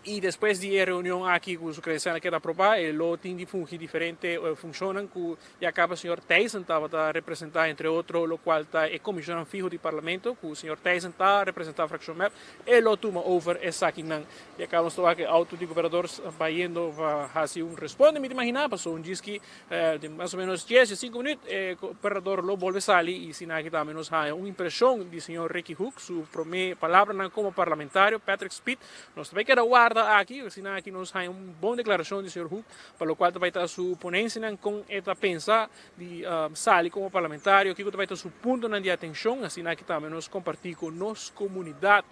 Y después de la reunión aquí con su credencial que está aprobada, el lote de fungi diferente funcionan, que ya acaba el señor Tyson estaba representado, entre otros, lo cual está el comisionado fijo del Parlamento, que el señor Tyson está representado a fracción MEP, el lo toma over es aquí. Y acá nos toca que el auto de gobernador va yendo, así un responde, me imagino, pasó un disque de más o menos 10 a 5 minutos, el gobernador lo vuelve a salir y sin aquí también nos da una impresión del señor Ricky Hook, su primera palabra como parlamentario, Patrick Speed, nos ve que era guarda aqui, aqui nos hay una buena declaración del señor Hook, para lo cual va a estar su ponencia con esta pensa de salir como parlamentario, que va a estar su punto de atención, así que también nos compartir con nuestra comunidad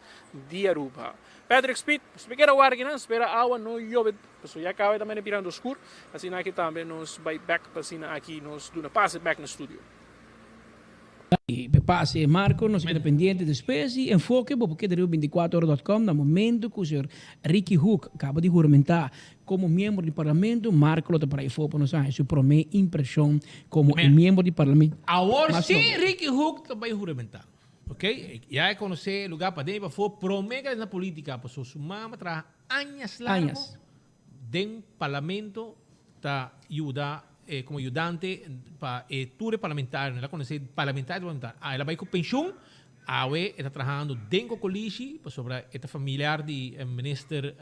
de Aruba. Patrick Speed, se queda guarda, espera agua, no llueve, pues ya acaba también pirando oscuro, así que también nos va back, así aquí nos da una pase back en el estudio. pase, Marco, nós estamos pendientes después e enfoque, porque de 24horas.com, no momento que o senhor Ricky Hook acaba de juramentar como membro do parlamento, Marco lo para aí for para nós sua primeira impressão como membro do parlamento. Agora sim, Ricky Hook vai juramentar. Ok? Já é conhecer lugar para dentro, for promega na política, para sua mama traz anos largos dentro do parlamento, tá ajudar como ajudante para tudo parlamentar, ela conhece parlamentar. Ela vai com pensão, ela está trabalhando dentro do colégio sobre esta familiar de ministro,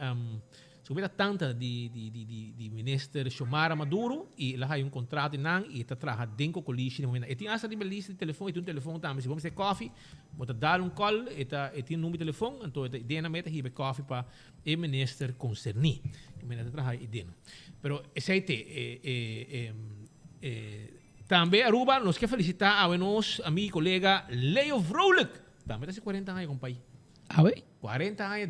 sobre a tanta de ministro Xiomara Maduro, e ela tem contrato e está trabalhando dentro do colégio. E tem essa lista de telefone, e tem telefone também. Se vamos ter coffee, vou dar call, e tem número de telefone, então a ideia é que coffee para o ministro concernido. O ministro trabalha dentro. Pero esse também Aruba, nós queremos felicitar a nosso amigo e colega Leo Vrolijk. Também tem 40 anos, companhia. Ah, oui? 40 anos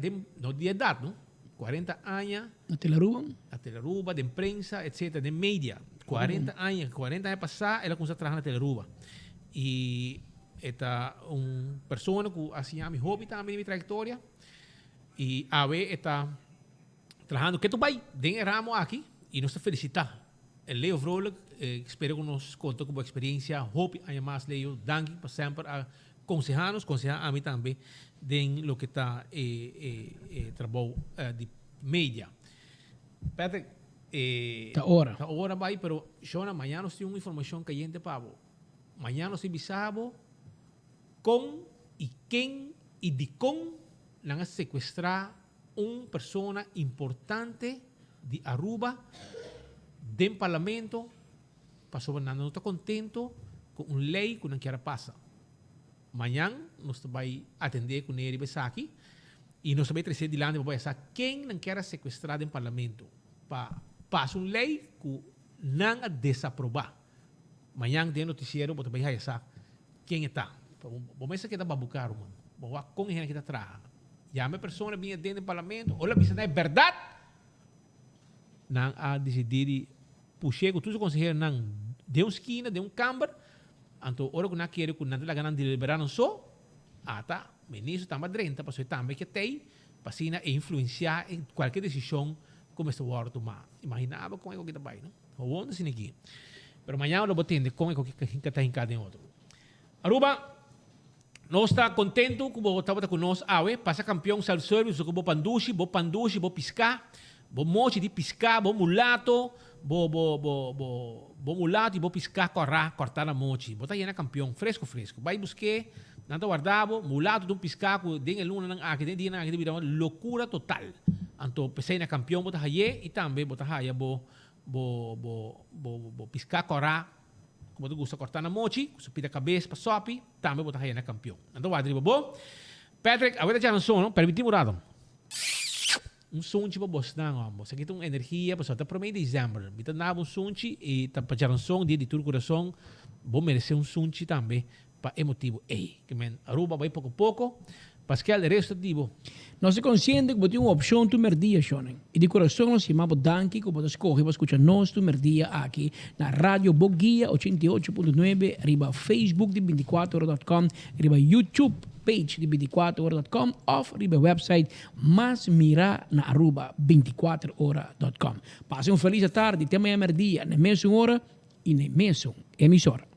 de idade, não? 40 anos. Na Telearuba? Na Telearuba, de imprensa, etc., de mídia. 40 anos passar, ela começou a trabalhar na Telearuba. E esta pessoa que assim a minha hobby também, minha trajetória. E a ver está trabalhando. Que tu vai, den ramo aqui. E nós te felicitar. Leo Vrolijk, espero que nos conte com a experiência. Hope a mais Leo, danke por sempre aconselhar a mim também, de lo que está trabalho de mídia. Patrick, Tá hora. Tá hora vai, pero Shona, amanhã nós temos uma informação caliente para você. Amanhã nós avisamos com e quem e de como vão sequestrar uma pessoa importante de Aruba, do parlamento, para não estar contente com uma lei que não quer passar. Amanhã nós vamos atender com ele aqui e nós vamos trazer de lá para saber quem não quer sequestrar do parlamento para passar uma lei que não desaprovar. Amanhã dentro do noticiário você vai saber quem está. Vamos ver que está babucar, mano. Vamos ver com quem está atrás. E a minha pessoa vinha dentro do parlamento, olha, isso não é verdade. Não a decidir puxar com todos os conselheiros, não de uma esquina, de um câmara. Então, ora que não quer que não tenha ganas de deliberar não só, tá, o ministro está madrenta, para isso também que tem, para influenciar em qualquer decisão como este hora tomar. Imaginava como é que está vai, não? O onde assim aqui. Mas amanhã eu vou entender como é que está em cada outro. Aruba, nós está contente que você está conosco, passa campeão self-service, que vou pandushi, vou piscar, vou mochi de piscar, vou mulato, vou mulato e vou piscar, cortar a mochi. Vou estar aí na campeão, fresco. Vai buscar, não está guardado, mulato de piscar, den el luna aqui, den dia na aqui, uma loucura total. Então, pensei na campeão, vou estar aí e também vou estar aí, vou piscar, cortar. Como tu gusta cortar na mochi, você pide a cabeça para sopi, também botar aí na campeão. Então, vai drible bom. Patrick, agora já não sou, não? Permitimos mudar. Som para Boston, você aqui tem uma energia, para até para meio de dezembro. Então, dá som e tá para já som dia de todo coração, vou merecer som também para emotivo. Que Aruba vai pouco a pouco. Pascal, o resto digo. Nós somos conscientes que você tem uma opção do merdia, Shonen. E de coração, nós chamamos Danke, que você escolhe para escutar nós do merdia aqui na Rádio Boguia 88.9, arriba Facebook de 24horas.com, arriba YouTube page de 24horas.com, ou arriba website Mas Mira na Aruba 24horas.com. Passe uma feliz tarde, até amanhã merdia, na mesma hora e na mesma emissora.